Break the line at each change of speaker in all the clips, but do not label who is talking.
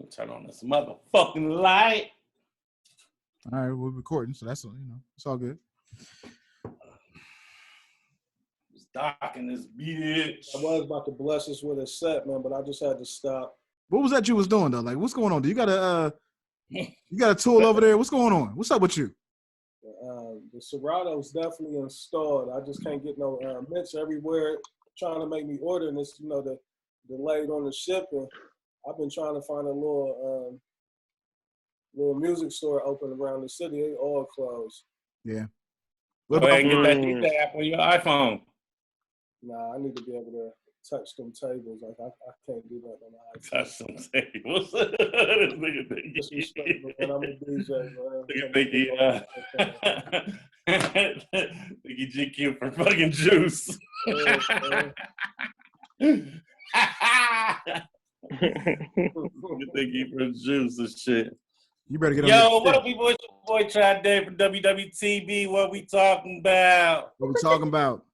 Turn on this motherfucking light.
All right, we're recording, so that's it's all good.
It's dark in this bitch.
I was about to bless us with a set, man, but I just had to stop.
What was that you was doing though? Like, what's going on? You got a tool over there? What's going on? What's up with you?
The Serato's definitely installed. I just can't get no mitts everywhere trying to make me order, and it's the delayed on the shipping. I've been trying to find a little music store open around the city. They all closed.
Yeah.
Go ahead and get that DJ app on your iPhone.
Nah, I need to be able to touch them tables. Like I can't do that on the iPhone.
Touch some tables. This nigga think
Disrespectful, man. I'm a DJ, man.
Think he GQ for fucking juice. You think he for juice and shit.
You better get on.
Yo, what up, people? It's your boy Tried Day from WWTV. What we talking about?
What we talking about?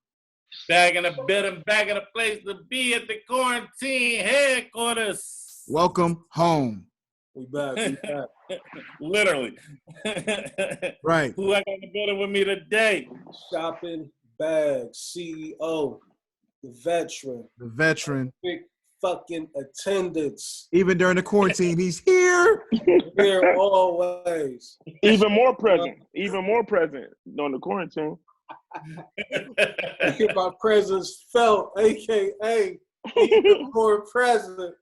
Back in the building, back in the place to be at the quarantine headquarters.
Welcome home.
We back.
Literally.
Right.
Who I got in the building with me today?
Shopping Bag CEO, the veteran. Big fucking attendance.
Even during the quarantine, he's here.
Here always.
Even more present during the quarantine.
Get my presence felt, aka even more present.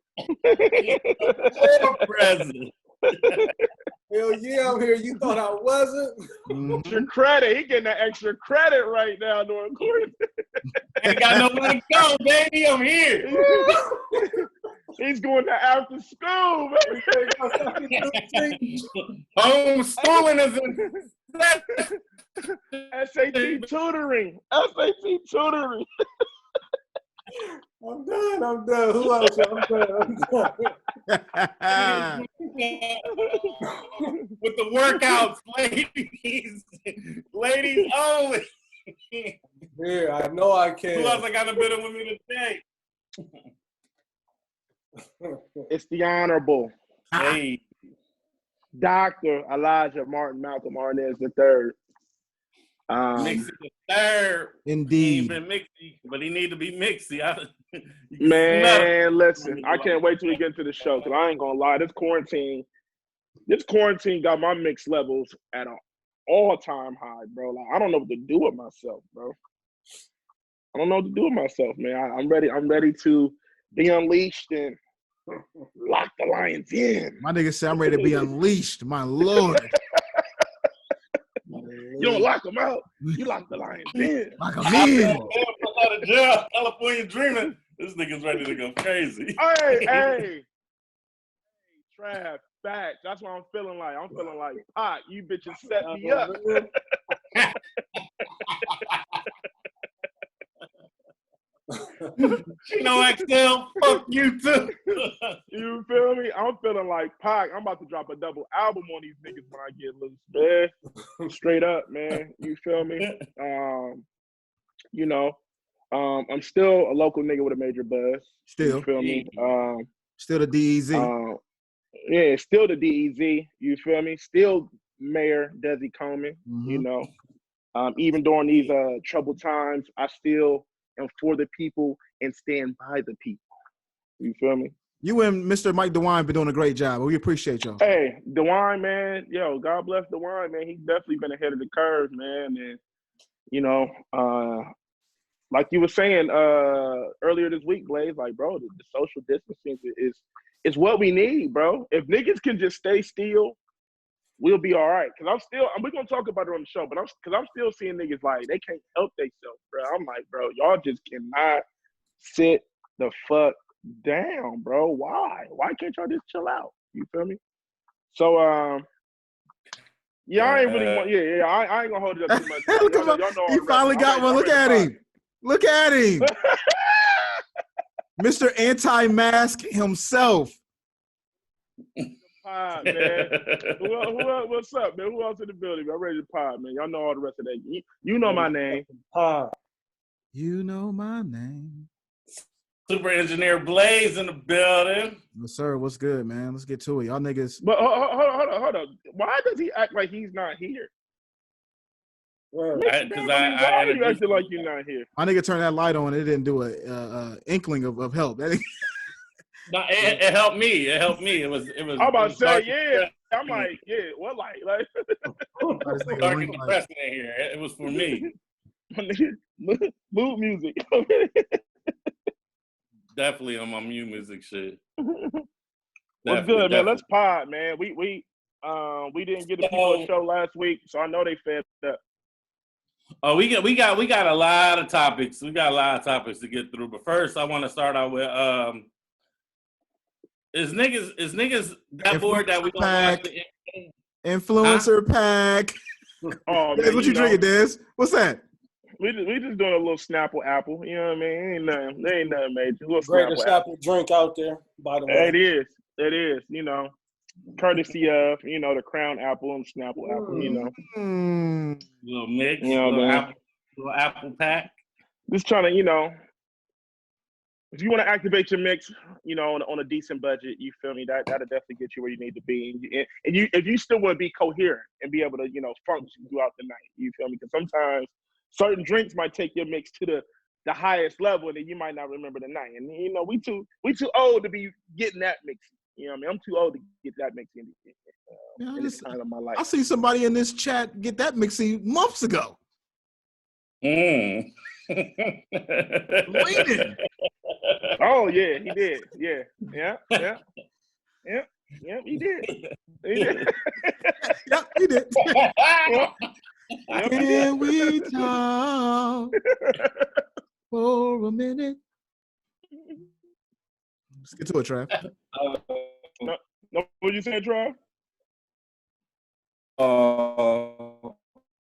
More present.
Hell yeah, I'm here. You thought I wasn't?
Extra credit. He getting that extra credit right now during quarantine.
Ain't got nowhere to go, baby. I'm here.
He's going to after school, man.
Homeschooling is
SAT tutoring.
I'm done. Who else? I'm done.
With the workouts, ladies only.
Here, I know I can.
Who else I got a bit with me today?
It's the Honorable
Hey,
Dr. Elijah Martin Malcolm Arnez III.
Mixie the third.
Indeed.
He ain't been mixy, but he need to be mixy.
Man, listen, I can't wait till we get to the show because I ain't gonna lie, this quarantine got my mix levels at an all-time high, bro. Like I don't know what to do with myself, bro. I don't know what to do with myself, man. I'm ready to be unleashed and lock the lions in.
My nigga said I'm ready to be unleashed, my lord.
You don't lock them out. You lock the lions in.
Lock them in.
Out of jail, California dreaming. This nigga's ready to go crazy.
Hey. Trav, facts. That's what I'm feeling like. I'm feeling like, Pot, you bitches set me up.
Chino XL, fuck you too.
You feel me? I'm feeling like Pac. I'm about to drop a double album on these niggas when I get loose, man. Straight up, man. You feel me? I'm still a local nigga with a major buzz.
Still.
You feel me?
Still the DEZ.
Yeah, still the DEZ. You feel me? Still Mayor Desi Coleman.
Mm-hmm.
Even during these troubled times, I still am for the people and stand by the people. You feel me?
You and Mr. Mike DeWine been doing a great job. We appreciate y'all.
Hey, DeWine, man. Yo, God bless DeWine, man. He's definitely been ahead of the curve, man. And, like you were saying earlier this week, Blaze, like, bro, the social distancing is what we need, bro. If niggas can just stay still, we'll be all right. Because we're going to talk about it on the show, but I'm still seeing niggas like, they can't help themselves, bro. I'm like, bro, y'all just cannot sit the fuck down, bro. Why? Why can't y'all just chill out? You feel me? So, I ain't really want, I ain't going to hold it up too much. Y'all know
he finally got one. Look at him. Look at him. Mr. Anti-Mask himself.
Pod, man. Who else, what's up, man? Who else in the building? I'm ready to pod, man. Y'all know all the rest of that. You know my name.
Pod.
You know my name.
Super Engineer Blaze in the building.
Yes, sir. What's good, man? Let's get to it. Y'all niggas.
But hold on. Why does he act like he's not here?
Because
why are you acting like you're not here?
My nigga turned that light on. It didn't do a inkling of help. That
No, it helped me. It helped me. It was.
I'm about to say, yeah. I'm like, yeah. What like?
Dark and depressing in here. It was for me.
Mood music.
Definitely on my music shit.
What's good, man? Let's pod, man. We didn't get the people a show last week, so I know they fed up.
Oh, we got a lot of topics. We got a lot of topics to get through. But first, I want to start out with is niggas that bored that we don't watch the
influencer pack.
Oh,
Des,
man,
what you drinking, Des? What's that?
We just doing a little Snapple apple. You know what I mean? There ain't nothing major.
Greatest apple drink out there, by the way.
It is. You know, courtesy of the Crown Apple and Snapple Apple. You know,
little mix,
little
apple pack.
Just trying to if you want to activate your mix, on a decent budget, you feel me? That'll definitely get you where you need to be. And if you still want to be coherent and be able to, function throughout the night, you feel me? Because sometimes certain drinks might take your mix to the highest level, and then you might not remember the night. And we too old to be getting that mix. You know what I mean? I'm too old to get that mix in this time of my life.
I see somebody in this chat get that mixy months ago.
Waiting.
Oh yeah, he did. Yeah, he did.
Yep, he did.
Yep,
Can we talk for a minute? Let's get to it, Trav.
No, what you saying, Trav?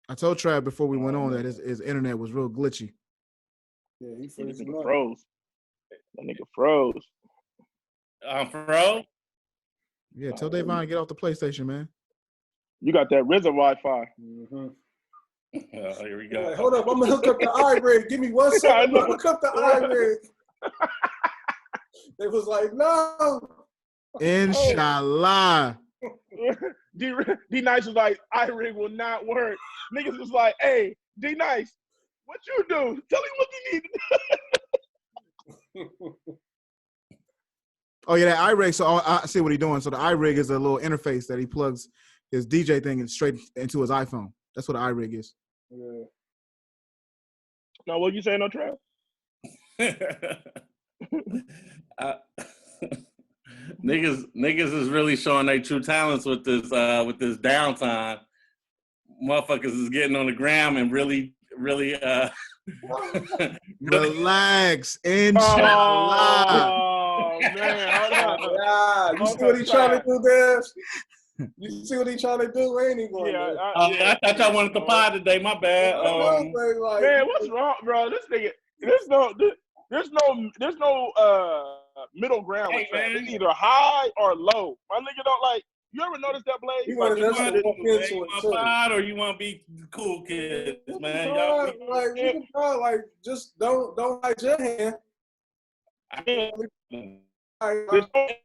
I told Trav before we went on that his internet was real glitchy.
Yeah, he
froze. That nigga froze.
Fro?
Yeah, tell Davon to get off the PlayStation, man.
You got that RZA Wi-Fi.
Mm-hmm.
Here we go.
Like, hold up, I'm gonna hook up the iRig. Give me 1 second. I'm gonna hook up the iRig. They was like, no.
Inshallah.
D-Nice was like, iRig will not work. Niggas was like, hey, D-Nice, what you do? Tell him what you need to do.
Oh yeah, that iRig. So I see what he's doing. So the iRig is a little interface that he plugs his DJ thing straight into his iPhone. That's what an iRig is.
Yeah.
Now, what you saying, no Trav?
Niggas is really showing their true talents with this downtime. Motherfuckers is getting on the gram and really
relax. Inshallah.
Oh man, hold on.
Yeah, you see what he trying to do, Des? You see what he trying to do? Ain't he going?
Yeah,
I thought y'all wanted to pod today. My bad.
Man, what's wrong, bro? This nigga, there's no middle ground with Trav. It's either high or low. My nigga don't like. You ever notice that, Blaze?
You want
to pod or you want to be cool kids, man?
Just don't hide your hand.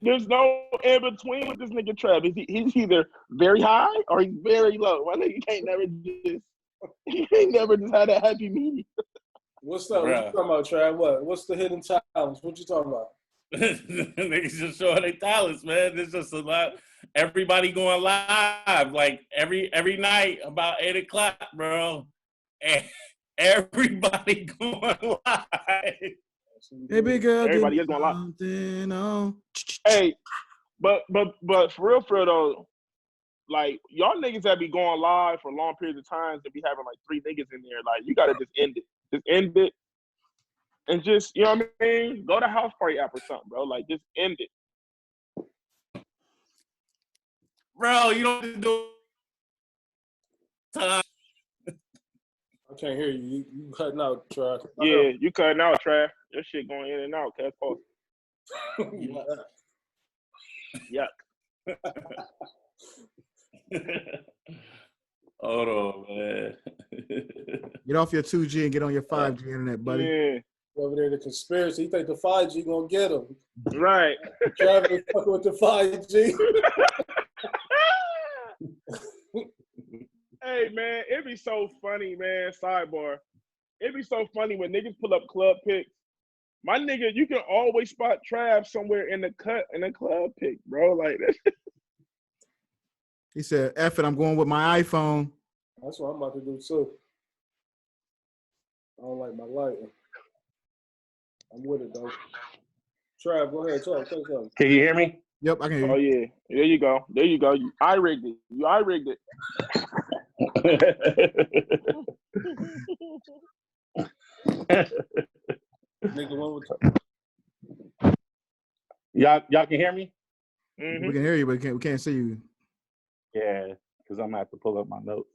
There's no in between with this nigga Trav. He's either very high or he's very low. My nigga can't never just had a happy medium.
What's up? What you talking about, Trav? What's the hidden talents? What you talking about?
Niggas just showing their talents, man. There's just a lot. Everybody going live, like every night about 8:00, bro. And everybody going live.
Hey, big girl.
Everybody is going live. Hey, but for real though, like y'all niggas that be going live for long periods of times and be having like 3 niggas in there, like you gotta just end it. Just end it. And just, you know what I mean? Go to House Party app or something, bro. Like, just end it.
Bro, you don't have to do time.
I can't hear you. You cutting out, Trav.
Yeah, you cutting out, Trav. Your shit going in and out, cuz. Yuck.
Hold on, man.
Get off your 2G and get on your 5G internet, buddy.
Yeah.
Over there, the conspiracy. He think the 5G gonna get him.
Right.
Travis fucking with the 5G.
Hey man, it'd be so funny, man. Sidebar. It'd be so funny when niggas pull up club pics. My nigga, you can always spot Trav somewhere in the club pic, bro. Like that.
He said, F it, I'm going with my iPhone.
That's what I'm about to do too. I don't like my lighting. I'm with it though. Trav, go ahead, talk something.
Can you hear me?
Yep, I can hear
Oh
you.
yeah, there you go. There you go. I rigged it. I rigged it.
Nigga, what was
Y'all can hear me?
Mm-hmm.
We can hear you, but we can't see you.
Yeah, because I'm gonna have to pull up my notes.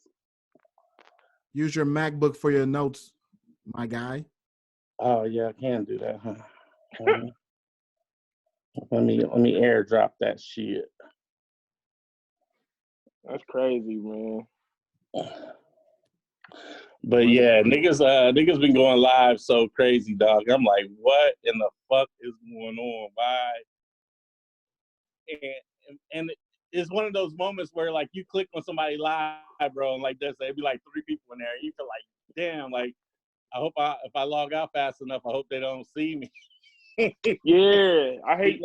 Use your MacBook for your notes, my guy.
Oh yeah, I can do that, huh? Let me airdrop that shit.
That's crazy, man.
But yeah, niggas been going live so crazy, dog. I'm like, what in the fuck is going on? Why? And it's one of those moments where like you click on somebody live, bro, and like there's be like 3 people in there. And you feel like, damn, like if I log out fast enough, I hope they don't see me.
Yeah, I hate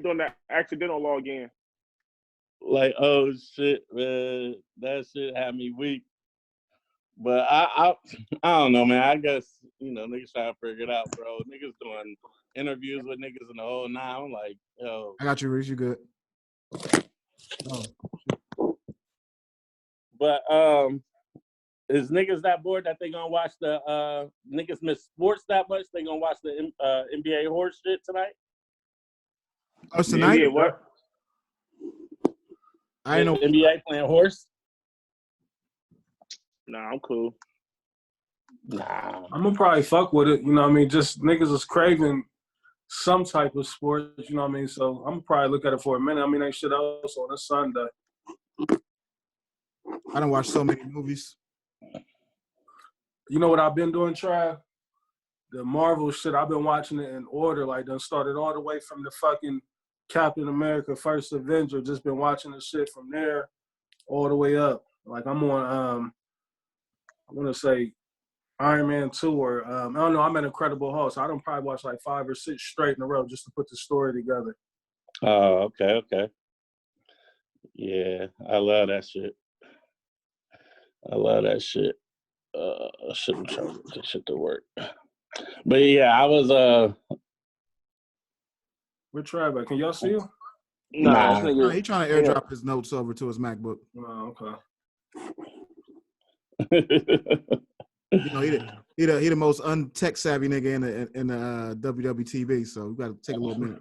doing that accidental login.
Like, oh shit, man, that shit had me weak. But I don't know, man. I guess niggas trying to figure it out, bro. Niggas doing interviews with niggas in the whole nine. I'm like, yo.
I got you, Reese. You good? Oh.
But is niggas that bored that they gonna watch the niggas miss sports that much? They gonna watch the NBA horse shit tonight?
Oh, it's tonight?
Yeah, what?
I know.
NBA playing horse.
Nah, I'm cool.
Nah,
I'm gonna probably fuck with it. You know what I mean? Just niggas is craving some type of sport. You know what I mean? So I'm gonna probably look at it for a minute. I mean, ain't shit else on a Sunday.
I don't watch so many movies.
You know what I've been doing, Trav? The Marvel shit, I've been watching it in order. Like, done started all the way from the fucking Captain America First Avenger. Just been watching the shit from there all the way up. Like, I'm on, I want to say Iron Man 2 or, I don't know, I'm an Incredible Hulk. So I don't probably watch like 5 or 6 straight in a row just to put the story together.
oh, okay. Yeah, I love that shit. I shouldn't try to get this shit to work. But yeah, I was
Where Trav at? Can y'all see him?
Nah,
Nah.
this
No,
nigga.
he trying to airdrop his notes over to his MacBook.
Oh, okay.
He the most untech savvy nigga in the WWTV. So we got to take a little minute.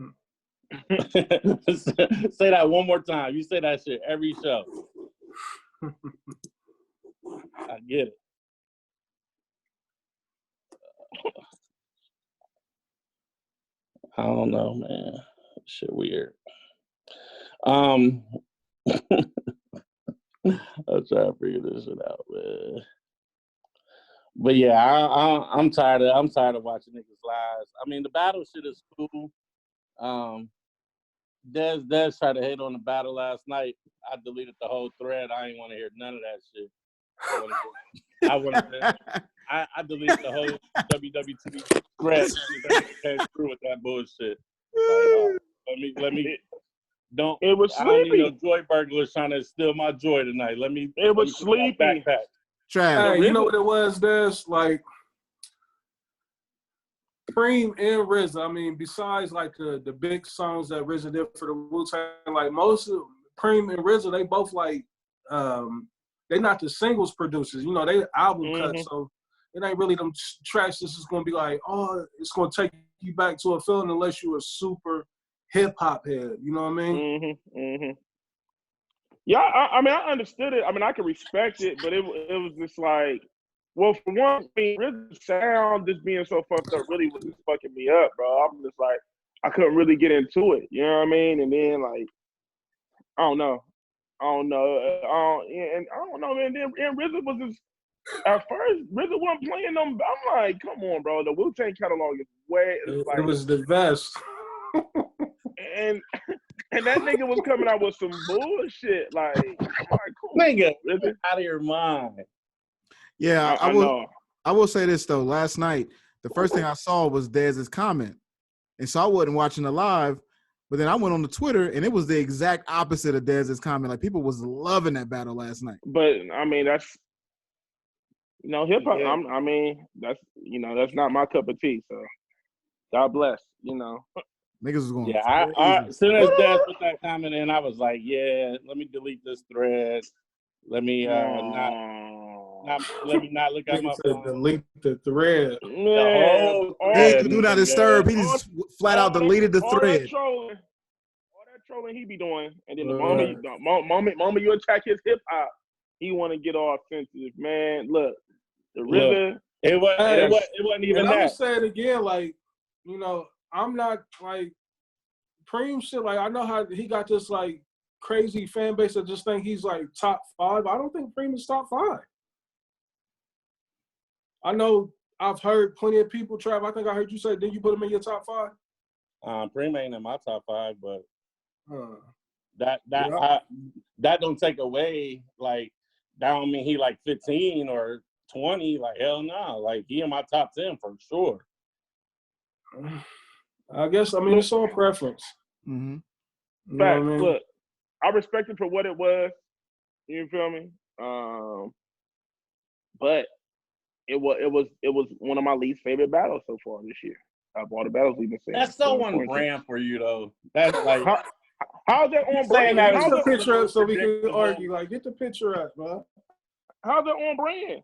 Say that one more time. You say that shit every show. I get it. I don't know, man. Shit weird. I'm trying to figure this shit out, man. But yeah, I'm tired of watching niggas lives. I mean, the battle shit is cool. Des tried to hate on the battle last night. I deleted the whole thread. I ain't want to hear none of that shit. I deleted the whole WWTV thread. Came through with that bullshit. Like, let me. Don't.
It was
I don't need no
sleepy.
joy burglars trying to steal my joy tonight.
It was sleepy.
Backpack.
Trav.
Hey, you know what it was, Des? Like, Cream and RZA. I mean, besides like the big songs that RZA did for the Wu-Tang, like most of Cream and RZA, they both like they not the singles producers. You know, they album cuts, so it ain't really them tracks. This is gonna be like, oh, it's gonna take you back to a feeling unless you're a super hip hop head. You know what I mean?
Yeah, I mean, I understood it. I mean, I can respect it, but it was just like, well, for one thing, RZA's sound just being so fucked up really was just fucking me up, bro. I'm just like, I couldn't really get into it. You know what I mean? And then like, I don't know. And I don't know, man. Then RZA was just at first, RZA wasn't playing them. I'm like, come on, bro. The Wu-Tang catalog is way.
It was the best.
And that nigga was coming out with some bullshit. Like, I'm like, cool.
Nigga,
RZA.
out of your mind.
Yeah,
I know.
I will say this though. Last night, the first thing I saw was Dez's comment, and so I wasn't watching the live. But then I went on the Twitter, and it was the exact opposite of Dez's comment. Like people was loving that battle last night.
But I mean, that's hip hop.
Yeah.
I mean, that's not my cup of tea. So, God bless.
Niggas was going.
Yeah,
crazy.
as soon as Dez put that comment in, I was like, yeah, let me delete this thread. Let me let me not look at my phone.
Delete the thread.
Man,
Hey, do not disturb. He just flat out deleted the thread.
All that trolling he be doing, and then the moment you attack his hip hop, he want to get all offensive. Man, look, the RZA.
It wasn't even
and
that.
I'm gonna say it again, like, I'm not like Preem shit. Like, I know how he got this like crazy fan base that just think he's like top 5. I don't think Preem is top 5. I know I've heard plenty of people, Trav. I think I heard you say, did you put him in your top 5?
Preem ain't in my top 5, but
Yeah.
that don't take away, like, that don't mean he like 15 or 20. Like, hell no. Like, he in my top 10 for sure.
I guess, it's all preference.
Mm-hmm.
You know what I mean?
Look, I respect it for what it was. You feel me? But it was one of my least favorite battles so far this year. Of all the battles we've been seeing.
That's so on brand for you, though. That's like,
how's that on brand?
Get the picture up so we can argue. Like, get the picture up, man.
How's that on brand?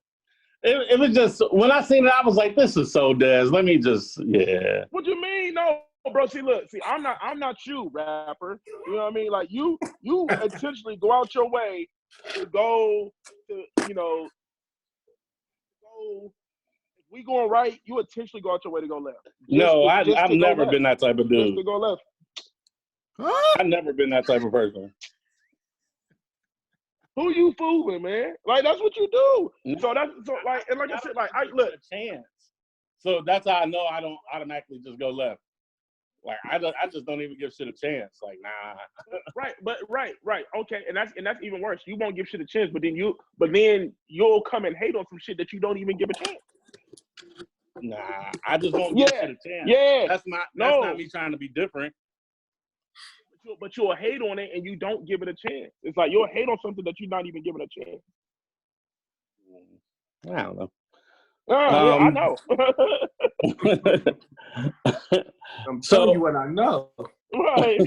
It was just, when I seen it, I was like, this is so Dez. Let me just, yeah.
What you mean? No, bro. See, I'm not you, rapper. You know what I mean? Like, you intentionally go out your way to go to, go. If we going right, you intentionally go out your way to go left.
I've never been that type of dude.
Just to go left.
I've never been that type of person.
Who you fooling, man? Like, that's what you do. And like I said, like, I look
a chance. So that's how I know I don't automatically just go left. Like, I just don't even give shit a chance. Like, nah.
Right. Okay, and that's even worse. You won't give shit a chance, but then you'll come and hate on some shit that you don't even give a chance.
Nah, I just won't give shit a chance.
Yeah.
That's not me trying to be different.
But you'll hate on it and you don't give it a chance. It's like you'll hate on something that you're not even giving a chance.
I don't know.
I know.
I'm telling you what I know.
Right.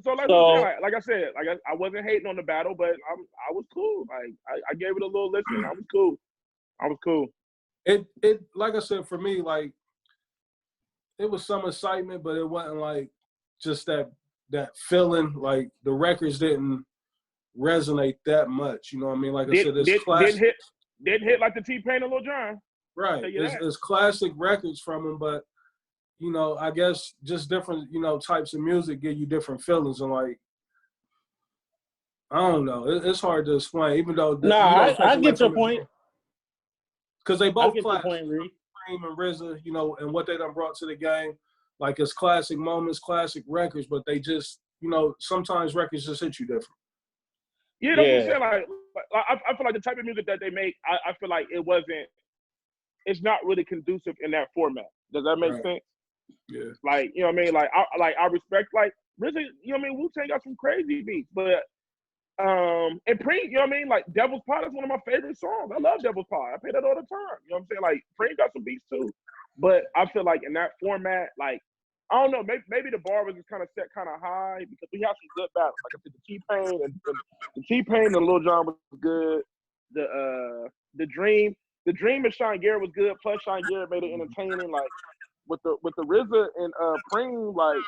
So like I said, I wasn't hating on the battle, but I was cool. Like I gave it a little listen. I was cool.
It like I said, for me, like it was some excitement, but it wasn't like just that feeling. Like the records didn't resonate that much. You know what I mean? Like I said, it's classic.
Didn't hit like the T-Pain and Lil Jon.
Right. It's classic records from him, but I guess just different, types of music give you different feelings, and like I don't know, it's hard to explain. Even though
I get your point,
because they both classic.
Preem
and RZA, and what they done brought to the game, like it's classic moments, classic records, but they just, sometimes records just hit you different.
Yeah, that's what I'm saying. Like I feel like the type of music that they make, I feel like it's not really conducive in that format. Does that make sense?
Yeah.
Like, you know what I mean? Like I respect, like, RZA, you know what I mean? Wu-Tang got some crazy beats, but and Preem, you know what I mean? Like Devil's Pot is one of my favorite songs. I love Devil's Pot. I play that all the time. You know what I'm saying? Like Preem got some beats too. But I feel like in that format, like, I don't know, maybe the bar was just kind of set kind of high because we have some good battles. Like I said, the T-Pain and Lil Jon was good. The Dream of Sean Garrett was good. Plus Sean Garrett made it entertaining. Like with the RZA and Preem, like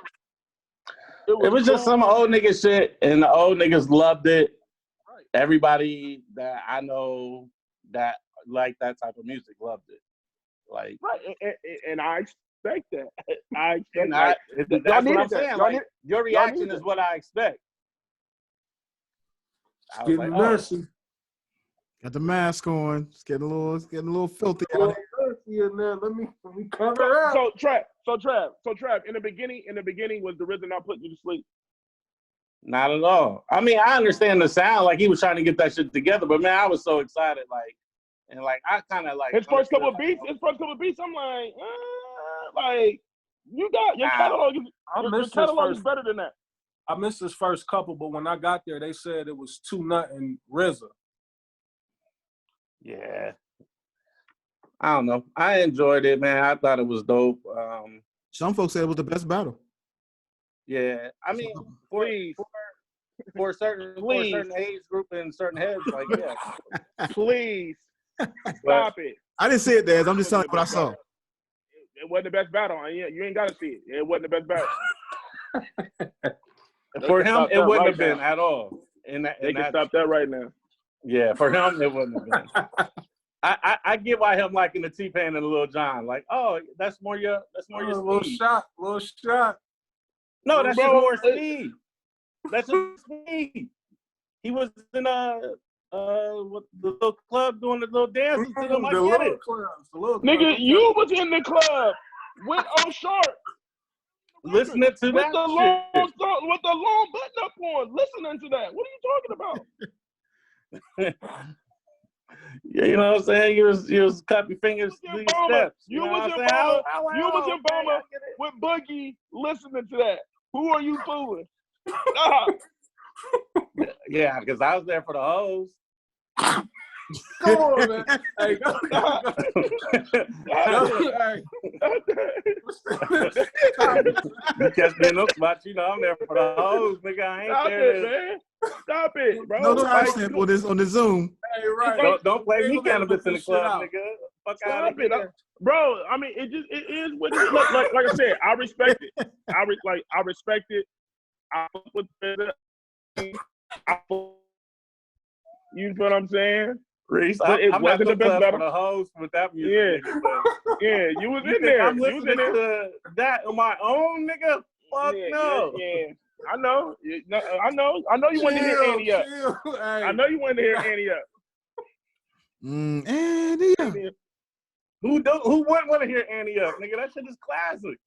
it was just some old nigga shit, and the old niggas loved it.
Right.
Everybody that I know that like that type of music loved it. Like
and I expect that. I expect
that. That's what I'm saying. Like, your reaction is what I expect. I was like,
messy.
Got the mask on. It's getting a little filthy
A
out
little
here.
thirsty in there. Let me cover up.
So Trav, in the beginning, was the RZA not putting you to sleep?
Not at all. I mean, I understand the sound, like he was trying to get that shit together, but man, I was so excited, I kind of like
his first couple of beats. I'm like you got your catalog. Your catalog is better than that.
I missed his first couple, but when I got there, they said it was 2-0 RZA.
Yeah. I don't know. I enjoyed it, man. I thought it was dope.
Some folks said it was the best battle.
Yeah. I mean, for a certain age group and certain heads, like, yeah.
Please stop it.
I didn't see it, Daz. I'm just telling you what I saw.
It wasn't the best battle. You ain't got to see it. It wasn't the best battle.
For him, it wouldn't have been at all.
They can stop that right now.
Yeah, for him, it wouldn't have been. I get why him liking the T-Pain and the Lil Jon. Like, oh, that's more your speed.
Little shot.
No, that's just more speed. That's just speed. He was in with the little club doing the little dances to them. I get it.
Nigga, you was in the club with O'Sharp.
Listening to that shit.
With the long button up on, listening to that. What are you talking about?
Yeah, you know what I'm saying? You was clap your fingers to your steps.
You was in Burma with Boogie listening to that. Who are you fooling? Stop.
Yeah, because I was there for the hoes.
Come on, man. Hey, go.
You catch me in those spots, you know I'm there for the hoes, nigga. I ain't
Stop
there.
it, man. Stop it, bro.
No timestamp on the Zoom.
Hey, right.
Don't play me cannabis in the club, nigga. Fuck out of here.
Bro, I mean, it is what it is. Like I said, I respect it. I respect it. I put it. You know what I'm saying?
Reese,
it wasn't the best battle.
For the host with that music.
Yeah,
nigga,
yeah, you was in there.
I'm listening to that on my own, nigga. Fuck no.
Yeah. I know you wanted to hear Annie up.
Hey.
I know you wanted to hear Annie up.
Annie up.
Who wouldn't want to hear Annie up, nigga? That shit is classic.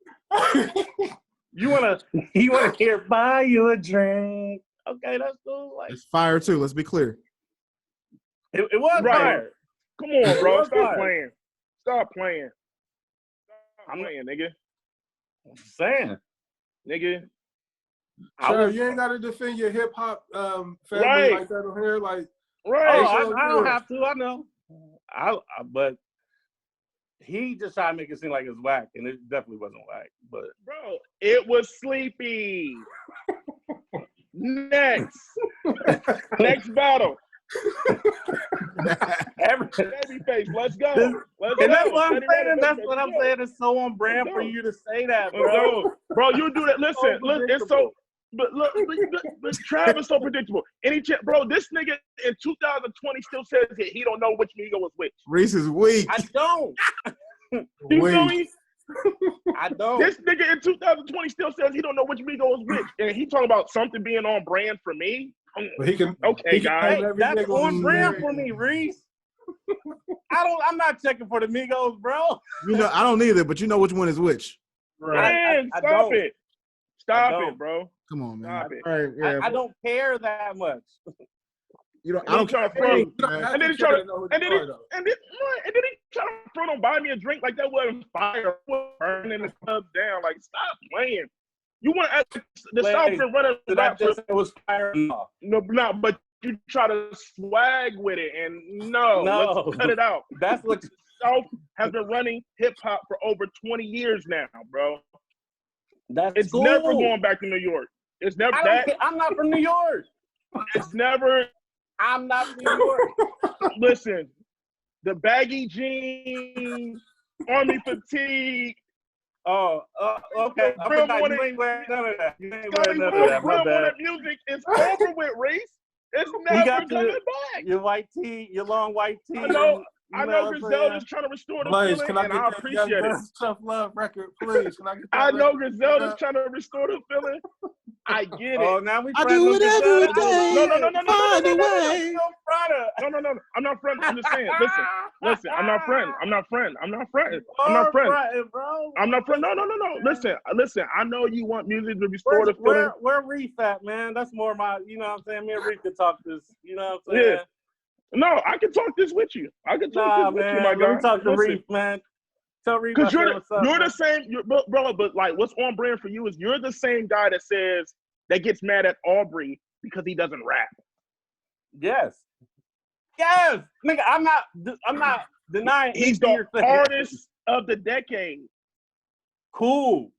You wanna hear buy you a drink? Okay, that's cool. Like,
it's fire too. Let's be clear.
It was
right.
fire.
Come on, bro. Stop playing. Stop playing, nigga.
I'm saying,
nigga.
Sure, you ain't got to defend your hip hop family
right.
like that on here, like.
Right.
Oh, I don't have to. I know. But he just tried to make it seem like it's whack, and it definitely wasn't whack. But
bro, it was sleepy. Next battle. Babyface, let's go.
And that's what I'm saying. That's what I'm saying. It's so on brand for you to say that, bro.
Bro, you do that. Listen, it's so. But look, Trav is so predictable. Bro, this nigga in 2020 still says that he don't know which Migo was which.
Reese is weak.
I don't.
You feel me?
I don't.
This nigga in 2020 still says he don't know which Migo was which, and he talking about something being on brand for me.
But he can.
Okay, guys,
that's on brand for me, Reese. I'm not checking for the Migos, bro.
You know, I don't either, but you know which one is which.
Right.
Man, stop it. Stop it, bro.
Come on, man.
Stop it.
All right, yeah,
I don't care that much.
You know, I don't
try to front. And then he try to front on buy me a drink like that wasn't fire, burning the club down. Like, stop playing. You want to the South been running rap for
it was fire.
No, but you try to swag with it, and no, let's cut it out.
That's what
the South has been running hip hop for over 20 years now, bro. It's
cool.
Never going back to New York. It's never that.
I'm not from New York.
It's never.
I'm not from New York.
Listen, the baggy jeans, army fatigue.
Oh, okay. I forgot. You ain't wearing none of that. You ain't wearing none of that. My bad.
Music is over with, Reese. It's never coming back.
Your white tee, your long white tee.
I know Griselda's trying to restore the feeling, and I appreciate it.
Tough Love record, please. Can I get that
I know Griselda's trying to restore the feeling. I get it.
Oh, now we
I do whatever it takes.
No.
Find a way.
No. I'm not fronting. I'm just saying. Listen. I'm not fronting. I'm not fronting.
Bro.
I'm not fronting. No. Listen. I know you want music to restore the feeling.
Where Reef at, man? That's more my, you know what I'm saying? Me and Reef can talk this, you know what I'm saying?
Yeah. No, I can talk this with you. I can talk this with you, my guy.
Let me talk to Reef, man. Tell Reef
because you're
what's up,
the same, bro. But like, what's on brand for you is you're the same guy that gets mad at Aubrey because he doesn't rap.
Yes, nigga. I'm not denying.
He's the artist of the decade.
Cool.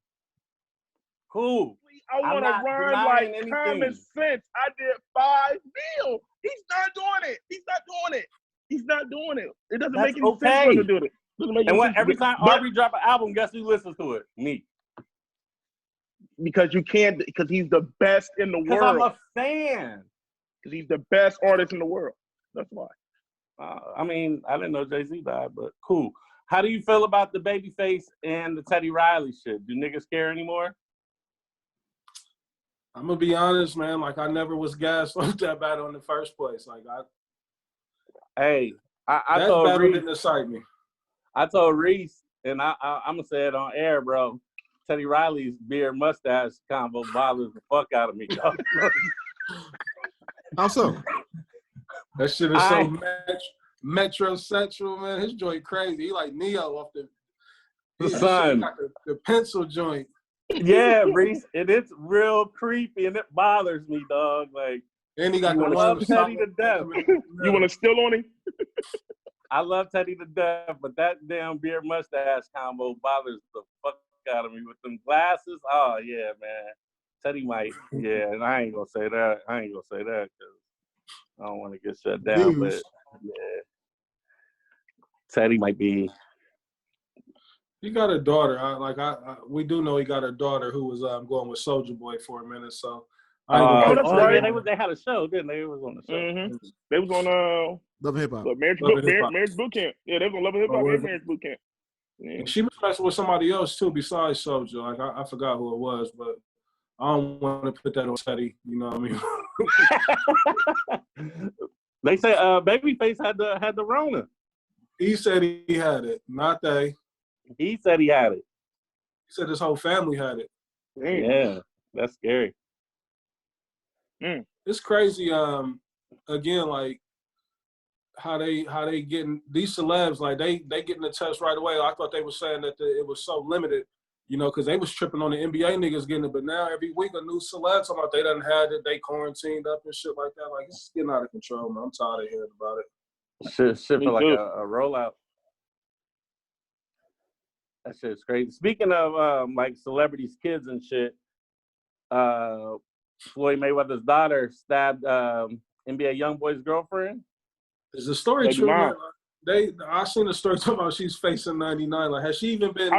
I want to rhyme like anything. Common sense. I did 5 mil. He's not doing it. It doesn't make any sense for him to do it. And
every time Aubrey drop an album, guess who listens to it? Me.
Because you can't. Because he's the best in the world.
Because I'm a fan.
Because he's the best artist in the world. That's why.
I mean, I didn't know Jay-Z died, but cool. How do you feel about the Babyface and the Teddy Riley shit? Do niggas care anymore?
I'm gonna be honest, man. Like, I never was gassed off that battle in the first place. Like,
I
that
told
battle
Reese,
didn't excite me.
I told Reese, and I'm gonna say it on air, bro. Teddy Riley's beard mustache combo bothers the fuck out of me, dog.
How so?
That shit is so metrosexual, man. His joint crazy. He like Neo off the
sun.
Got the pencil joint.
Yeah, Reese, and it's real creepy, and it bothers me, dog. Like,
and he got
I love Teddy to death.
You want to steal on him?
I love Teddy to death, but that damn beard mustache combo bothers the fuck out of me with them glasses. Oh yeah, man. Teddy might, yeah, and I ain't gonna say that because I don't want to get shut down. But yeah, Teddy might be.
He got a daughter. We do know he got a daughter who was going with Soulja Boy for a minute. So
that's right.
Yeah, they had a show, didn't they? It was on the show.
Mm-hmm. They was on
Love and Hip Hop.
Marriage Boot Camp. Yeah, they was on Love and Hip Hop and Marriage Boot Camp. Yeah.
She was messing with somebody else too besides Soulja. Like I forgot who it was, but I don't want to put that on Teddy. You know what I mean?
They say Babyface had the Rona.
He said he had it, not they.
He said he had it.
He said his whole family had it.
Damn.
Yeah, that's scary.
It's crazy. Again, like how they getting these celebs, like they getting the test right away. I thought they were saying that it was so limited, you know, because they was tripping on the NBA niggas getting it, but now every week a new celeb talking about they done had it, they quarantined up and shit like that. Like, it's getting out of control, man. I'm tired of hearing about it.
Shit feel like a rollout. That shit's crazy. Speaking of like celebrities, kids and shit, Floyd Mayweather's daughter stabbed NBA YoungBoy's girlfriend.
Is the story true? I seen the story talking about she's facing 99. Like, has she even been?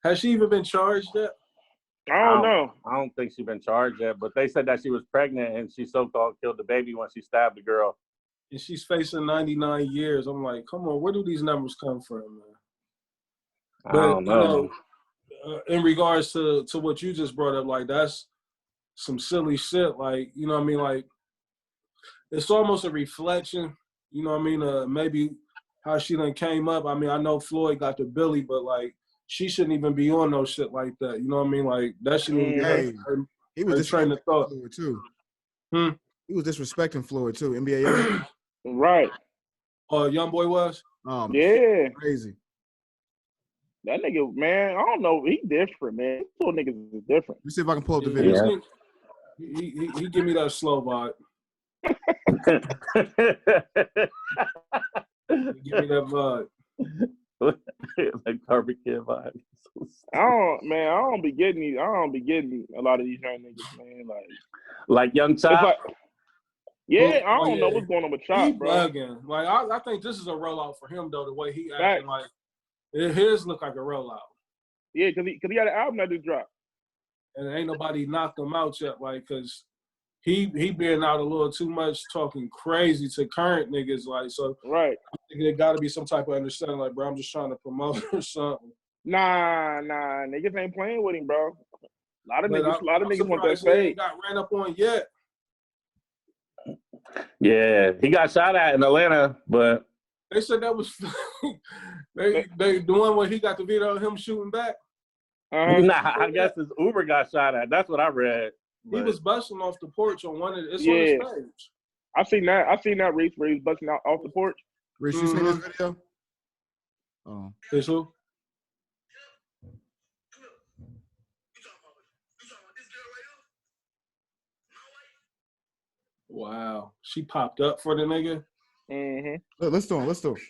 Has she even been charged yet?
I don't know.
I don't think she's been charged yet, but they said that she was pregnant and she so-called killed the baby when she stabbed the girl.
And she's facing 99 years. I'm like, come on, where do these numbers come from, man?
But, I don't know.
In regards to what you just brought up, like, that's some silly shit. Like, you know what I mean? Like, it's almost a reflection, you know what I mean? Maybe how she done came up. I mean, I know Floyd got the Billy, but, like, she shouldn't even be on no shit like that. You know what I mean? Like, that shouldn't even be
he was
disrespecting
Floyd, too. He was disrespecting Floyd, too. NBA
Right.
YoungBoy was?
Yeah.
Crazy.
That nigga, man, I don't know. He different, man. These little niggas is different.
Let me see if I can pull up the video.
Yeah.
He give me that slow vibe. Give me that vibe.
Like Carpet Kid vibe.
I don't be getting a lot of these young niggas, man.
Like Young Chop.
Like, I don't know what's going on with Chop,
he
bro.
Bugging. Like, I think this is a rollout for him, though, the way he acting. Like, his look like a rollout.
Yeah, because he had an album that just dropped.
And ain't nobody knocked him out yet, like, because he being out a little too much, talking crazy to current niggas, like, so.
Right.
I think there got to be some type of understanding, like, bro, I'm just trying to promote or something.
Nah, niggas ain't playing with him, bro. A lot of niggas want that
fade. He ain't got ran up on yet.
Yeah, he got shot at in Atlanta, but
They said that was they the one where he got the video of him shooting back.
nah, I guess his Uber got shot at. That's what I read.
He was busting off the porch on one of it's
Yeah.
on his page.
I seen that Reese where he was busting out off the porch.
Reese, you seen this video? Oh.
It's who? Wow. She popped up for the nigga.
Mm-hmm.
Let's do it. Let's do it.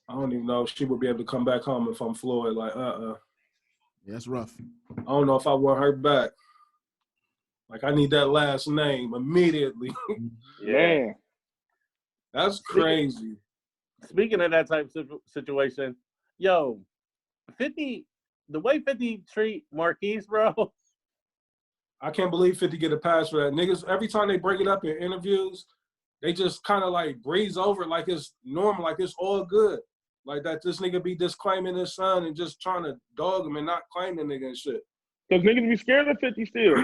I don't even know if she would be able to come back home if I'm Floyd. Like,
Yeah, that's rough.
I don't know if I want her back. Like, I need that last name immediately.
Man.
That's crazy.
Speaking of that type of situation, yo, 50, the way 50 treat Marquise, bro.
I can't believe 50 get a pass for that. Niggas, every time they bring it up in interviews, they just kind of like breeze over it like it's normal, like it's all good. Like that this nigga be disclaiming his son and just trying to dog him and not claim the nigga and shit.
Because niggas be scared of 50 still.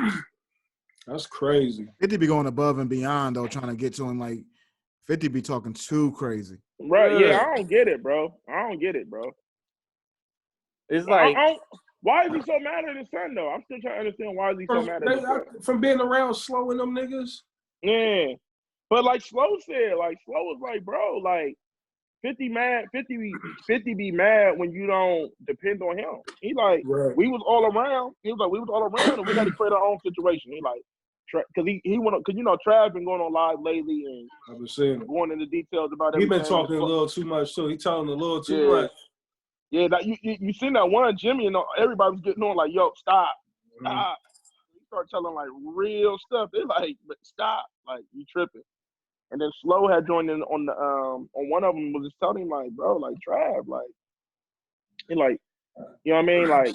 That's crazy.
50 be going above and beyond, though, trying to get to him. Like, 50 be talking too crazy.
Right, yeah, I don't get it, bro.
It's like,
why is he so mad at his son, though? I'm still trying to understand why is he so mad at his son.
From being around slowing them niggas?
Yeah. But like Slow said, like Slow was like, bro, like 50 be mad when you don't depend on him. He like,
right.
we was all around. He was like, we was all around and we had to create our own situation. He like, because he went, because you know Trav been going on live lately and
I've been seeing it.
Going into details about
everything.
He
been talking a little too much too. He telling a little too much.
Yeah, like you seen that one Jimmy and everybody was getting on like, yo, stop. He started telling like real stuff. They like, but stop, like you tripping. And then Slow had joined in on the on one of them was just telling him like, bro, like Trav, like he like, you know what I mean, like.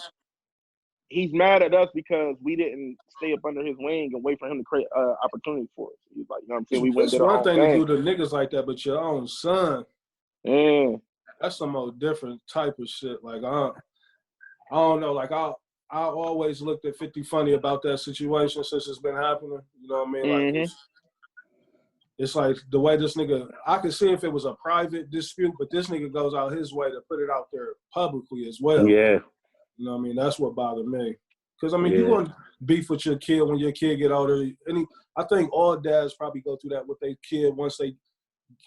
He's mad at us because we didn't stay up under his wing and wait for him to create opportunities for us. He's like, you know what I'm saying? We went
It's one thing to do to niggas like that, but your own son, that's some old different type of shit. Like, I don't know. Like, I always looked at 50 funny about that situation since it's been happening. You know what I mean? Like, it's like the way this nigga, I could see if it was a private dispute, but this nigga goes out his way to put it out there publicly as well.
Yeah.
You know what I mean? That's what bothered me. Because, I mean, you want to beef with your kid when your kid get older. I think all dads probably go through that with their kid once they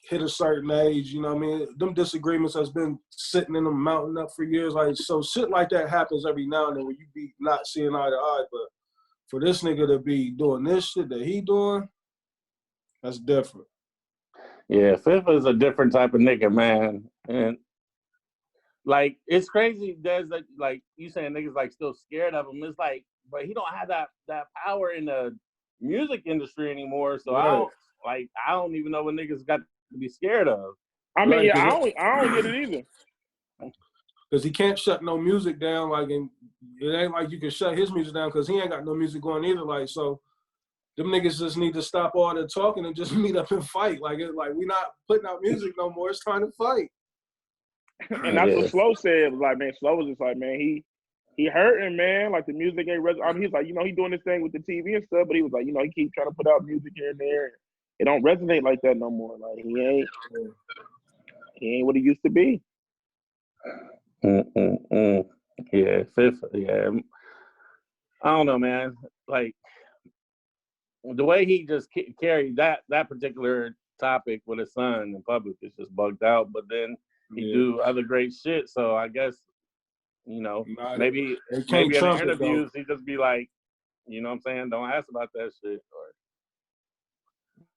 hit a certain age. You know what I mean? Them disagreements has been sitting in them mounting up for years. Like, so shit like that happens every now and then when you be not seeing eye to eye. But for this nigga to be doing this shit that he doing, that's different.
Yeah, Fifth is a different type of nigga, man. And like, it's crazy. There's like you saying niggas like still scared of him. It's like, but he don't have that power in the music industry anymore. So
right.
I don't even know what niggas got to be scared of.
I mean, I don't get it either.
Because he can't shut no music down. Like, and it ain't like you can shut his music down because he ain't got no music going either. Like, so them niggas just need to stop all the talking and just meet up and fight. Like, we not putting out music no more. It's time to fight.
And that's what Slow said. It was like, man, Slow was just like, man, he hurting, man. Like the music ain't. I mean, he's like, you know, he doing this thing with the TV and stuff, but he was like, you know, he keep trying to put out music here and there. It don't resonate like that no more. Like he ain't what he used to be.
Yeah, Fifth. Yeah, I don't know, man. Like the way he just carried that particular topic with his son in public is just bugged out. But then he do other great shit. So I guess, you know, maybe in the interviews he just be like, you know what I'm saying? Don't ask about that shit.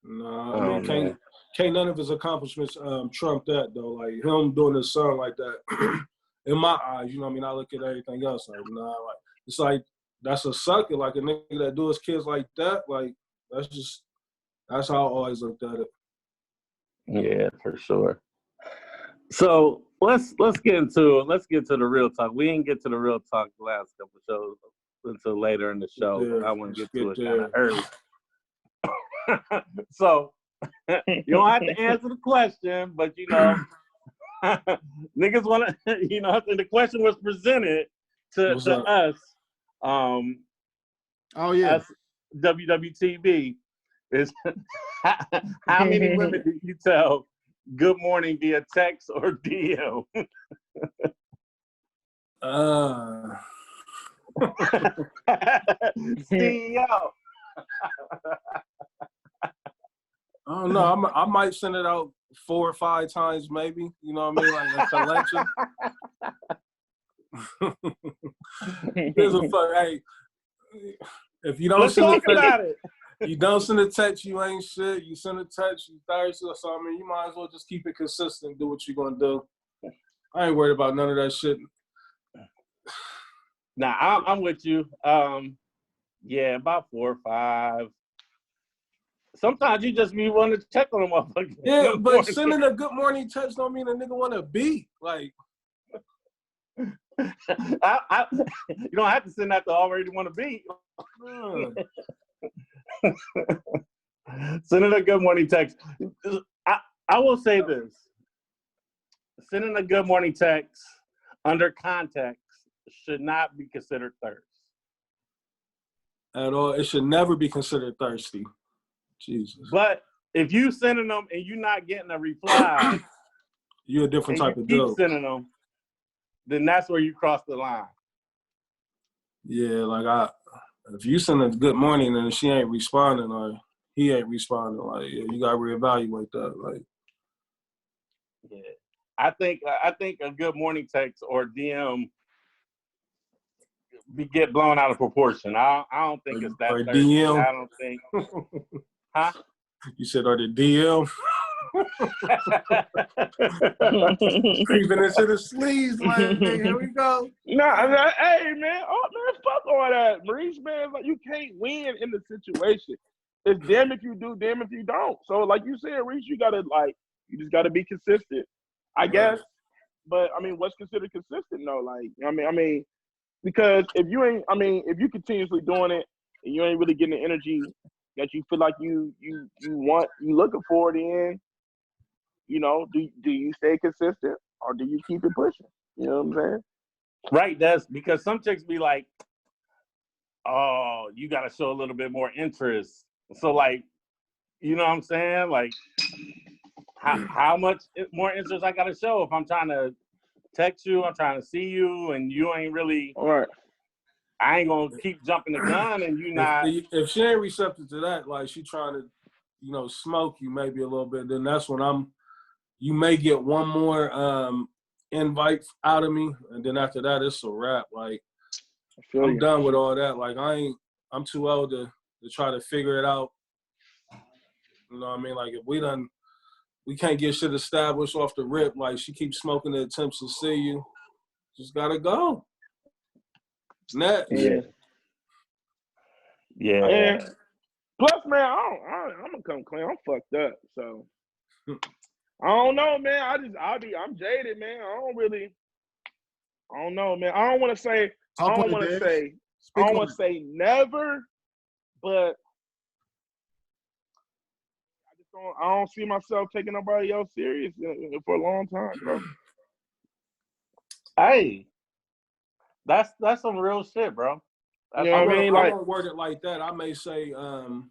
No, I mean, can't none of his accomplishments trump that though. Like him doing his son like that. In my eyes, you know what I mean? I look at everything else like, nah, like it's like that's a sucker. Like a nigga that do his kids like that. Like that's how I always looked at it.
Yeah, for sure. So let's get into the real talk. We didn't get to the real talk the last couple of shows until later in the show. I want to get to it kind of early. So you don't have to answer the question, but you know, niggas want to, you know, and the question was presented to us,
oh yeah,
us WWTB, is how many women do you tell good morning via text or DM? CEO.
I don't know. I might send it out 4 or 5 times, maybe. You know what I mean? Like a collection. Here's a fuck. Hey, if you don't
Let's
send
talk
a text,
about it.
you don't send a text, you ain't shit. You send a text, you thirsty or something. You might as well just keep it consistent. Do what you're gonna do. I ain't worried about none of that shit.
Nah, I'm with you. Yeah, about 4 or 5. Sometimes you just be wanting to check on them motherfuckers.
Yeah, but sending a good morning text don't mean a nigga want to beat. Like,
you don't have to send that to already want to beat. Sending a good morning text. I will say this. Sending a good morning text under context should not be considered thirst.
At all. It should never be considered thirsty. Jesus.
But if you sending them and you're not getting a reply,
you're a different type of dude.
Keep sending them, then that's where you cross the line.
Yeah, like if you send a good morning and she ain't responding or he ain't responding, like yeah, you gotta reevaluate that. Like,
yeah, I think a good morning text or DM get blown out of proportion. I don't think it's that.
Or
thirsty.
DM.
I don't think. Huh?
You said, or the DM. Creeping into the sleeves, like, hey, here we go.
Nah, hey, man. Oh, man, fuck all that. Maurice, man, like, you can't win in the situation. It's damn if you do, damn if you don't. So, like you said, Reese, you just gotta be consistent, I guess. But, I mean, what's considered consistent, though? Like, I mean, because if you continuously doing it and you ain't really getting the energy that you feel like you want, you looking for, then, you know, do you stay consistent or do you keep it pushing? You know what I'm saying?
Right, that's because some chicks be like, oh, you got to show a little bit more interest. So, like, you know what I'm saying? Like, how much more interest I got to show if I'm trying to text you, I'm trying to see you, and you ain't really.
All right.
I ain't gonna keep jumping the gun, and you not.
If she ain't receptive to that, like she trying to, you know, smoke you maybe a little bit, then that's when you may get one more invite out of me, and then after that, it's a wrap. Like, I'm done with all that. Like, I'm too old to try to figure it out. You know what I mean? Like, if we can't get shit established off the rip. Like, she keeps smoking the attempts to see you. Just gotta go. Next.
Yeah.
And plus, man, I'm gonna come clean. I'm fucked up, so I don't know, man. I'm jaded, man. I don't know, man. I don't want to say never, but I don't see myself taking nobody else serious for a long time, bro.
Hey, that's some real shit, bro.
You know what I mean?
I won't word it like that. I may say, I'm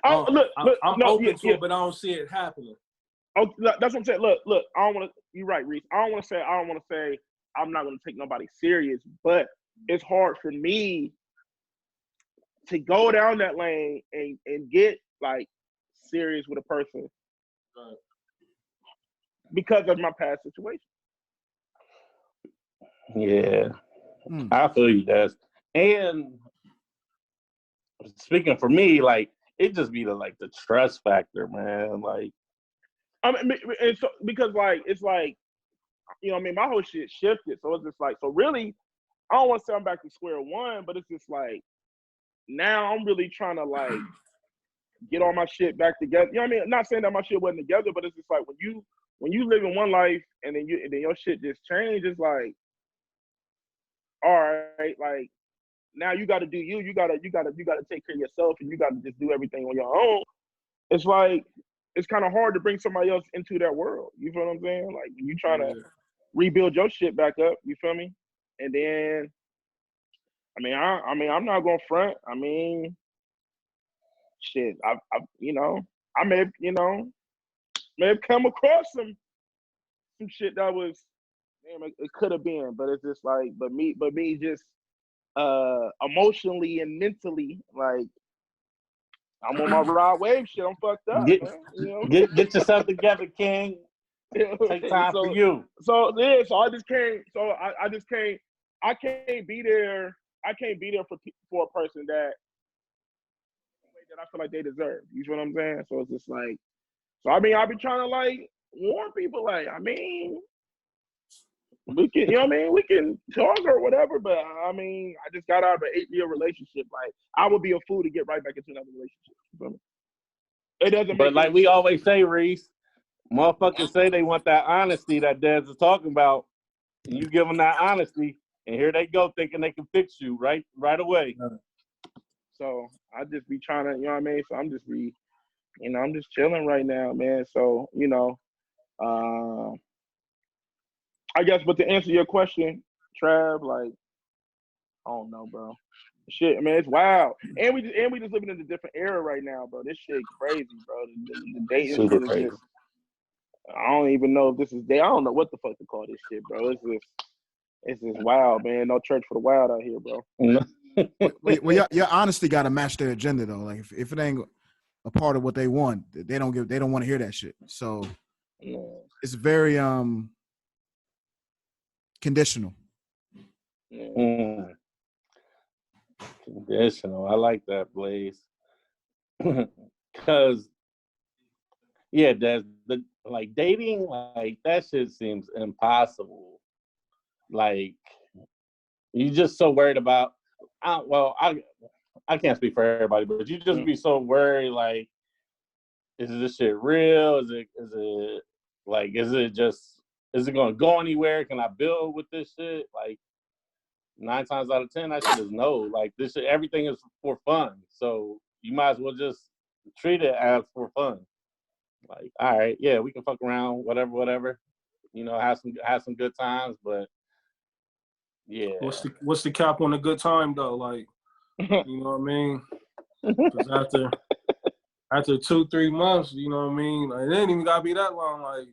open to it, but I don't see it happening.
Oh, that's what I'm saying. Look. I don't want to. You're right, Reese. I don't want to say I'm not going to take nobody serious, but it's hard for me to go down that lane and get like serious with a person because of my past situation.
Yeah, I feel you, Des. And speaking for me, like it just be the trust factor, man. Like,
I mean, it's because like it's like, you know, I mean, my whole shit shifted, so it's just like, so really, I don't want to say I'm back to square one, but it's just like now I'm really trying to like get all my shit back together. You know what I mean? Not saying that my shit wasn't together, but it's just like when you live in one life and then your shit just changed, it's like, all right, like now you got to do you. You gotta take care of yourself, and you got to just do everything on your own. It's like it's kind of hard to bring somebody else into that world. You feel what I'm saying? Like when you trying to
Yeah.
rebuild your shit back up. You feel me? And then, I mean, I'm not gonna front. I mean, shit. I you know, I may have, may have come across some shit that was, damn, it could have been, but it's just like, but me just emotionally and mentally, like, I'm on my ride wave shit. I'm fucked up,
Get,
man. You know?
get yourself together, King. Take time for you.
So yeah, so I just can't. So I just can't. I can't be there. I can't be there for a person that I feel like they deserve. You feel what I'm saying? So it's just like. So I mean, I be trying to like warn people. Like, I mean, we can, we can talk or whatever. But I mean, I just got out of an 8-year relationship. Like, I would be a fool to get right back into another relationship. You feel me? It doesn't.
But like we always say, Reese, motherfuckers say they want that honesty that Dez is talking about. And you give them that honesty, and here they go thinking they can fix you right away.
So I just be trying to, you know what I mean? So I'm just I'm just chilling right now, man. So, I guess, but to answer your question, Trav, like, I don't know, bro. Shit, man, it's wild. And we just living in a different era right now, bro. This shit crazy, bro. The dating
Super
shit is
crazy.
just, I don't even know if this is day. I don't know what the fuck to call this shit, bro. It's just wild, man. No church for the wild out here, bro.
Well, your honesty got to match their agenda though. Like if it ain't a part of what they want, they don't want to hear that shit. So it's very conditional.
Conditional. I like that, Blaze. Because there's like dating, like that shit seems impossible. Like you just so worried about. I can't speak for everybody, but you just be so worried. Like, is this shit real? Is it gonna go anywhere? Can I build with this shit? Like 9 times out of 10, that shit is no. Like this shit, everything is for fun. So you might as well just treat it as for fun. Like, all right, yeah, we can fuck around, whatever. Have some good times, but yeah.
What's the cap on a good time though? Like, you know what I mean? Because after 2-3 months, you know what I mean? Like, it ain't even gotta be that long. Like,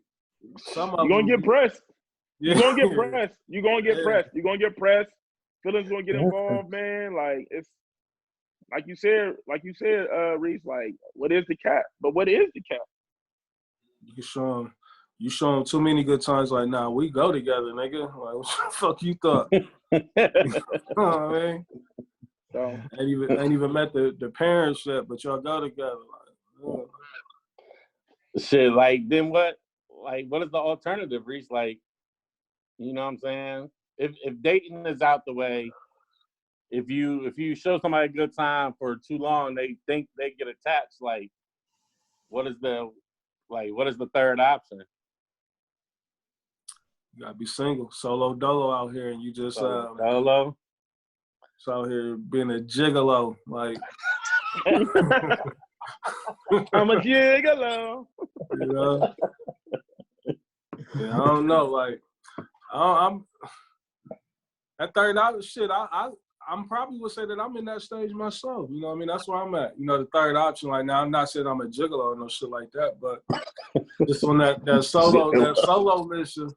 some of
you're gonna get pressed.
Yeah.
You're gonna get pressed. You're gonna get pressed. You're gonna get pressed. Feelings gonna get involved, man. Like, it's like you said, Reese. Like, what is the cap? But what is the cap?
You show them too many good times. Like, nah, we go together, nigga. Like, what the fuck you thought? You know what I mean?
So
ain't even met the parents yet, but y'all go together. Like,
shit. Like, then what? Like, what is the alternative, Reese? Like, you know what I'm saying? If dating is out the way, if you show somebody a good time for too long, they think they get attached. Like, what is the third option?
You gotta be single, solo dolo out here, and you just
solo.
So out here being a gigolo, like
I'm a gigolo.
You know? Yeah, I don't know. Like, I'm that $30 shit. I'm probably would say that I'm in that stage myself. You know what I mean? That's where I'm at. You know, the third option. Like now, I'm not saying I'm a gigolo or no shit like that, but just on that solo mission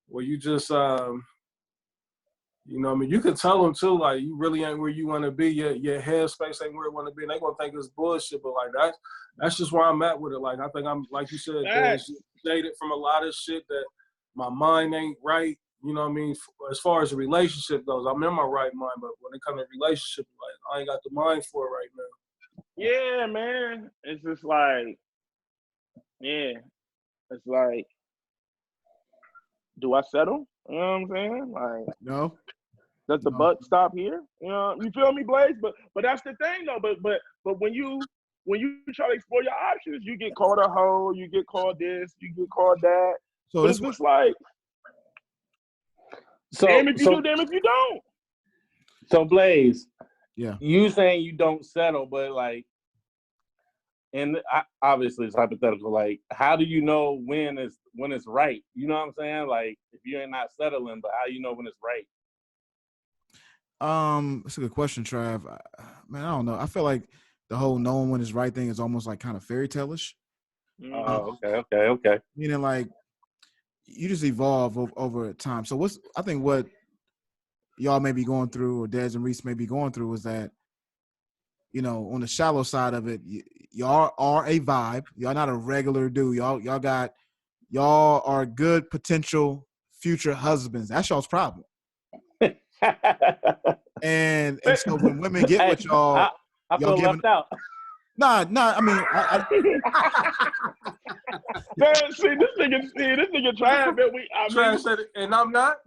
where you just you know what I mean? You can tell them too, like, you really ain't where you want to be. Your headspace ain't where it want to be. And they gonna think it's bullshit, but like that's just where I'm at with it. Like, I think I'm, like you said, jaded from a lot of shit that my mind ain't right. You know what I mean? As far as the relationship goes, I'm in my right mind, but when it comes to relationship, like, I ain't got the mind for it right now.
Yeah, man. It's just like, it's like, do I settle? You know what I'm saying? Like,
no.
Does the buck stop here? You know, you feel me, Blaze? But that's the thing though. But when you try to explore your options, you get called a hoe, you get called this, you get called that. So it's just like, damn if you do, damn if you don't.
So Blaze,
yeah,
you saying you don't settle, but like, and obviously it's hypothetical. Like, how do you know when it's right? You know what I'm saying? Like, if you ain't not settling, but how you know when it's right?
That's a good question, Trav. Man, I don't know. I feel like the whole knowing when it's right thing is almost like kind of fairy tale-ish.
Oh, okay.
Meaning like you just evolve over time. So I think what y'all may be going through, or Dez and Reese may be going through, is that, you know, on the shallow side of it, y'all are a vibe. Y'all not a regular dude. Y'all are good potential future husbands. That's y'all's problem. And so when women get with y'all,
I feel left out.
Nah. I mean,
Man, see this nigga trying, man.
Trav said it, and I'm not.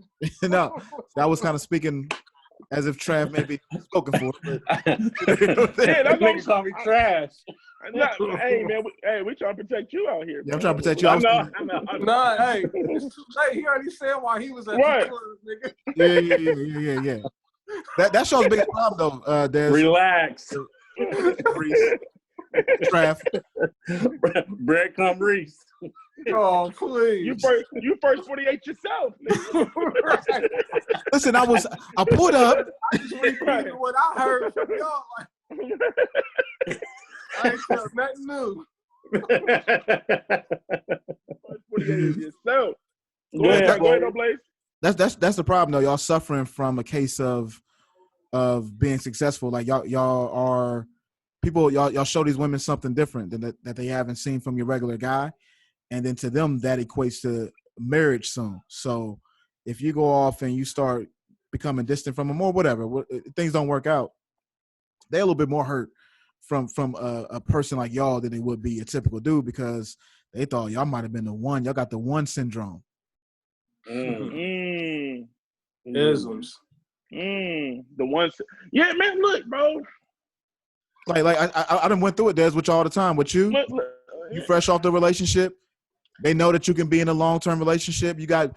no, I was kind of speaking as if Trav may be spoken for. But,
yeah, that's
nigga call me trash.
Hey man, we trying to protect you out here.
Yeah, I'm trying to protect you.
I know.
Nah, hey, it's too late. He already said why he was at the club,
Yeah.
nigga.
That's y'all's biggest problem, though. Des.
Relax.
Reese. Trav.
Bread come Reese.
Oh, please.
You first 48 yourself. Nigga.
Listen, I put up.
I just repeated what I heard from y'all. Like, I ain't tell nothing new.
First 48 yourself.
Go ahead,
Blaze.
That's the problem, though. Y'all suffering from a case of being successful. Like y'all are people. Y'all show these women something different than that they haven't seen from your regular guy, and then to them that equates to marriage soon. So if you go off and you start becoming distant from them or whatever, things don't work out, they're a little bit more hurt from a person like y'all than they would be a typical dude, because they thought y'all might have been the one. Y'all got the one syndrome.
Isms.
The ones. Yeah, man. Look, bro.
Like I done went through it, Des, with you all the time. With you, you fresh off the relationship. They know that you can be in a long-term relationship. You got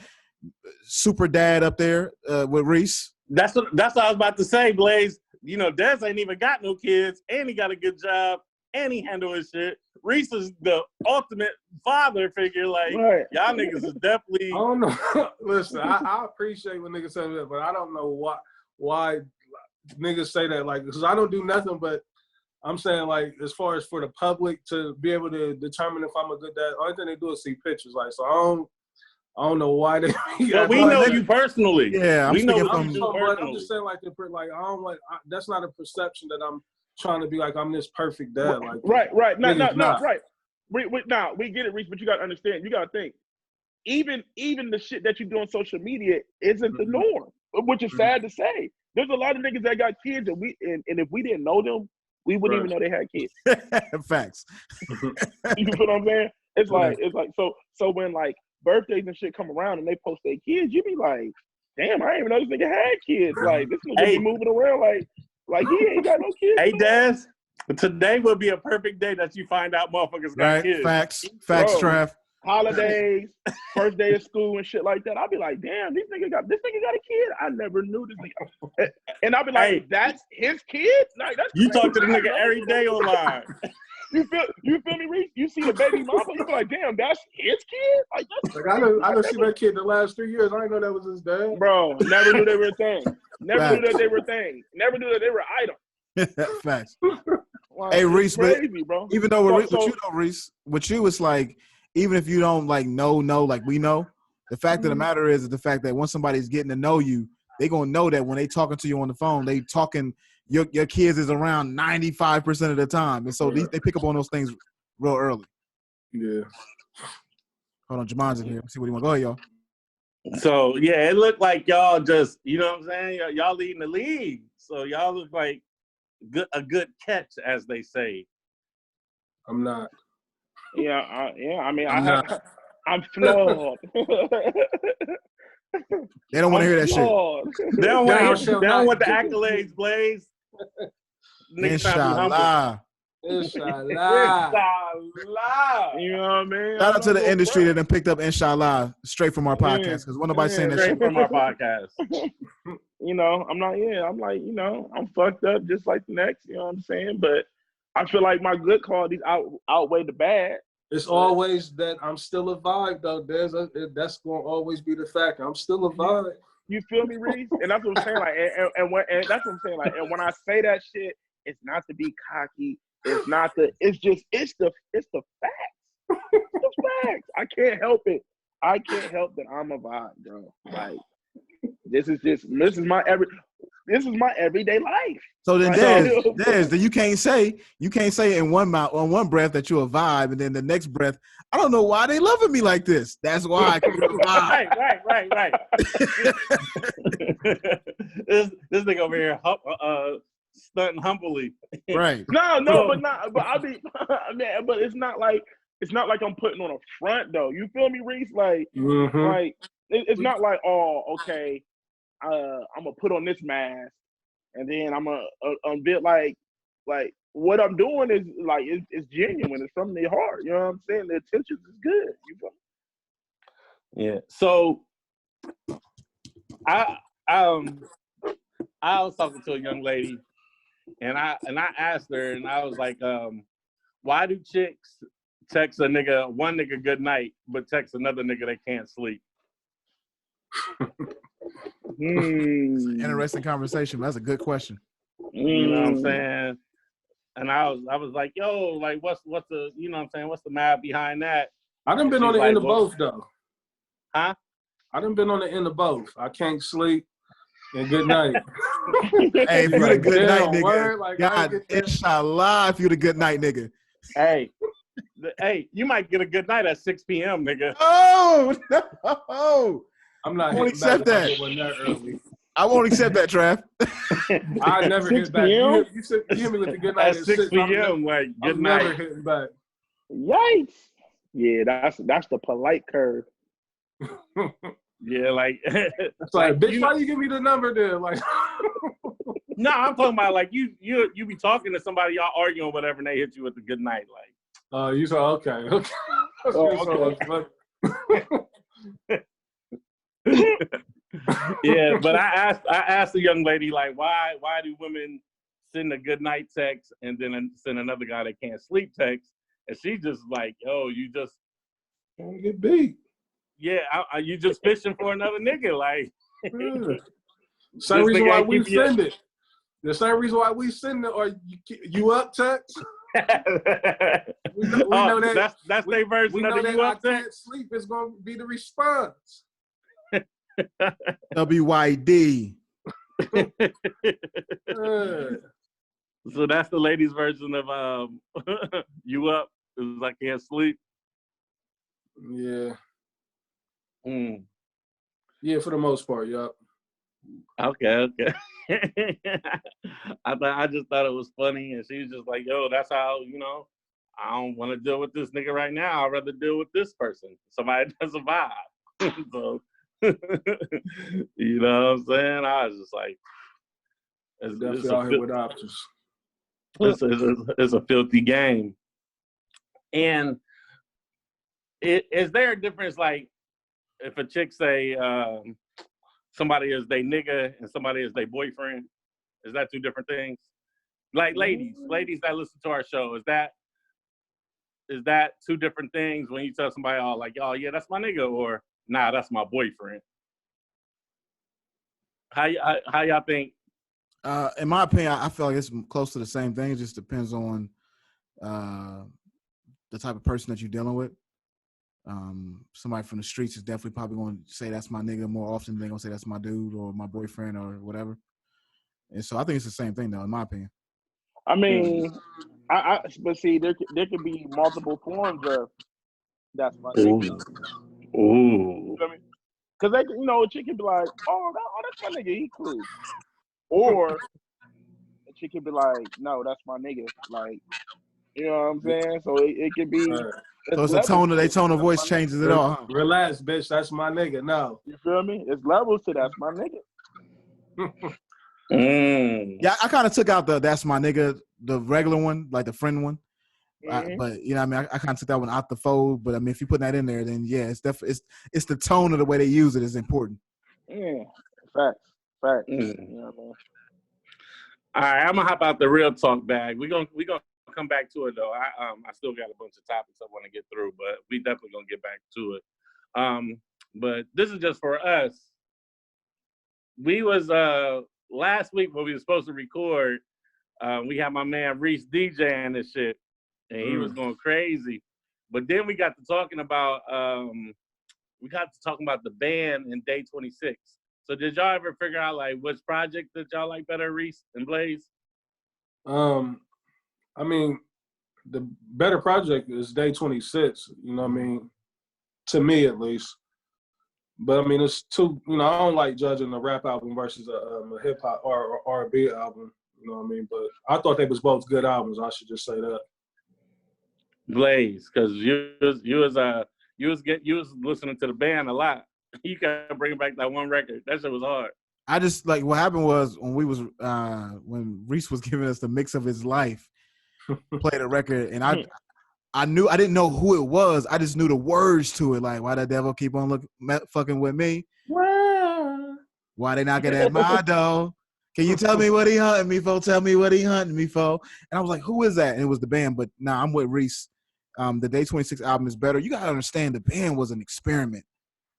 super dad up there with Reese.
That's what I was about to say, Blaze. You know, Des ain't even got no kids, and he got a good job, and he handle his shit. Reese is the ultimate father figure. Like, y'all niggas is definitely.
I don't know. Listen, I appreciate when niggas say that, but I don't know why niggas say that. Like, because I don't do nothing but. I'm saying, like, as far as for the public to be able to determine if I'm a good dad, only thing they do is see pictures. Like, so I don't know why they.
But we know you personally.
Yeah,
we know
I'm just saying, like, I don't want. That's not a perception that I'm trying to be like I'm this perfect dad. Like,
right. No, right. We get it, Reese, but you got to understand. You got to think. Even the shit that you do on social media isn't the norm, which is sad to say. There's a lot of niggas that got kids, and if we didn't know them, we wouldn't even know they had kids.
Facts.
You know what I'm saying? It's like so when like birthdays and shit come around and they post their kids, you be like, damn, I didn't even know this nigga had kids. Like this nigga be moving around like he ain't got no kids.
Hey, Des, today would be a perfect day that you find out motherfuckers got kids.
Facts,
Bro,
Trav.
Holidays, first day of school and shit like that. I'll be like, damn, this nigga got a kid. I never knew this nigga. And I'll be like, hey, that's his kid? Like, that's
you
crazy.
Talk to the nigga every day online.
You feel me, Reese? You see the baby mama, you be like, damn, that's his kid? Like,
I done seen that kid the last 3 years. I didn't know that was his dad.
Bro, never knew they were a thing. Never knew that they were a thing. Never knew that they were an item.
Facts.
Wow,
hey, Reese,
crazy, bro.
Even though with you know, Reese, with you, it's like, even if you don't like know like we know, the fact of the matter is the fact that once somebody's getting to know you, they gonna know that when they talking to you on the phone, they talking your kids is around 95% of the time, and so they pick up on those things real early.
Yeah.
Hold on, Jamon's in here. Let's see what he want. Go ahead, y'all.
So yeah, it looked like y'all just, you know what I'm saying? Y'all leading the league, so y'all look like a good catch, as they say.
I'm not.
Yeah, I mean, I'm flawed.
They don't want to hear that shit.
They don't want the accolades, Blaze.
Inshallah.
Inshallah.
You know what I mean?
Shout out to the industry that done picked up Inshallah straight from our podcast, because one nobody saying that
straight
shit
from our podcast.
You know, I'm like, I'm fucked up just like the next, you know what I'm saying? But I feel like my good qualities outweigh the bad.
It's always that I'm still a vibe, though. That's going to always be the fact. I'm still a vibe.
You feel me, Reese? And that's what I'm saying. Like, and that's what I'm saying. Like, and when I say that shit, it's not to be cocky. It's not the. It's the facts. It's the facts. I can't help it. I can't help that I'm a vibe, bro. Like, this is my everyday life.
So then,
Right?
Dez, then you can't say in one mouth on one breath that you're a vibe, and then the next breath, I don't know why they loving me like this. That's why I keep a vibe.
Right. this nigga over here stunting humbly.
Right.
No, but I mean, but it's not like I'm putting on a front though. You feel me, Reese? Like, like it's not like, oh, okay, I'm gonna put on this mask and then I'm a bit like what I'm doing is like it's genuine. It's from the heart. You know what I'm saying? The intentions is good. You feel me?
Yeah. So I was talking to a young lady, and I asked her, and I was like, why do chicks text one nigga good night, but text another nigga they can't sleep?
Interesting conversation. That's a good question.
You know what I'm saying? And I was like, yo, like what's the, you know what I'm saying, what's the math behind that?
I done been on the end of both though.
Huh?
I done been on the end of both. I can't sleep and good night.
Hey, if you're the good night nigga,
word, like,
God, inshallah, if you're the good night nigga.
Hey, you might get a good night at 6 p.m., nigga.
Oh, no.
I'm not.
I won't accept that. I won't accept that, Trav.
I never hit back. You hit me with the good night
at 6 p.m. Like good night.
Never hitting back.
Yikes! Yeah, that's the polite curve.
Yeah, like
it's like bitch, why you give me the number then? Like,
no, I'm talking about like you be talking to somebody, y'all arguing or whatever, and they hit you with the good night, like.
You said okay.
Oh, okay. Yeah, but I asked the young lady, like, why do women send a good night text and then send another guy that can't sleep text? And she just like, yo, you just
want to get beat.
Yeah, you just fishing for another nigga, like.
Same reason why we send it. The same reason why we send it, or you up text. we know that
that's their version of the you up text.
Can't sleep is gonna be the response.
WYD.
So that's the ladies' version of you up is I can't sleep.
Yeah. Yeah, for the most part, yup.
Okay. I just thought it was funny, and she was just like, "Yo, that's how I don't want to deal with this nigga right now. I'd rather deal with this person, somebody that doesn't vibe." So, you know what I'm saying? I was just like,
"It's out here with options."
It's a filthy game. And is there a difference, like, if a chick say somebody is they nigga and somebody is they boyfriend? Is that two different things? Like ladies that listen to our show, is that two different things when you tell somebody, oh, like, oh yeah, that's my nigga, or nah, that's my boyfriend? How y'all think?
In my opinion, I feel like it's close to the same thing. It just depends on the type of person that you're dealing with. Somebody from the streets is definitely probably going to say that's my nigga more often than they're going to say that's my dude or my boyfriend or whatever. And so I think it's the same thing, though, in my opinion.
I mean, but see, there could be multiple forms of that's my nigga.
Ooh.
Because they, a chick can be like, oh, that's my nigga, he cool. Or a chick can be like, no, that's my nigga. Like, you know what I'm saying? So it could be.
So it's their tone of voice changes it all. Huh?
Relax, bitch. That's my nigga. No.
You feel me? It's levels to that's my
nigga. Yeah, I kind of took out the that's my nigga, the regular one, like the friend one.
Mm-hmm.
But I kind of took that one out the fold. But I mean, if you put that in there, then yeah, it's definitely it's the tone of the way they use it is important.
Yeah, facts.
Mm. You know what I mean? All right, I'm gonna hop out the real talk bag. We're gonna come back to it though. I still got a bunch of topics I want to get through, but we definitely gonna get back to it. But this is just for us. We was last week when we were supposed to record. We had my man Reese DJing this shit, and he was going crazy. But then we got to talking about the band in Day 26. So did y'all ever figure out like which project that y'all like better, Reese and Blaze?
I mean, the better project is Day 26. You know what I mean? To me, at least. But I mean, it's two. You know, I don't like judging a rap album versus a hip hop or R&B album. You know what I mean? But I thought they was both good albums. I should just say that.
Blaze, because you was listening to the band a lot. You kept bringing back that one record. That shit was hard.
I just like what happened was when Reese was giving us the mix of his life, played a record, and I didn't know who it was. I just knew the words to it, like why the devil keep on fucking with me. Why they knocking at my door? Can you tell me what he hunting me for? Tell me what he hunting me for. And I was like, who is that? And it was the band. But now I'm with Reese. The Day 26 album is better. You gotta understand the band was an experiment.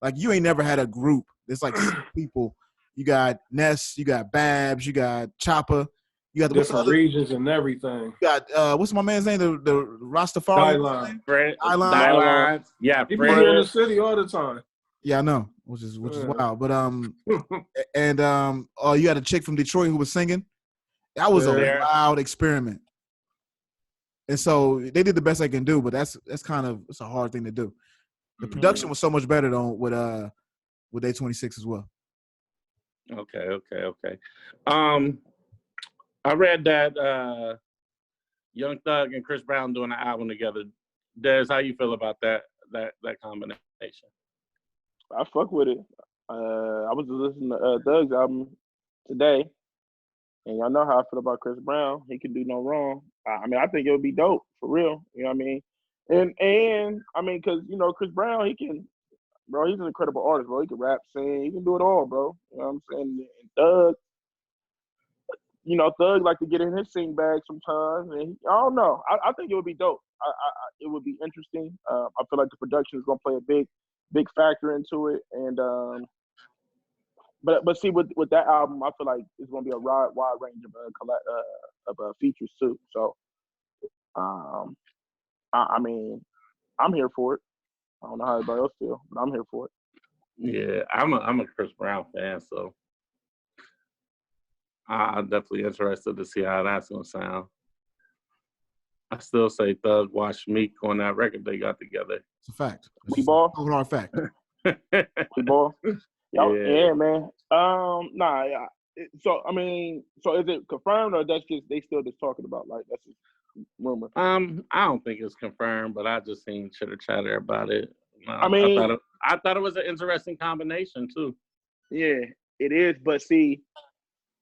Like you ain't never had a group. There's like 6 people. You got Ness, you got Babs, you got Chopper, you got the
different regions and everything.
You got what's my man's name? The Rastafari.
Dylan. Yeah,
he be here in the city all the time.
Yeah, I know, which is wild. But and you got a chick from Detroit who was singing. That was a wild experiment. And so they did the best they can do, but it's a hard thing to do. The production was so much better though with Day 26 as well.
Okay. I read that Young Thug and Chris Brown doing an album together. Des, how you feel about that combination?
I fuck with it. I was listening to Thug's album today, and y'all know how I feel about Chris Brown. He can do no wrong. I mean, I think it would be dope for real. You know what I mean? And I mean, cause you know Chris Brown, he's an incredible artist, bro. He can rap, sing, he can do it all, bro. You know what I'm saying? And Thug like to get in his sing bag sometimes, and I don't know. I think it would be dope. It would be interesting. I feel like the production is gonna play a big factor into it, and but see with that album, I feel like it's gonna be a wide range of features too. So, I mean, I'm here for it. I don't know how everybody else feels, but I'm here for it.
Yeah, I'm a Chris Brown fan, so I'm definitely interested to see how that's gonna sound. I still say Thug watched Meek on that record they got together.
It's a fact.
We ball.
It's a hard fact.
We ball. Yeah, man. Yeah. So I mean, so is it confirmed or that's just they still just talking about like that's just rumor?
I don't think it's confirmed, but I just seen chitter chatter about it.
I mean,
I thought it was an interesting combination too.
Yeah, it is. But see,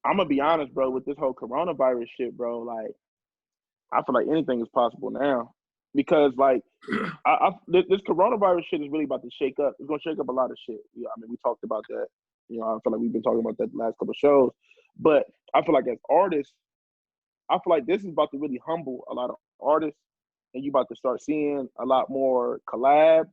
I'm gonna be honest, bro. With this whole coronavirus shit, bro, like I feel like anything is possible now because like this coronavirus shit is really about to shake up. It's gonna shake up a lot of shit. Yeah, I mean, we talked about that. You know, I feel like we've been talking about that the last couple of shows. But I feel like as artists, I feel like this is about to really humble a lot of artists, and you about to start seeing a lot more collabs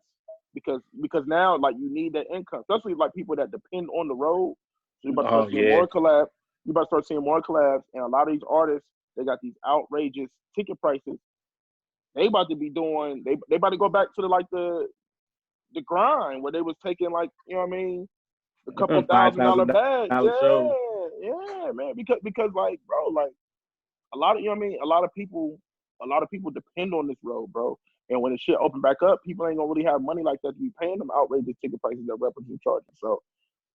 because now like you need that income, especially like people that depend on the road. So you about to start seeing more collabs. You about to start seeing more collabs, and a lot of these artists they got these outrageous ticket prices. They about to be doing. They about to go back to the grind where they was taking like you know what I mean, a couple $1,000 bags. Yeah, man. Because like bro, like a lot of you know what I mean. A lot of people depend on this road, bro. And when the shit open back up, people ain't gonna really have money like that to be paying them outrageous ticket prices that rappers are charging. So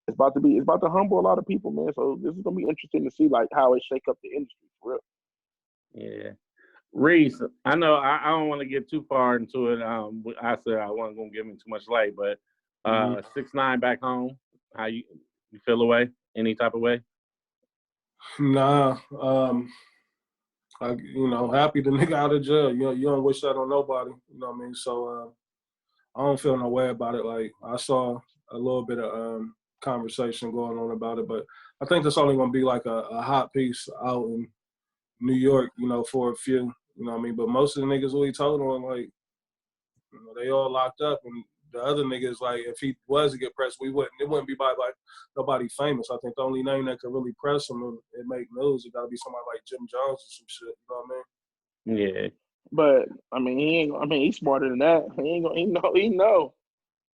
it's about to humble a lot of people, man. So this is gonna be interesting to see like how it shake up the industry for real.
Yeah. Reese, I know I don't want to get too far into it. I said I wasn't gonna give him too much light, but 6ix9ine back home. How you feel away? Any type of way?
Nah. Happy the nigga out of jail. You don't wish that on nobody. You know what I mean? So I don't feel no way about it. Like I saw a little bit of conversation going on about it, but I think that's only gonna be like a hot piece out in New York, for a few. You know what I mean? But most of the niggas we told on, like, you know, they all locked up, and the other niggas, like, if he was to get pressed, it wouldn't be by like nobody famous. I think the only name that could really press him and make news, it gotta be somebody like Jim Jones or some shit. You know what I mean?
Yeah. But I mean, he's smarter than that.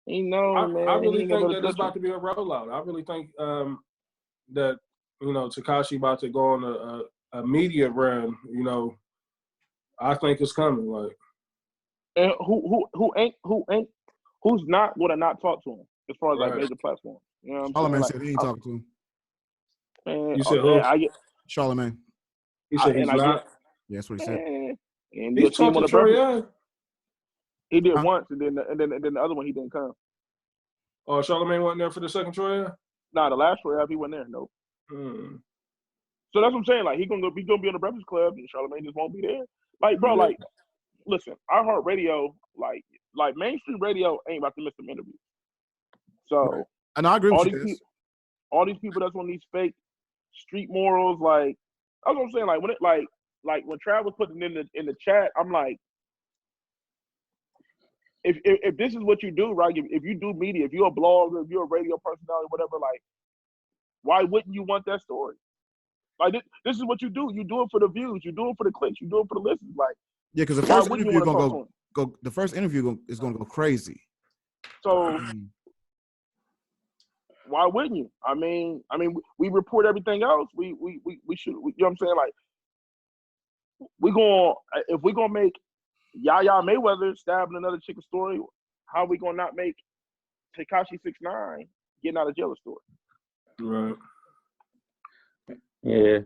He know, man.
I really think
that
that it's about to be a rollout. I really think that, you know, Tekashi about to go on a media run. You know, I think it's coming. Like,
and who's not would have not talked to him as far as like major platforms. You know what I'm
Charlamagne
saying?
said he ain't talking to him.
Man,
you said who?
Charlamagne.
He said he's not.
Yeah, that's what he said.
And
He's
you'll see him on
talking
the
to Troy
Breakfast.
Young.
He did once, and then the other one he didn't come.
Oh, Charlamagne wasn't there for the second Troy Young?
Nah, the last Troy he wasn't there. Nope. So that's what I'm saying. Like he gonna be on the Breakfast Club, and Charlamagne just won't be there. Like, bro, like, listen, iHeartRadio, like mainstream radio ain't about to miss some interviews. So,
and I agree with you.
All these people that's on these fake street morals, like that's what I'm saying. Like when it like when Trav was putting in the chat, I'm like, if this is what you do, right? If you do media, if you're a blogger, if you're a radio personality, whatever, like, why wouldn't you want that story? Like this is what you do. You do it for the views. You do it for the clicks. You do it for the listens. Like,
yeah, because the first interview is gonna go. The first interview is gonna go crazy.
So why wouldn't you? I mean, we report everything else. We should. You know what I'm saying? Like, if we're gonna make Yaya Mayweather stabbing another chick a story, how are we gonna not make Tekashi 6ix9ine getting out of jail a story?
Right.
Yeah.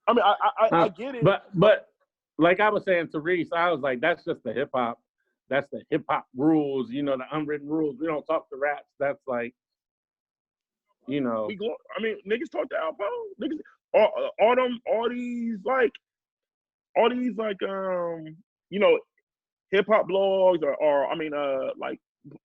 I mean, I get it.
But like I was saying to Reese, I was like, that's just the hip hop. That's the hip hop rules, you know, the unwritten rules. We don't talk to raps. That's like, you know.
Niggas talk to Alpo. Niggas, all these you know, hip hop blogs or like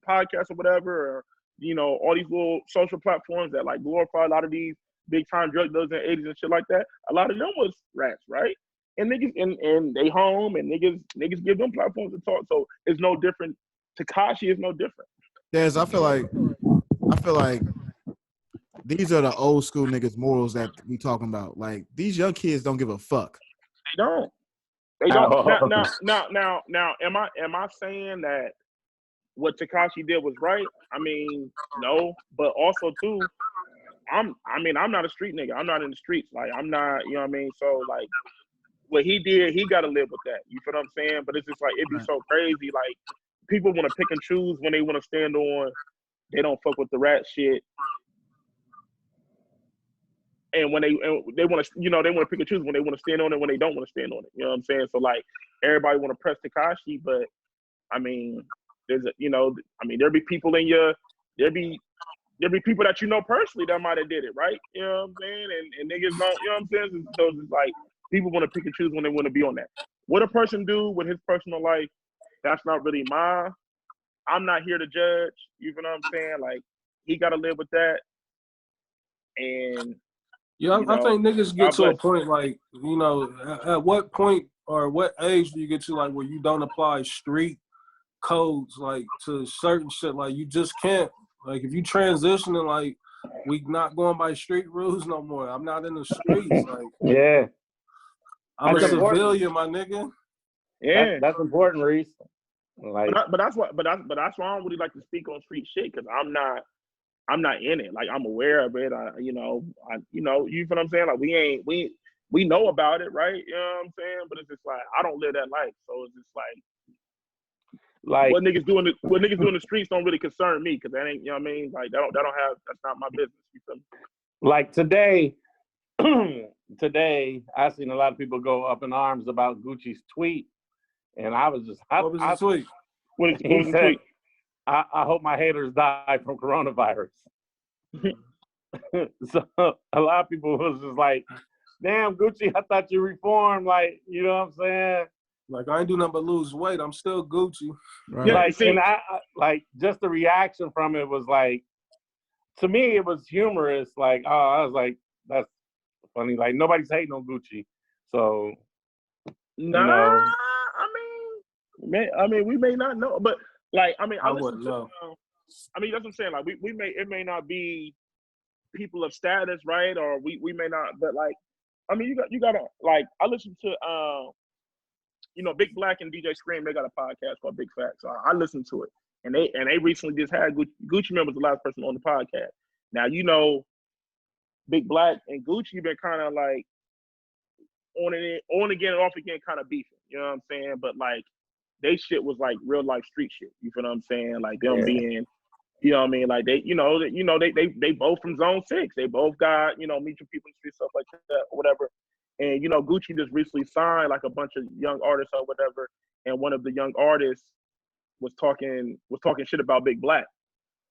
podcasts or whatever, or, you know, all these little social platforms that like glorify a lot of these big time drug dealers in the 80s and shit like that. A lot of them was rats, right? And niggas and they home and niggas give them platforms to talk. So it's no different. Tekashi is no different.
Yes, I feel like these are the old school niggas morals that we talking about. Like, these young kids don't give a fuck.
They don't. Now, am I saying that what Tekashi did was right? I mean, no, but also too, I'm not a street nigga. I'm not in the streets. Like, I'm not, you know what I mean? So like, what he did, he got to live with that. You feel what I'm saying? But it's just like, it'd be so crazy. Like, people want to pick and choose when they want to stand on, they don't fuck with the rat shit. And when they want to, you know, they want to pick and choose when they want to stand on it, when they don't want to stand on it. You know what I'm saying? So like, everybody want to press Tekashi, but I mean, there's there'll be people there'll be people that you know personally that might have did it, right? You know what I'm saying? And niggas don't, you know what I'm saying? So it's like, people want to pick and choose when they want to be on that. What a person do with his personal life, that's not really I'm not here to judge. You know what I'm saying? Like, he got to live with that. And
yeah, I think niggas get to a point, like, you know, at what point or what age do you get to, like, where you don't apply street codes, like, to certain shit? Like, you just can't. Like, if you transitioning, like, we not going by street rules no more. I'm not in the streets. Like,
yeah.
I'm a civilian, my nigga.
Yeah.
That's important, Reese. Like,
but that's why I don't really like to speak on street shit, because I'm not in it. Like, I'm aware of it. You know, you feel what I'm saying? Like, we know about it, right? You know what I'm saying? But it's just like, I don't live that life. So it's just like what niggas do in the streets don't really concern me, because that ain't, you know what I mean? Like, that's not my business. You feel me?
Like today, I seen a lot of people go up in arms about Gucci's tweet, and I was just,
what was the tweet?
What was the tweet?
I hope my haters die from coronavirus. So a lot of people was just like, damn, Gucci, I thought you reformed. Like, you know what I'm saying?
Like, I ain't do nothing but lose weight. I'm still Gucci.
Right.
Yeah, like, and I like, just the reaction from it was like, to me, it was humorous. Like, I was like, that's funny. Like, nobody's hating on Gucci. So,
Nah,
You know,
we may not know, but like, I
I
listen
wouldn't
to.
know.
That's what I'm saying. Like, it may not be people of status, right? Or we may not, but like, you gotta like. I listen to Big Black and DJ Scream. They got a podcast called Big Facts. So I listened to it, and they recently just had Gucci Mane was the last person on the podcast. Now Big Black and Gucci been kind of like on again and off again, kind of beefing. You know what I'm saying? But like, they shit was like real life street shit. You feel what I'm saying? Like them being, you know what I mean? Like they both from Zone 6. They both got, meet your people in the street, stuff like that, or whatever. And Gucci just recently signed like a bunch of young artists or whatever. And one of the young artists was talking shit about Big Black.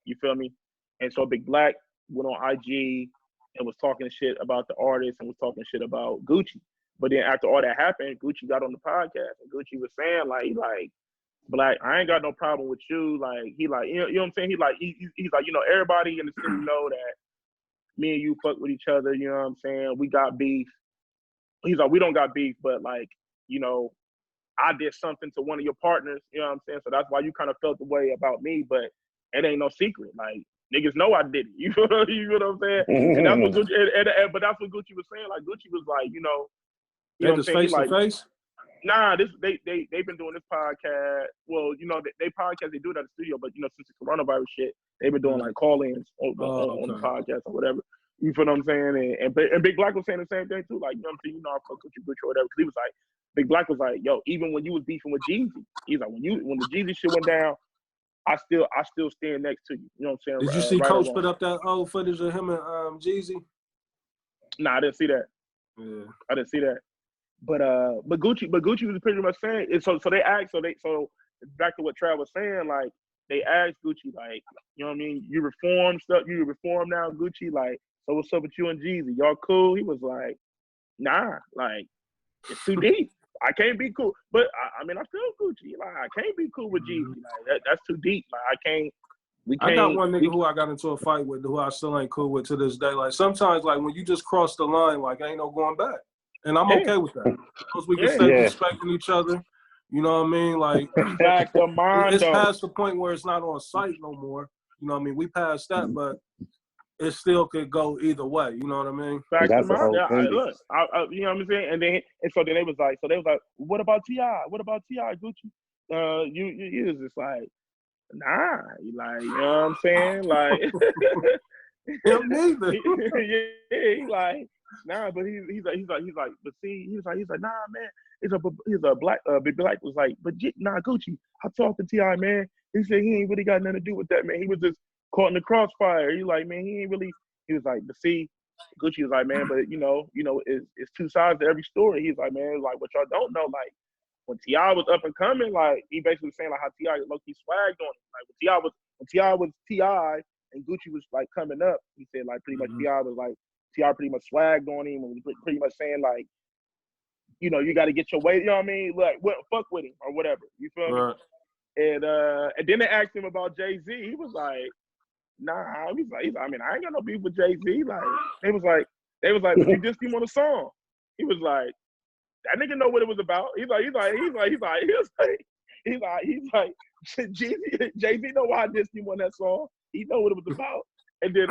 You feel me? And so Big Black went on IG and was talking shit about the artist and was talking shit about Gucci. But then after all that happened, Gucci got on the podcast and Gucci was saying like, Black, I ain't got no problem with you. Like, he like, you know what I'm saying? He's like, everybody in the city know that me and you fuck with each other. You know what I'm saying? We got beef. He's like, we don't got beef, but like, I did something to one of your partners. You know what I'm saying? So that's why you kind of felt the way about me, but it ain't no secret. Like, niggas know I did it. You know what I'm saying? And that's what Gucci, but that's what Gucci was saying. Like, Gucci was like, you know what I'm saying?
Face to face?
Nah, they've been doing this podcast. Well, they podcast, they do it at the studio, but since the coronavirus shit, they've been doing like call-ins on the podcast or whatever. You feel what I'm saying? And Big Black was saying the same thing too. Like, I fuck with you, Gucci, or whatever. Because he was like, Big Black was like, yo, even when you was beefing with Jeezy, he's like, when the Jeezy shit went down, I still stand next to you. You know what I'm saying?
Did you see
right
Coach put up that old footage of him and Jeezy?
Nah, I didn't see that.
Yeah,
I didn't see that. But Gucci was pretty much saying it. So they asked. So back to what Trav was saying. Like, they asked Gucci, like, you know what I mean? You reform now, Gucci. Like, so what's up with you and Jeezy? Y'all cool? He was like, nah, like, it's too deep. I can't be cool. But I feel Gucci. Like, I can't be cool with Jeezy. Like, that's too deep. Like, I can't.
I got one nigga who I got into a fight with, who I still ain't cool with to this day. Like, sometimes, like, when you just cross the line, like, ain't no going back. And I'm okay with that. Because we can stay respecting each other. You know what I mean? Like, it's past the point where it's not on site no more. You know what I mean? We passed that, but it still could go either way. You know what I mean?
That's the whole thing. Look, you know what I'm saying? And so then they was like, what about T.I.? What about T.I., Gucci? You was just like, nah. Like, you know what I'm saying? Like,
him neither.
yeah, he like, nah, but he's like, but see, he's like, nah, man. He's a Black, Big Black was like, but nah, Gucci, I talked to T.I., man. He said he ain't really got nothing to do with that, man. He was just caught in the crossfire. He like, man, he ain't really. He was like, but see, Gucci was like, man, but it's two sides to every story. He's like, man, like what y'all don't know, like when T.I. was up and coming, like he basically saying like how T.I. low-key swagged on him. Like when T.I. was T.I. and Gucci was like coming up, he said like pretty much T.I. was like. T.I. pretty much swagged on him and pretty much saying like, you got to get your weight. You know what I mean? Like, fuck with him or whatever. You feel me? And then they asked him about Jay-Z. He was like, nah. He's like, I mean, I ain't got no beef with Jay-Z. Like, they was like, but you dissed him on a song. He was like, that nigga know what it was about. He's like, Jay-Z know why I dissed him on that song. He know what it was about. And then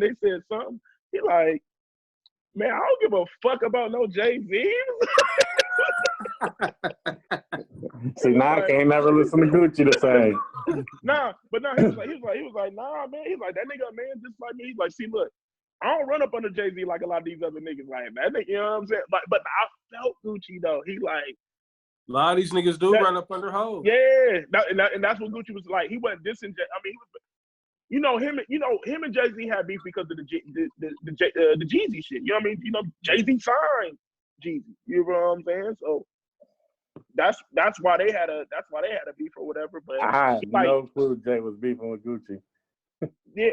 they said something. He like, man, I don't give a fuck about no Jay-Z.
See, now I can't never listen to Gucci the same.
Nah, but no, he was like, nah, man. He's like, that nigga, man, just like me. He's like, see, look, I don't run up under Jay-Z like a lot of these other niggas like that. Nigga, you know what I'm saying? But I felt Gucci though. He like,
a lot of these niggas do run up under hoes.
Yeah, and that's what Gucci was like. He wasn't dissing. I mean, he was. Him and Jay-Z had beef because of the Jeezy shit. You know what I mean? Jay-Z signed Jeezy. You know what I'm saying? So that's why they had a beef or whatever. But
I had no clue Jay was beefing with Gucci.
Yeah,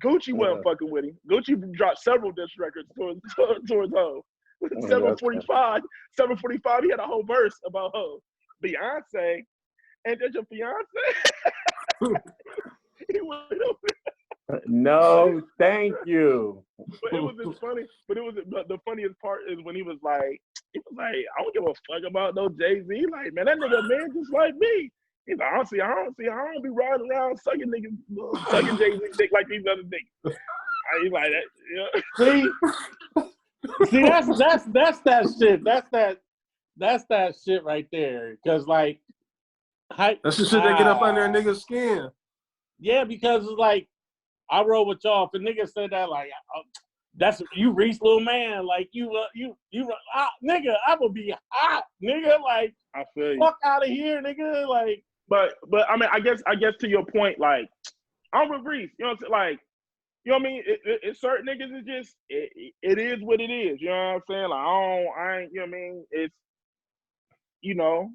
Gucci wasn't fucking with him. Gucci dropped several diss records towards Ho. 745, he had a whole verse about Ho. Beyonce. And that's your fiance?
No, thank you.
But it was just funny. But the funniest part is when he was like, I don't give a fuck about no Jay-Z. Like, man, that nigga man just like me. He's like, I don't be riding around sucking Jay-Z dick like these other niggas. He's like that. Yeah.
See, that's that shit. That's that shit right there. Cause like,
that's the shit that get up under a nigga's skin.
Yeah, because it's like I roll with y'all. If a nigga said that, like, that's you reach little man. Like you nigga, I would be hot, nigga. Like,
I feel you.
Fuck out of here, nigga. Like,
but I mean, I guess to your point, like, I'm with Reese. You know what I'm saying? Like, you know what I mean? It certain niggas is just it is what it is. You know what I'm saying? Like, I ain't. You know what I mean? It's, you know,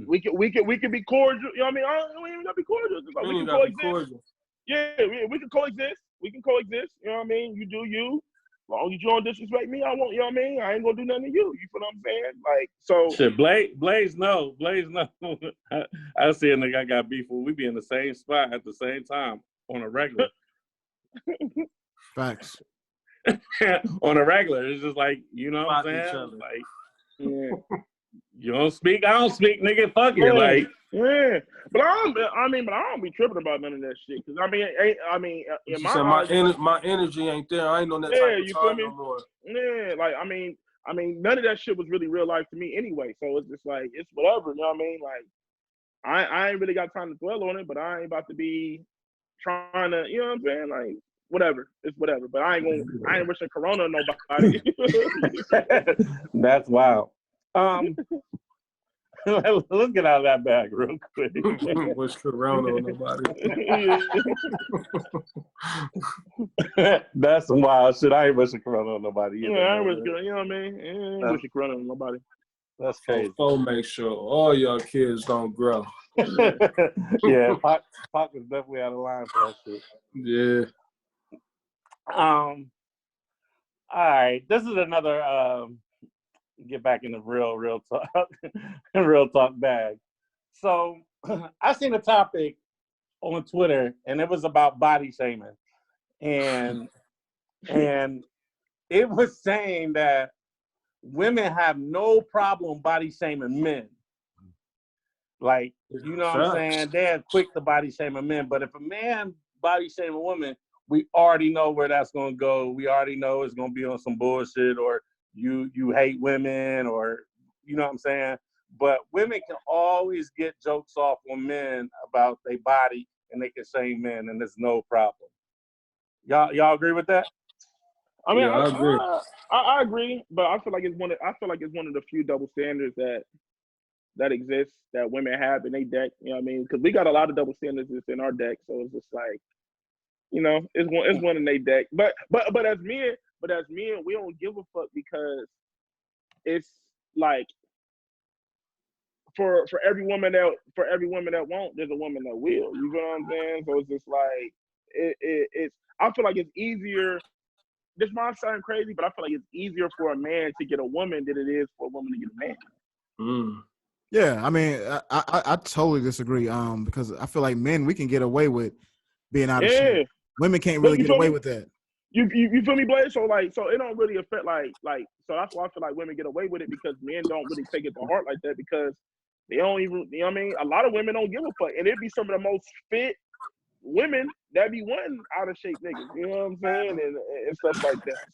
we can be cordial. You know what I mean? We ain't even gotta be cordial. It's like, we can coexist. Yeah, we can coexist. We can coexist. You know what I mean? You do you. As long as you don't disrespect me, I won't. You know what I mean? I ain't gonna do nothing to you. You feel what I'm saying? Like, so.
Shit, Blaze no. I see a nigga I got beef with. We be in the same spot at the same time on a regular.
Facts.
On a regular, it's just like, you know what I'm saying? Like, yeah. You don't speak, I don't speak, nigga. Fuck you, like.
Yeah, but I don't be tripping about none of that shit. Cause in my eyes,
my energy ain't there. I ain't on that type of time no more.
Yeah, like I mean, none of that shit was really real life to me anyway. So it's just like it's whatever. You know what I mean? Like I ain't really got time to dwell on it, but I ain't about to be trying to. You know what I'm saying? Like whatever, it's whatever. But I ain't wishing corona on nobody.
That's wild. Let's get out of that bag real quick.
Wish corona on nobody.
That's some wild shit. I ain't wishing corona on nobody either.
Yeah, I ain't wishing, you know what I mean? I ain't wishing corona on nobody.
That's crazy.
So make sure all your kids don't grow.
Yeah, Pac is definitely out of line for that shit.
Yeah.
All right. This is another get back in the real talk bag. So I seen a topic on Twitter and it was about body shaming. And it was saying that women have no problem body shaming men. Like, you know what I'm saying? They're quick to body shame a man, but if a man body shame a woman, we already know where that's gonna go. We already know it's gonna be on some bullshit or you hate women or you know what I'm saying? But women can always get jokes off on men about their body and they can shame men and there's no problem. Y'all agree with that?
I mean,
I agree.
I agree, but I feel like it's one of the few double standards that exists that women have in their deck. You know what I mean? Because we got a lot of double standards in our deck, so it's just like, you know, it's one in their deck. But as men, we don't give a fuck because it's like for every woman that won't, there's a woman that will. You know what I'm saying? So it's just like it's. I feel like it's easier. This might sound crazy, but I feel like it's easier for a man to get a woman than it is for a woman to get a man.
Mm.
Yeah, I mean, I totally disagree. Because I feel like men, we can get away with being out of shape. Women can't really get away with that.
You feel me, Blaze? So it don't really affect like so that's why I feel like women get away with it because men don't really take it to heart like that because they don't even, you know what I mean? A lot of women don't give a fuck, and it'd be some of the most fit women that be wanting out of shape niggas. You know what I'm saying? And stuff like that.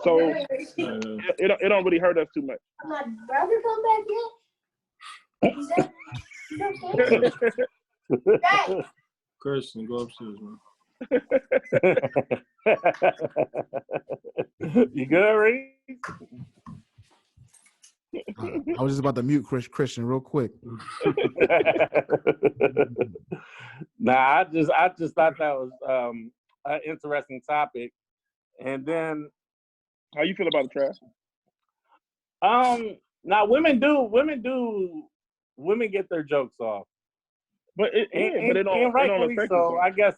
So like it don't really hurt us too much.
My brother come back yet? Hey.
Kirsten, go upstairs, man.
You good, Reed?
I was just about to mute Christian real quick.
Nah, I just thought that was an interesting topic. And then
how you feel about the trash?
Now women get their jokes off.
But it don't
rightfully
affect
so,
you.
I guess.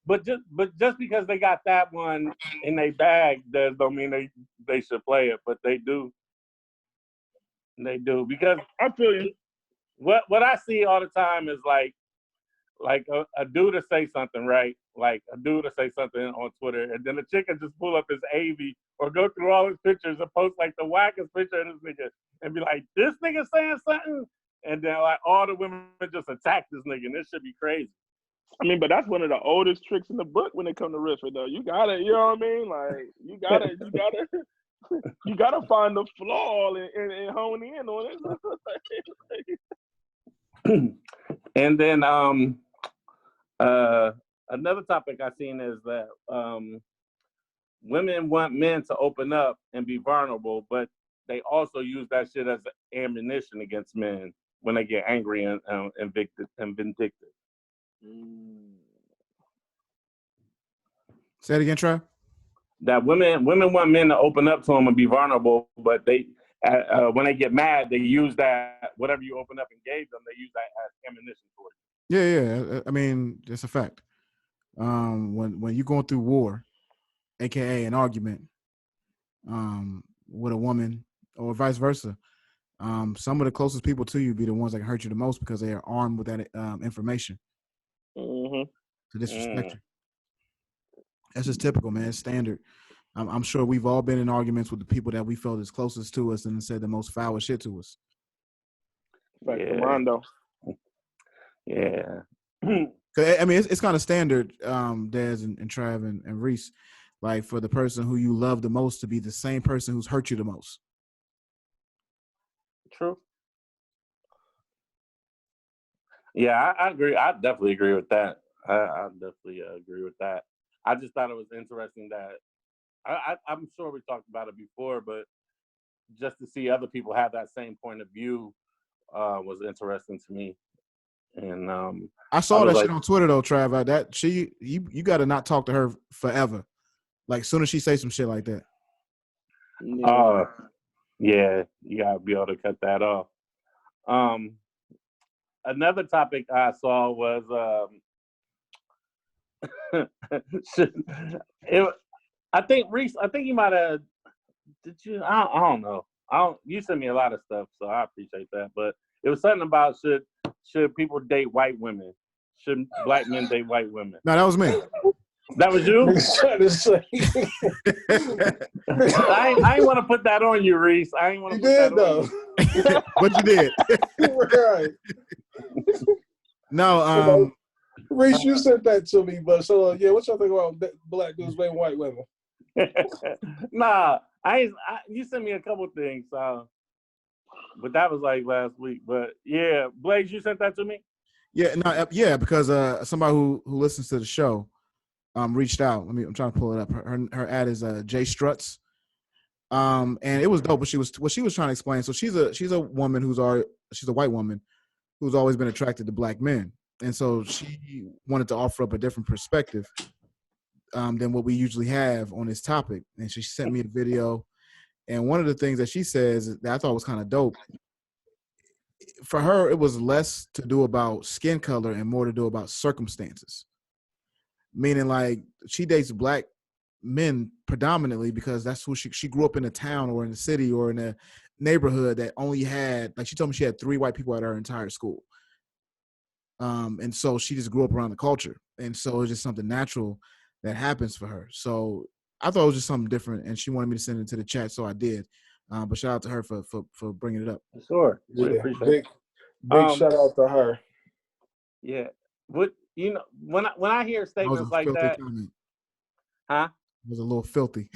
But just because they got that one in their bag, that don't mean they should play it, but they do. They do because
I feel you.
What I see all the time is like like a dude to say something, right? Like a dude to say something on Twitter, and then the chick can just pull up his AV or go through all his pictures and post like the wackest picture of this nigga and be like, this nigga saying something? And then like all the women just attack this nigga, and this should be crazy.
I mean, but that's one of the oldest tricks in the book when it comes to riffing, though. You gotta, you know what I mean? Like, you gotta find the flaw and hone in on
it. And then another topic I seen is that women want men to open up and be vulnerable, but they also use that shit as ammunition against men when they get angry and vindictive.
Say it again, Trey.
That women want men to open up to them and be vulnerable, but they when they get mad, they use that whatever you open up and gave them, they use that as ammunition for you.
Yeah. I mean, it's a fact. When you're going through war, aka an argument, with a woman or vice versa, some of the closest people to you be the ones that can hurt you the most because they are armed with that information to disrespect you. That's just typical, man. It's standard. I'm sure we've all been in arguments with the people that we felt is closest to us and said the most foul shit to us.
Rondo.
Yeah.
I mean, it's kind of standard, Dez and Trav and Reese, like for the person who you love the most to be the same person who's hurt you the most.
True. Yeah, I agree. I definitely agree with that. I definitely agree with that. I just thought it was interesting that I'm sure we talked about it before, but just to see other people have that same point of view was interesting to me. And
I saw that shit on Twitter though, Trav. That you got to not talk to her forever. Like as soon as she say some shit like that.
Yeah, you gotta be able to cut that off. Another topic I saw was I think Reese. I think you might have. Did you? I don't know. You sent me a lot of stuff, so I appreciate that. But it was something about should people date white women? Should black men date white women?
No, that was me.
That was you? I ain't want to put that on you, Reese. I ain't want to put that on you.
But you did.
Right.
No,
Reese, you sent that to me, but so yeah, what y'all think about black dudes dating white women?
Nah, you sent me a couple things, but that was like last week. But yeah, Blaze, you sent that to me?
Yeah, because somebody who listens to the show reached out. I'm trying to pull it up. Her ad is Jay Struts. And it was dope, but she was trying to explain. So she's a woman she's a white woman who's always been attracted to black men. And so she wanted to offer up a different perspective than what we usually have on this topic. And she sent me a video. And one of the things that she says that I thought was kind of dope, for her, it was less to do about skin color and more to do about circumstances. Meaning like she dates black men predominantly because that's who she grew up in a town or in a city or in a neighborhood that only had, like she told me she had 3 white people at her entire school. And so she just grew up around the culture. And so it's just something natural that happens for her. So I thought it was just something different and she wanted me to send it to the chat. So I did. But shout out to her for bringing it up.
Sure.
Yeah, big shout out to her.
Yeah. What, when I hear statements like that,
comment.
Huh?
It was a little filthy.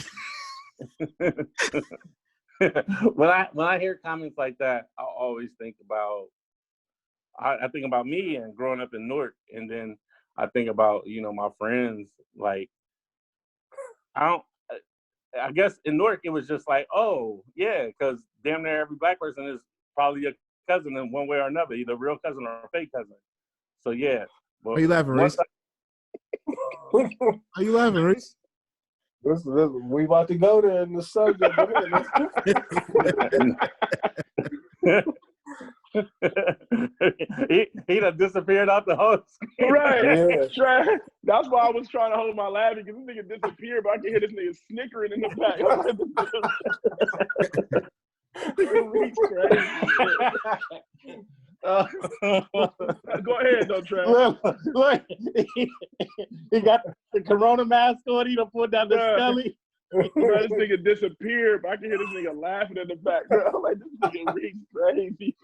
When I hear comments like that, I always think about I think about me and growing up in Newark, and then I think about my friends. Like I guess in Newark it was just like, oh yeah, because damn near every black person is probably a cousin in one way or another, either a real cousin or a fake cousin. So yeah.
But are you laughing, Reese? Are you laughing, Reese?
We about to go there in the subject.
he done disappeared out the host.
Right.
Yeah.
That's why I was trying to hold my laugh because this nigga disappeared, but I can hear this nigga snickering in the back. Go ahead, though, Trav.
Look, he got the Corona mask on. He done pulled down the scully.
Bro, this nigga disappeared, but I can hear this nigga laughing in the background. Like, this nigga Reese crazy.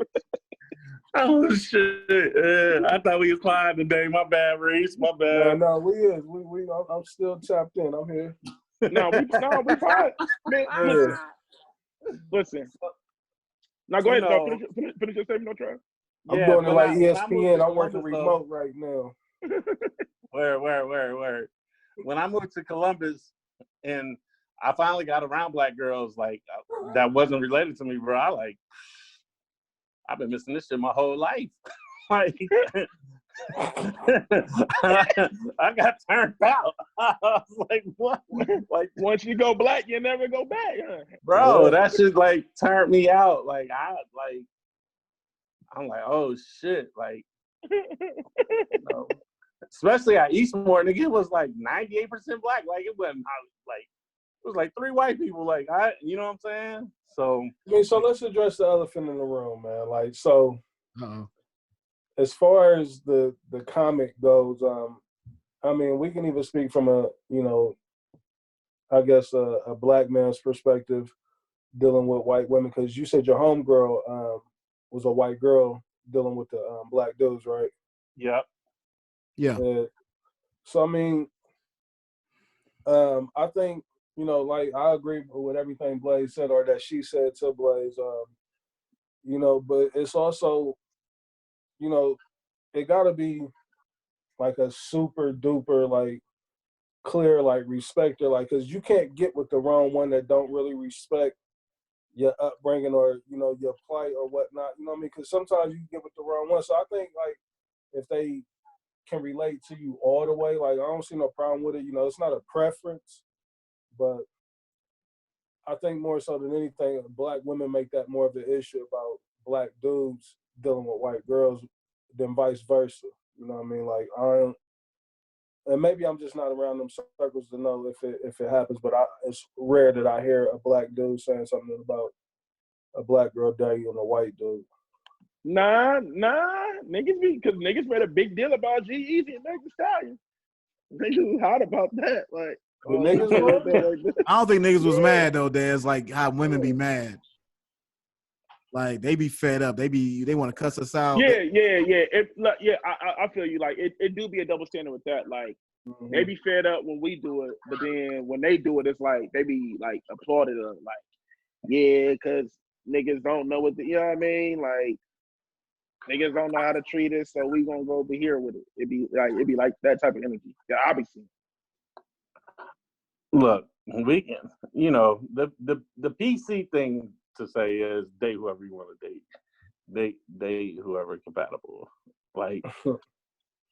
Oh, shit. I thought we was fine today. My bad, Reese. My bad.
No, we is. I'm still tapped in. I'm here.
No, we fine. Man, listen. Now, go ahead. No, finish your statement, no, Trav.
I'm doing it like ESPN. I'm working remote right now.
Where? When I moved to Columbus and I finally got around black girls like that wasn't related to me, bro, I've been missing this shit my whole life. Like, I got turned out. I was like, what? Like,
once you go black, you never go back, huh?
Bro, that shit like turned me out. Like, I'm like, oh shit. Like, you know, especially at Eastmore, nigga, it was like 98% black. Like, it wasn't like, it was like 3 white people. Like, you know what I'm saying? So,
I mean, so let's address the elephant in the room, man. Like, so
Uh-oh.
as far as the comic goes, I mean, we can even speak from a, you know, I guess a black man's perspective dealing with white women, because you said your homegirl was a white girl dealing with the black dudes, right?
yeah.
So, I mean, I think, you know, like, I agree with everything Blaze said, or that she said to Blaze, you know, but it's also, you know, it got to be like a super duper, like, clear, like, respecter, like, because you can't get with the wrong one that don't really respect your upbringing or, you know, your plight or whatnot, you know what I mean? Because sometimes you get with the wrong one. So I think, like, if they can relate to you all the way, like, I don't see no problem with it. You know, it's not a preference, but I think more so than anything, black women make that more of an issue about black dudes dealing with white girls than vice versa. You know what I mean? Like, and maybe I'm just not around them circles to know if it happens, but it's rare that I hear a black dude saying something about a black girl dating on a white dude.
Nah, because niggas made a big deal about G-Eazy and Meg Thee Stallion. Niggas was hot about that. Like,
I don't think niggas was mad though, Daz, like how women be mad. Like, they be fed up. They want to cuss us out.
Yeah. I feel you. Like, it do be a double standard with that. Like, they be fed up when we do it, but then when they do it, it's like they be like applauded. Like, yeah, because niggas don't know what you know what I mean? Like, niggas don't know how to treat us, so we gonna go over here with it. It be like that type of energy. Yeah, I be seeing.
Look, we can, you know, the PC thing to say is date whoever you want to date. Date whoever compatible. Like,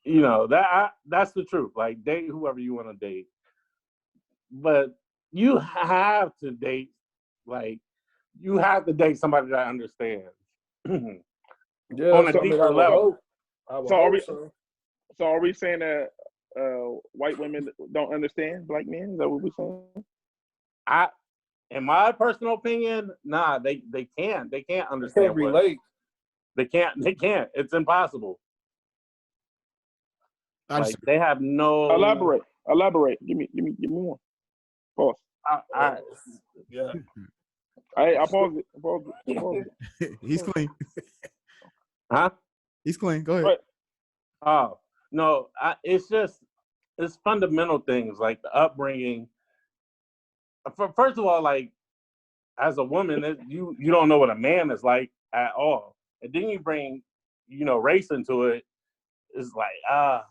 you know, that's the truth. Like, date whoever you want to date. But you have to date, like, you have to date somebody that understands.
Yeah,
on a deeper level.
So
are we saying that white women don't understand black men? Is that what we're saying?
In my personal opinion, nah, they can't. They can't understand.
They can't relate.
They can't. It's impossible. Like, they have no.
Elaborate. Give me one. Pause.
Yeah.
I paused it.
He's clean.
Huh?
He's clean. Go ahead.
Right.
Oh no, it's fundamental things like the upbringing. First of all, like, as a woman, you don't know what a man is like at all, and then you bring, you know, race into it. It's like, I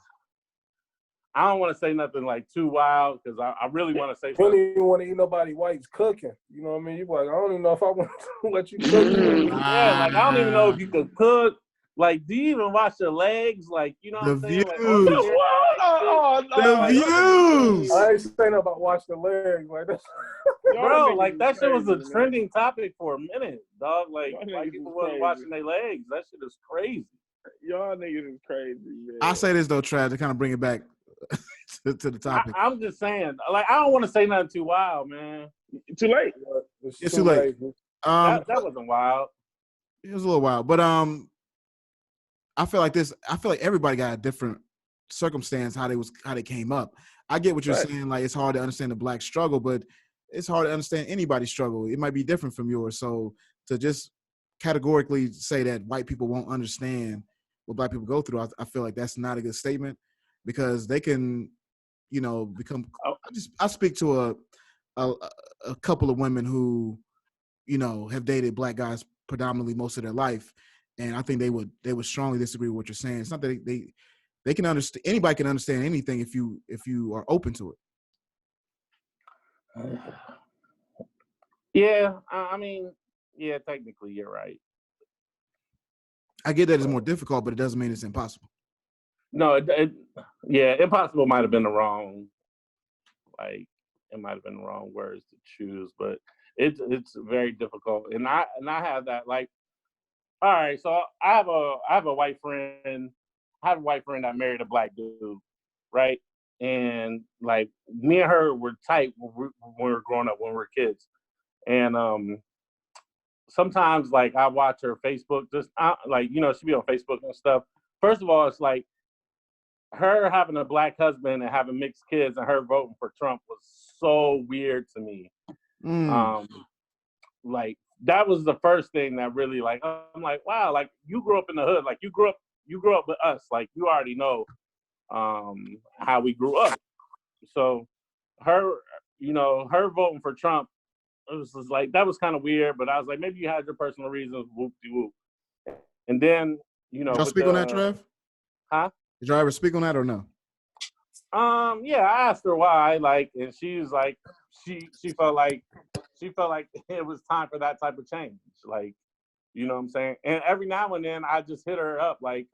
don't want to say nothing like too wild because I really want to say something.
You don't even want to eat nobody white's cooking. You know what I mean? You're like, I don't even know if I want to let you cook.
Yeah, like, I don't even know if you can cook. Like, do you even wash your legs? Like, you know what I'm saying? Like,
the views.
I ain't saying nothing about wash the legs. Like, that's
bro, like, that shit was a trending topic for a minute, dog. Like, white people wasn't washing their legs. That shit is crazy.
Y'all niggas is crazy, man.
I say this though, Trav, to kind of bring it back to the topic.
I'm just saying, like, I don't want to say nothing too wild, man.
Too late.
It's too late.
That wasn't wild.
It was a little wild, but I feel like everybody got a different circumstance how they came up. I get what you're saying. Like, it's hard to understand the Black struggle, but it's hard to understand anybody's struggle. It might be different from yours. So to just categorically say that white people won't understand what Black people go through, I feel like that's not a good statement, because they can, become. I speak to a couple of women who, have dated Black guys predominantly most of their life, and I think they would strongly disagree with what you're saying. It's not that they can understand. Anybody can understand anything if you are open to it.
Yeah, I mean, yeah, technically you're right.
I get that it's more difficult, but it doesn't mean it's impossible.
No, impossible might have been the wrong, like, it might have been the wrong words to choose, but it's very difficult. And I have that, like, all right, so I have a white friend. I have a white friend that married a Black dude, right? And like, me and her were tight when we were growing up, when we were kids. And sometimes, like, I watch her Facebook, just like, she be on Facebook and stuff. First of all, it's like her having a Black husband and having mixed kids and her voting for Trump was so weird to me. Like, that was the first thing that really, like, I'm like, wow, like, you grew up in the hood, like, you grew up with us, like, you already know how we grew up. So her voting for Trump, it was just like, that was kind of weird, but I was like, maybe you had your personal reasons, whoop-de-whoop. And then,
Y'all speak on that, Trev?
Huh?
Did y'all ever speak on that or no?
Yeah, I asked her why, like, and she was like, she felt like it was time for that type of change, like, you know what I'm saying? And every now and then I just hit her up, like,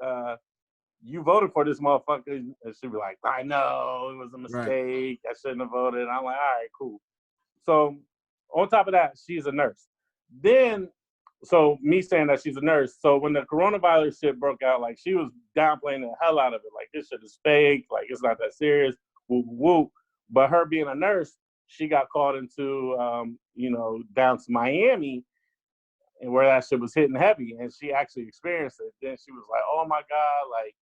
you voted for this motherfucker, and she'd be like, I know, it was a mistake, right. I shouldn't have voted. And I'm like, all right, cool. So on top of that, she's a nurse. Then, so me saying that she's a nurse, so when the coronavirus shit broke out, like, she was downplaying the hell out of it, like, this shit is fake, like, it's not that serious, whoop, whoop. But her being a nurse, she got called into, down to Miami, and where that shit was hitting heavy, and she actually experienced it. Then she was like, oh my God, like,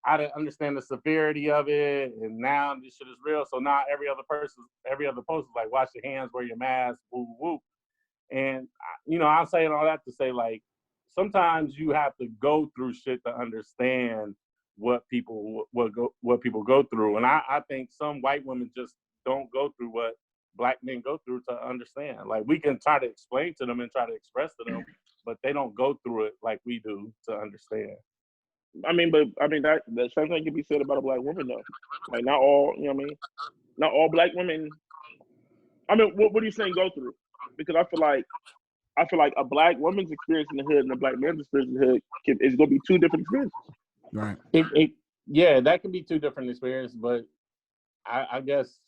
I didn't understand the severity of it, and now this shit is real. So now every other post is like, wash your hands, wear your mask, whoop, whoop. And, I'm saying all that to say, like, sometimes you have to go through shit to understand what people go through. And I think some white women just don't go through what Black men go through to understand. Like, we can try to explain to them and try to express to them, but they don't go through it like we do to understand.
That same thing can be said about a Black woman, though. Like, not all, not all Black women. What are you saying go through? Because I feel like a Black woman's experience in the hood and a Black man's experience in the hood is going to be two different experiences.
Right.
Yeah, that can be two different experiences, but I guess,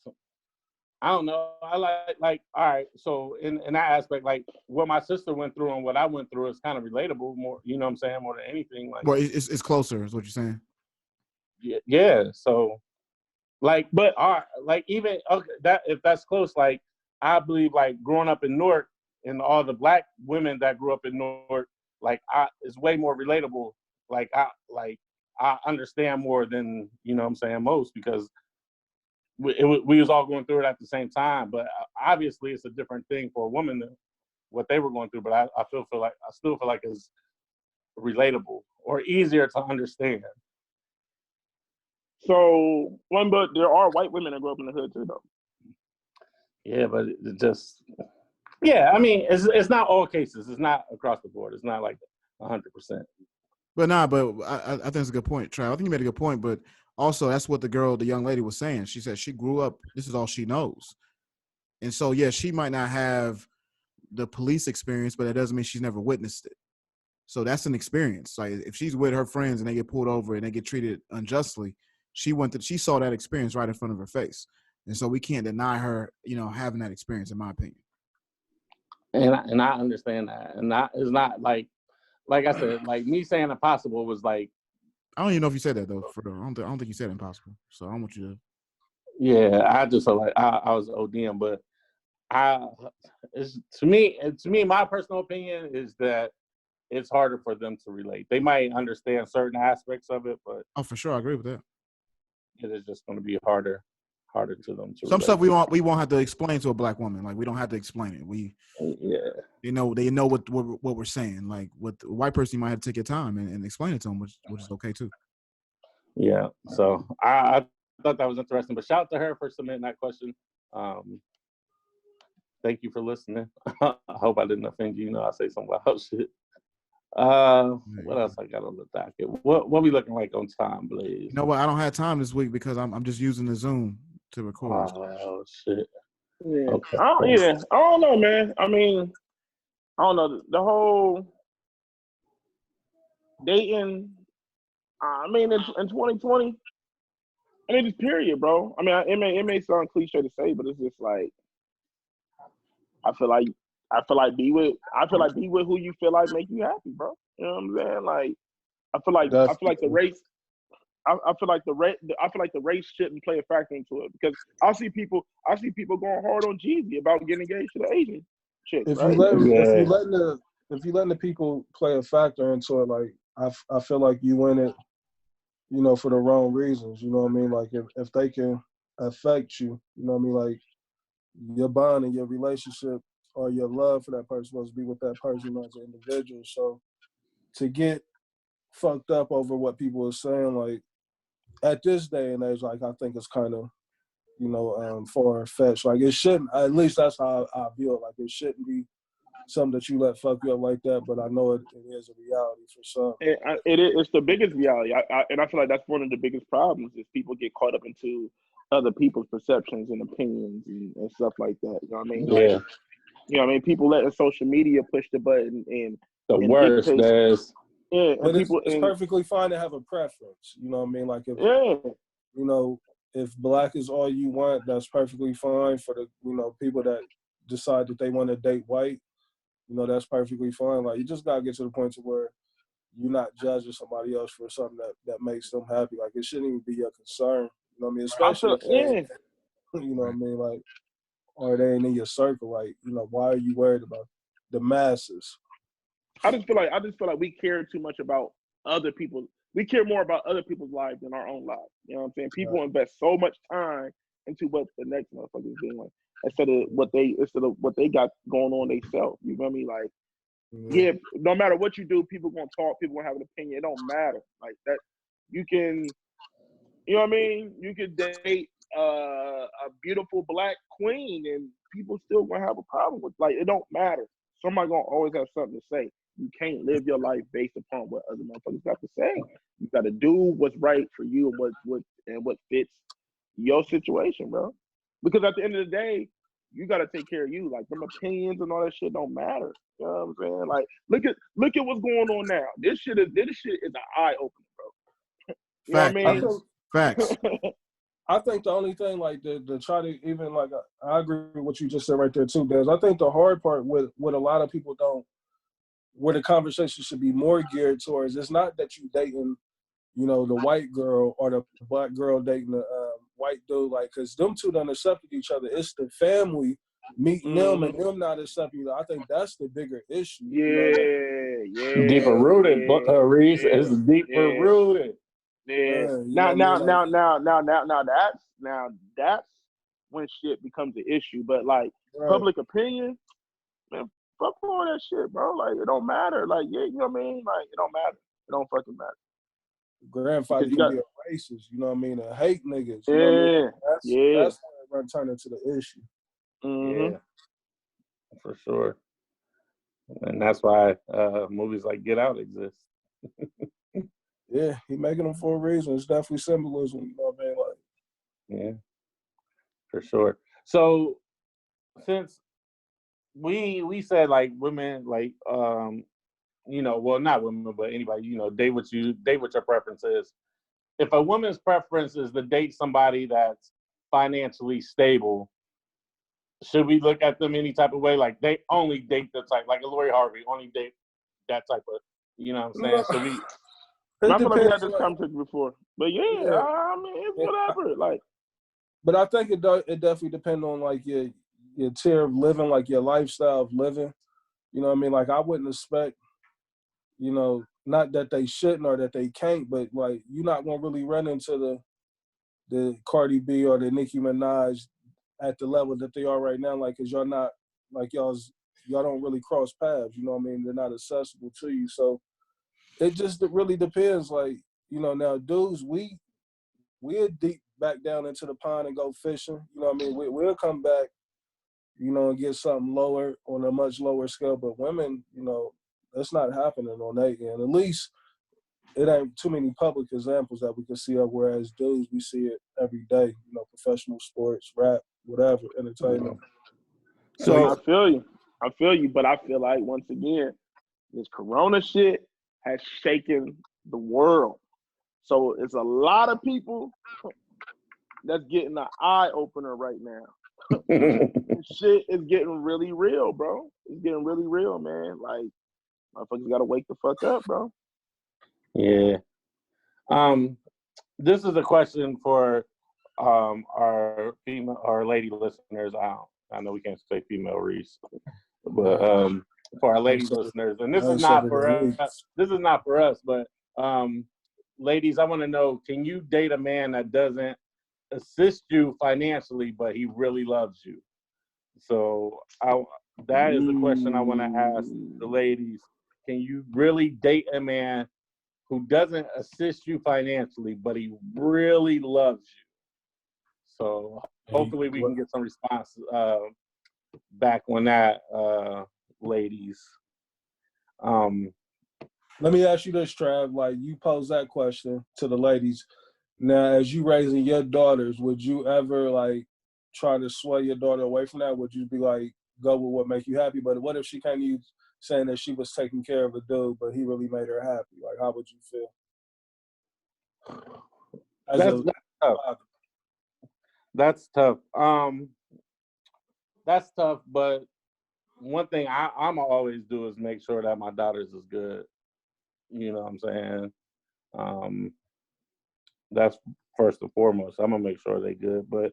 I don't know. I like all right. So in that aspect, like, what my sister went through and what I went through is kind of relatable more. You know what I'm saying? More than anything. Like,
well, it's closer, is what you're saying.
Yeah. So, like, but all right, like, even that, if that's close, like, I believe, like, growing up in Newark and all the Black women that grew up in Newark, like, it's way more relatable. Like, I understand more than, you know what I'm saying, most, because we was all going through it at the same time. But obviously it's a different thing for a woman than what they were going through. But I still feel like it's relatable or easier to understand.
So, but there are white women that grow up in the hood too, though.
Yeah, but it just, yeah, I mean, it's not all cases. It's not across the board. It's not like 100%.
But I think it's a good point, Trav. I think you made a good point, but also that's what the young lady was saying. She said she grew up, this is all she knows. And so, yeah, she might not have the police experience, but that doesn't mean she's never witnessed it. So that's an experience. Like, if she's with her friends and they get pulled over and they get treated unjustly, she saw that experience right in front of her face. And so we can't deny her, having that experience, in my opinion.
And I understand that. And it's not like I said, like, me saying impossible was like,
I don't even know if you said that, though. I don't think you said impossible. So I don't want you to.
Yeah, I just felt like I was ODM, but to me, my personal opinion is that it's harder for them to relate. They might understand certain aspects of it, but
Oh, for sure, I agree with that.
it is just going to be harder to them to
Some
relate
stuff
to.
we won't have to explain to a black woman. Like, we don't have to explain it.
Yeah.
They know what we're saying. Like, with a white person, you might have to take your time and explain it to them, which is okay too.
Yeah. So I thought that was interesting. But shout out to her for submitting that question. Thank you for listening. I hope I didn't offend you. You know, I say some wild shit. What else I got on the docket? What we looking like on time, Blaze?
You know what? I don't have time this week because I'm just using the Zoom to record.
Oh shit.
Yeah.
Okay.
I don't know, man. I mean, I don't know. The whole dating, I mean, in 2020, I mean, just period, bro. I mean, it may sound cliche to say, but it's just like, I feel like be with who you feel like make you happy, bro. You know what I'm saying? Like, I feel like the race. I feel like the race shouldn't play a factor into it, because I see people going hard on Jeezy about getting engaged to the Asian chick,
If
right?
you letting the people play a factor into it, like I feel like you in it, you know, for the wrong reasons. You know what I mean? Like if they can affect you, you know what I mean? Like your bond and your relationship or your love for that person supposed to be with that person as an individual. So to get fucked up over what people are saying, like at this day and age, like I think it's kind of, you know, far-fetched. Like it shouldn't, at least that's how I view it. Like it shouldn't be something that you let fuck you up like that, but I know it is a reality for some.
It's the biggest reality, and I feel like that's one of the biggest problems is people get caught up into other people's perceptions and opinions and stuff like that. You know what I mean? Like, you know what I mean? People letting social media push the button and
the worst is.
Yeah,
but it's perfectly fine to have a preference. You know what I mean? Like if you know, if black is all you want, that's perfectly fine for the, you know, people that decide that they want to date white. You know, that's perfectly fine. Like, you just gotta get to the point to where you're not judging somebody else for something that makes them happy. Like, it shouldn't even be your concern. You know what I mean? Especially if you know what I mean? Like, or they ain't in your circle. Like, you know, why are you worried about the masses?
I just feel like we care too much about other people. We care more about other people's lives than our own lives. You know what I'm saying? People invest so much time into what the next motherfucker is doing instead of what they got going on themselves. You know what I mean? Like, yeah, no matter what you do, people gonna talk, people gonna have an opinion. It don't matter. Like that, you can, you know what I mean? You could date a beautiful black queen and people still gonna have a problem with. Like, it don't matter. Somebody gonna always have something to say. You can't live your life based upon what other motherfuckers got to say. You got to do what's right for you and what fits your situation, bro. Because at the end of the day, you got to take care of you. Like, them opinions and all that shit don't matter. You know what I'm saying? Like, look at what's going on now. This shit is an eye opener, bro. You know what I mean?
Facts.
I think the only thing, like, to try to even, like, I agree with what you just said right there too, Des. I think the hard part with what a lot of people don't, where the conversation should be more geared towards, it's not that you dating, you know, the white girl or the black girl dating the white dude, like, because them two done accepted each other. It's the family meeting them and them not accepting you. I think that's the bigger issue.
Deeper rooted, but Reese is deeper rooted.
Yeah. Now that's when shit becomes an issue. But like public opinion, man, fuck all that shit, bro. Like, it don't matter. Like, yeah, you know what I mean? Like, it don't matter. It don't fucking matter.
Grandfather can be a racist, you know what I mean, and hate niggas. You know what I mean? That's when it turn into the issue.
Yeah, for sure. And that's why movies like Get Out exist.
Yeah, he making them for a reason. It's definitely symbolism, you know what I mean? Like,
yeah, for sure. So since we said, like, women, like, you know, well, not women, but anybody, you know, date what your preference is. If a woman's preference is to date somebody that's financially stable, should we look at them any type of way? Like, they only date the type, like a Lori Harvey, only date that type of, you know what I'm saying? So we.
I feel like we had this conversation before, but I mean, it's whatever. Like,
but I think it definitely depends on, like, your tier of living, like your lifestyle of living. You know what I mean? Like, I wouldn't expect
you know, not that they shouldn't or that they can't, but like you're not gonna really run into the Cardi B or the Nicki Minaj at the level that they are right now, like, cause y'all not like y'all don't really cross paths. You know what I mean? They're not accessible to you, so it just really depends. Like, you know, now dudes, we'll deep back down into the pond and go fishing. You know what I mean? We'll come back, you know, and get something lower on a much lower scale. But women, you know, that's not happening on their end. At least it ain't too many public examples that we can see of. Whereas dudes, we see it every day. You know, professional sports, rap, whatever, entertainment.
So
I feel you, but I feel like once again, this Corona shit has shaken the world. So it's a lot of people that's getting an eye opener right now. Shit is getting really real, bro. It's getting really real, man. Like, motherfuckers gotta wake the fuck up, bro.
Yeah. This is a question for our female, our lady listeners. I know we can't say female Reese, but for our lady listeners, and this is not for us. This is not for us, but ladies, I want to know: can you date a man that doesn't assist you financially, but he really loves you? So that is the question I want to ask the ladies. Can you really date a man who doesn't assist you financially, but he really loves you? So hopefully we can get some response back on that, ladies.
Let me ask you this, Trav. Like, you pose that question to the ladies. Now, as you raising your daughters, would you ever like try to sway your daughter away from that? Would you be like, go with what make you happy? But what if she came to you saying that she was taking care of a dude, but he really made her happy? Like, how would you feel?
That's tough. That's tough. That's tough. But one thing I'm always do is make sure that my daughters is good. You know what I'm saying? That's first and foremost. I'm gonna make sure they're good. But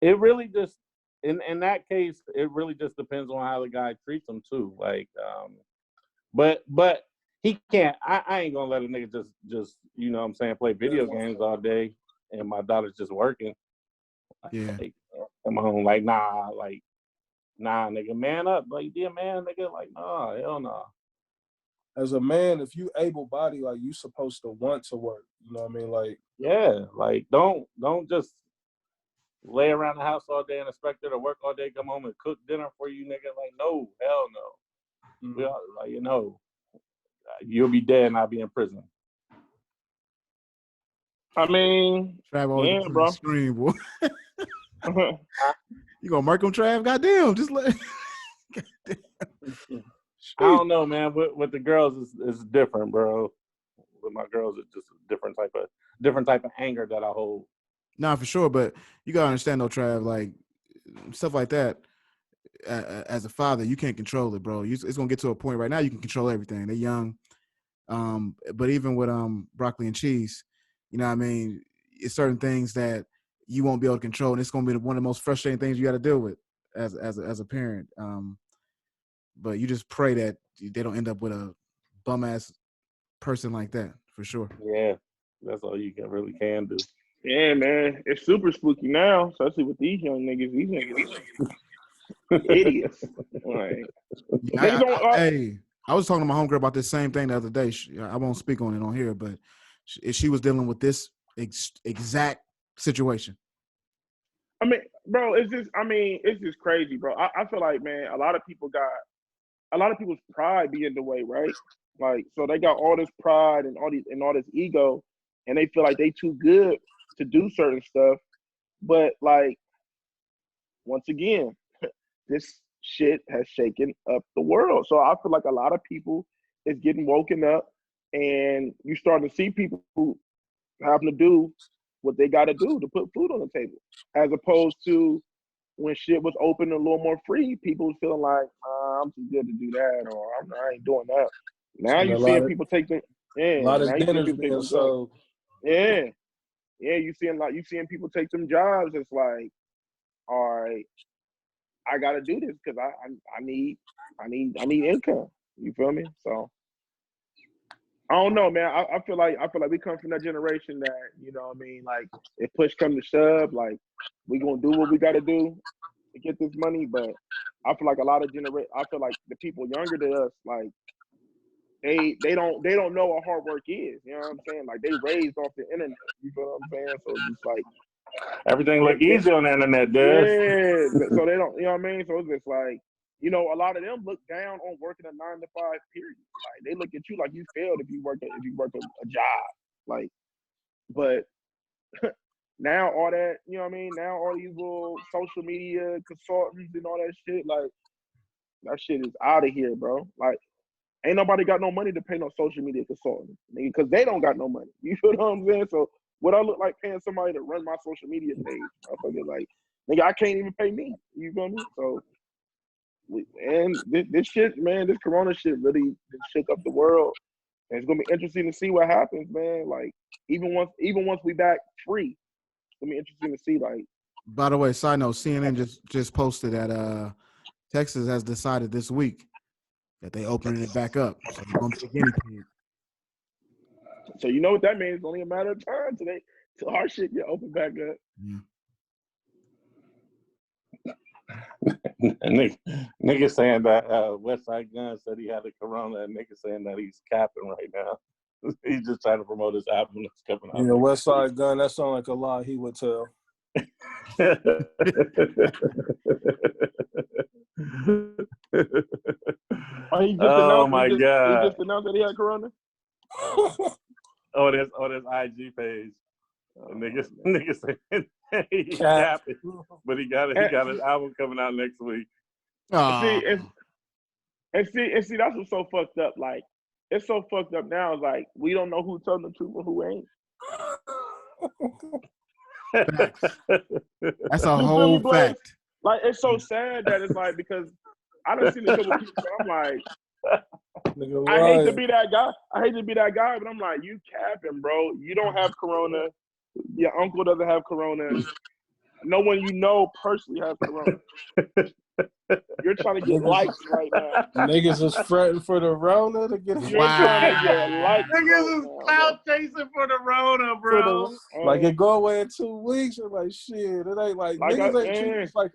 it really just in that case, it really just depends on how the guy treats them too. Like, but he can't. I ain't gonna let a nigga just you know what I'm saying, play video games all day and my daughter's just working.
yeah,
Like, come on, like nah, nigga, man up. Like, yeah, man, nigga, like, nah, hell no.
As a man, if you able-bodied, like, you supposed to want to work. You know what I mean? Like,
Yeah, like don't just lay around the house all day and expect her to work all day, come home and cook dinner for you, nigga. Like, no, hell no. We all, like, you know, you'll be dead and I'll be in prison.
I mean,
Trav always
yeah, bro.
scream, boy. You gonna mark him, Trav? Goddamn, just let.
I don't know, man. With the girls, it's different, bro. With my girls, it's just a different type of anger that I hold.
Nah, for sure, but you gotta understand though, Trav. Like stuff like that. As a father, you can't control it, bro. It's gonna get to a point right now you can control everything. They're young, but even with broccoli and cheese, you know what I mean. It's certain things that you won't be able to control, and it's gonna be one of the most frustrating things you got to deal with as a parent. But you just pray that they don't end up with a bum ass person like that, for sure.
Yeah, that's all you really can do.
Yeah, man, it's super spooky now, especially with these young niggas. These niggas, idiots. Like,
I was talking to my homegirl about this same thing the other day. I won't speak on it on here, but she was dealing with this exact situation.
I mean, bro, it's just crazy, bro. I feel like, man, a lot of people's pride be in the way, right? Like, so they got all this pride and all this ego, and they feel like they too good to do certain stuff. But like, once again, this shit has shaken up the world. So I feel like a lot of people is getting woken up, and you starting to see people who having to do what they got to do to put food on the table, as opposed to when shit was open and a little more free, people was feeling like, I'm too good to do that, or I ain't doing that. Now you seeing people take them,
a lot of dinners being sold.
Yeah, you seeing people take them jobs. It's like, all right, I got to do this because I need income. You feel me? So I don't know, man. I feel like we come from that generation that, you know what I mean, like if push come to shove, like we gonna do what we gotta do to get this money. But I feel like a lot of I feel like the people younger than us, like they don't know what hard work is. You know what I'm saying? Like they raised off the internet. You feel what I'm saying? So it's just like
everything look easy on the internet, does.
yeah. So they don't, you know what I mean? So it's just like, you know, a lot of them look down on working a 9 to 5 period. Like they look at you like you failed if you work a job. Like, but now all that, you know what I mean? Now all these little social media consultants and all that shit, like that shit is out of here, bro. Like, ain't nobody got no money to pay no social media consultant, nigga, because they don't got no money. You feel what I'm saying? So what I look like paying somebody to run my social media page? Motherfucker, like, nigga, I can't even pay me. You feel me? So, and this shit, man, this Corona shit really shook up the world. And it's gonna be interesting to see what happens, man. Like, even once we back free, it's gonna be interesting to see. Like,
By the way, side note, CNN just posted that Texas has decided this week that they opening it back up. So you're gonna be a guinea pig.
so you know what that means? It's only a matter of time till our shit get opened back up.
Yeah.
Nigga saying that Westside Gun said he had a corona, and nigga saying that he's capping right now. He's just trying to promote his album that's coming out.
Yeah, West Side Gun, that sounds like a lie he would tell.
Oh
my God.
He just announced that he had corona?
on his IG page. Nigga saying he's capping, but he got his album coming out next week.
And see, that's what's so fucked up. Like, it's so fucked up now. Like, we don't know who telling the truth and who ain't.
That's a whole fact.
Like, it's so sad that it's like, because I done seen a couple people, I'm like, I hate to be that guy, but I'm like, you capping, bro. You don't have corona. Your uncle doesn't have corona. No one you know personally has corona. You're trying to get likes right now.
Niggas is fretting for the Rona to get.
You're trying to get likes.
Niggas is clout chasing for the Rona, bro.
Like it go away in 2 weeks. And like shit, it ain't like niggas ain't treating this like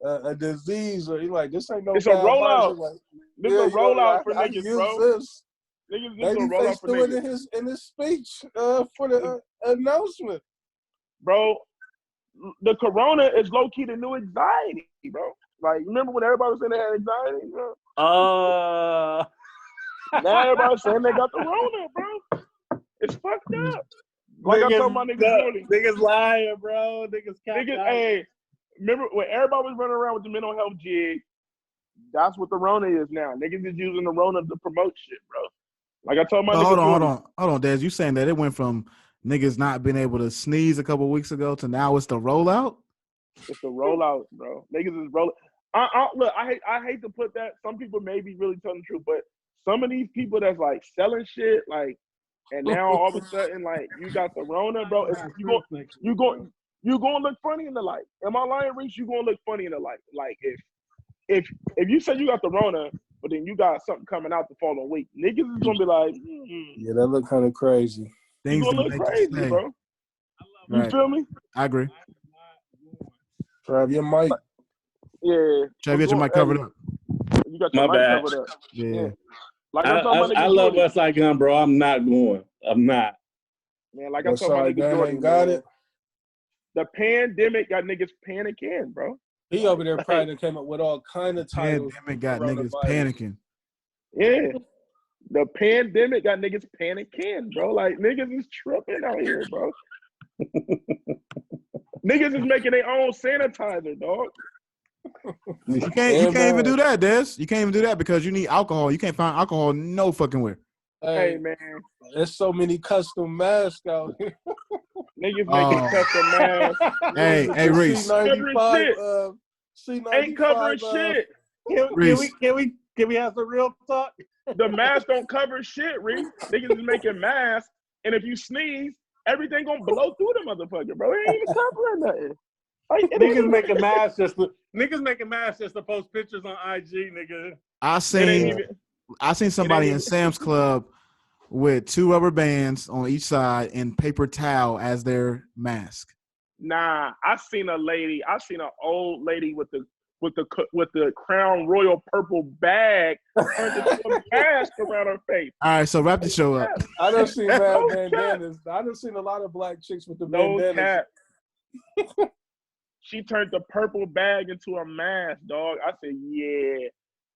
a disease or like this ain't no.
It's a rollout.
Like,
this is a rollout for
I
niggas, bro.
This.
Niggas
Maybe
a rollout for niggas.
Doing in his speech for the announcement,
bro. The corona is low key the new anxiety, bro. Like, remember when everybody was saying they had anxiety, bro? Now everybody's saying they got the Rona, bro. It's fucked up. Like I told my niggas,
niggas lying, bro. Niggas,
hey, remember when everybody was running around with the mental health jig? That's what the Rona is now. Niggas is using the Rona to promote shit, bro. Like I told my niggas.
Hold on, Dez. You saying that it went from niggas not being able to sneeze a couple weeks ago to now it's the rollout?
It's the rollout, bro. Niggas is rolling. Look, I hate to put that. Some people may be really telling the truth, but some of these people that's like selling shit, like, and now all of a sudden, like, you got the Rona, bro. You going to look funny in the light. Am I lying, Reese? You going to look funny in the light. Like, if you say you got the Rona, but then you got something coming out the following week, niggas is gonna be like,
yeah, that look kind of crazy.
Things
gonna look crazy, bro. You feel me?
I agree.
Trav, your mic.
Yeah.
Trav, get your mic covered up.
You got your mic covered up.
Yeah.
Like
I love Westside Gun, bro. I'm not going. I'm not.
Man, like I told my nigga Jordan,
got it.
The pandemic got niggas panicking, bro.
He over there probably came up with all kind of titles.
Pandemic got niggas panicking.
Yeah. The pandemic got niggas panicking, bro. Like, niggas is tripping out here, bro. Niggas is making their own sanitizer, dog.
You can't even do that, Des. You can't even do that because you need alcohol. You can't find alcohol no fucking where.
Hey, man.
There's so many custom masks out here.
Niggas making custom masks.
Hey, Reese.
C95,
ain't covering shit.
Can we have some real talk?
The mask don't cover shit, Reese. Niggas is making masks, and if you sneeze, everything gonna blow through the motherfucker, bro. It ain't even covering nothing. Like,
niggas making masks just to post pictures on IG, nigga.
I seen somebody in Sam's Club with 2 rubber bands on each side and paper towel as their mask.
Nah, I seen an old lady with the Crown Royal purple bag turned into a mask around her face.
All right, so wrap the show up.
I done seen bandanas. I done seen a lot of black chicks with the bandanas.
Cap. She turned the purple bag into a mask, dog. I said, yeah.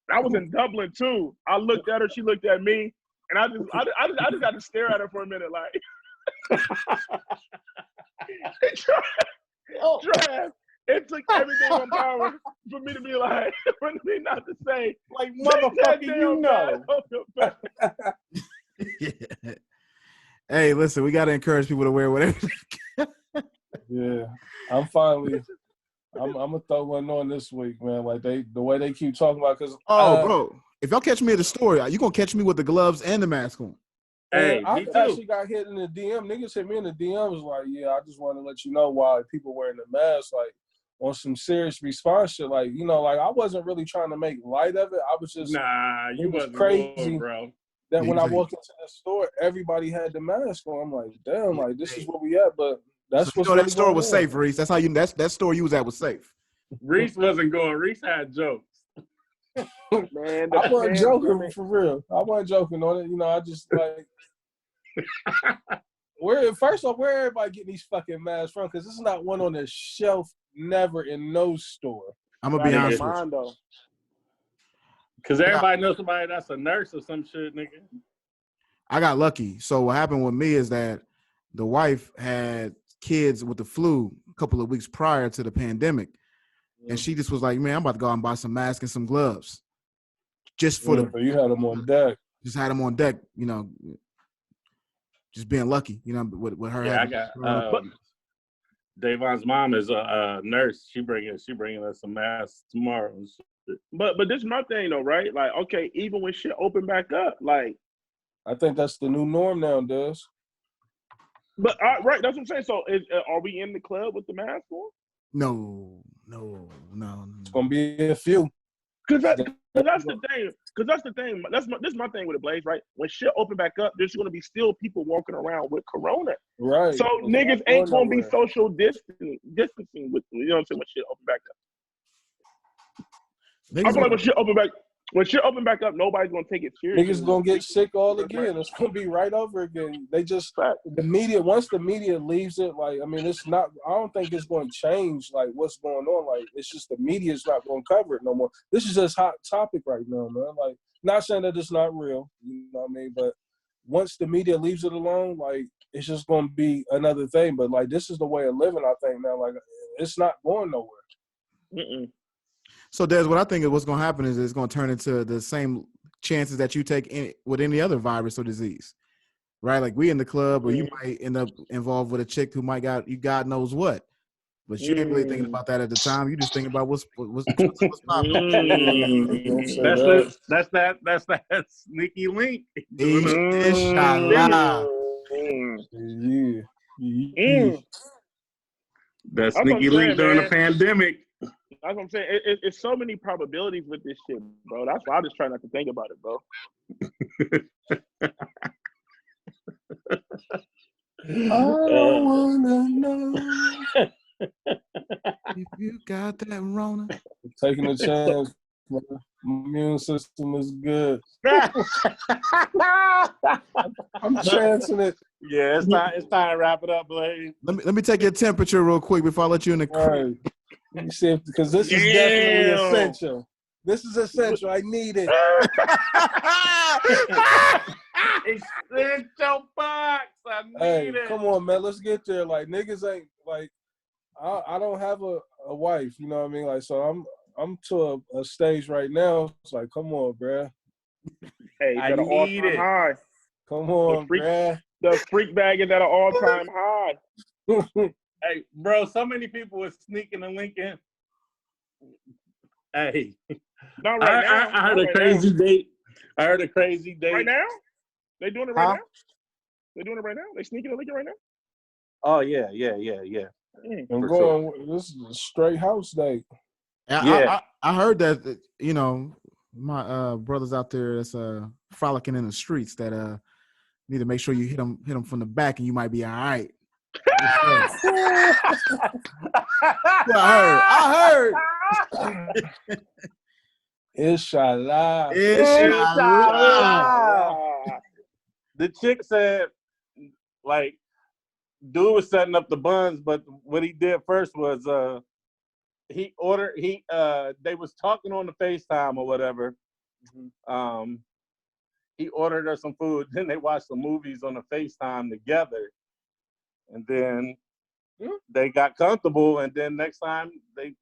I was in Dublin too. I looked at her, she looked at me, and I just had to stare at her for a minute, like. Trash. It took everything on power for me to be like, for me not to say,
like, motherfucker, you know.
Yeah. Hey, listen, we got to encourage people to wear whatever.
Yeah, I'm gonna throw one on this week, man. Like the way they keep talking about, because
bro, if y'all catch me at the store, you gonna catch me with the gloves and the mask on.
Hey, I actually got hit in the DM. Niggas hit me in the DM, was like, yeah, I just want to let you know why people wearing the mask, like on some serious response shit. Like, you know, like I wasn't really trying to make light of it. I was just
you wasn't
crazy,
going, bro.
That when I walked into the store, everybody had the mask on. I'm like, damn, like this is where we at, but. That's
so that store was safe, Reese. That's how that store you was at was safe.
Reese wasn't going. Reese had jokes.
Man,
I wasn't joking for real. I wasn't joking on it. You know, I just like first off, where everybody getting these fucking masks from? Because this is not one on the shelf, never in no store.
I'm gonna be honest with you.
Because everybody knows somebody that's a nurse or some shit, nigga.
I got lucky. So what happened with me is that the wife had kids with the flu a couple of weeks prior to the pandemic. And she just was like, man, I'm about to go out and buy some masks and some gloves. Just for
you had them on deck.
Just had them on deck, you know, just being lucky, you know, with her.
Yeah, I got Davon's mom is a nurse. She bringing us some masks tomorrow.
But this is my thing though, right? Like, okay, even when shit open back up, like
I think that's the new norm nowadays.
But right, that's what I'm saying. So, are we in the club with the mask on?
No.
It's gonna be a few.
Cause that's the thing. This is my thing with the Blaze, right? When shit open back up, there's gonna be still people walking around with corona.
Right.
So niggas ain't gonna be social distancing with, you know what I'm saying, when shit open back up. I feel like when shit open back up, nobody's gonna take it seriously.
Niggas gonna get sick all again. It's gonna be right over again. They just the media. Once the media leaves it, like I mean, it's not. I don't think it's going to change like what's going on. Like it's just the media's not going to cover it no more. This is just hot topic right now, man. Like not saying that it's not real, you know what I mean? But once the media leaves it alone, like it's just going to be another thing. But like this is the way of living. I think now, like it's not going nowhere.
Mm-mm.
So, Des, what I think is what's going to happen is it's going to turn into the same chances that you take with any other virus or disease, right? Like we in the club, or you might end up involved with a chick who might God knows what, but you ain't really thinking about that at the time. You just thinking about what's popping.
That's that sneaky link.
Inshallah.
Yeah.
That sneaky link during the pandemic.
That's what I'm saying. It's so many probabilities with this shit, bro. That's why I just try not to think about it, bro.
I wanna know
if you got that Rona.
Taking a chance. My immune system is good. I'm chancing it.
Yeah, it's time to wrap it up, Blaze.
Let me take your temperature real quick before I let you in the crib.
Right. Let me see because this is definitely essential. This is essential. I need it.
Essential box. I need it.
Come on, man. Let's get there. Like niggas ain't like. I don't have a wife. You know what I mean? Like so, I'm to a stage right now. It's like, come on, bruh.
Hey,
I need it.
High.
Come on, bruh.
The freak bag is at an all-time high.
Hey, bro, so many people were sneaking and linking. Hey.
Not right now.
I heard a crazy date. I heard a crazy date.
Right now? They doing it right now? They doing it right now? They sneaking and linking right now?
Oh, yeah.
I'm going, this is a straight house date.
I heard that, you know, my brothers out there that's frolicking in the streets that need to make sure you hit them from the back, and you might be all right. I heard.
Inshallah.
Inshallah.
The chick said, like, dude was setting up the buns, but what he did first was they was talking on the FaceTime or whatever. He ordered her some food, then they watched some movies on the FaceTime together. And then they got comfortable, and then next time they,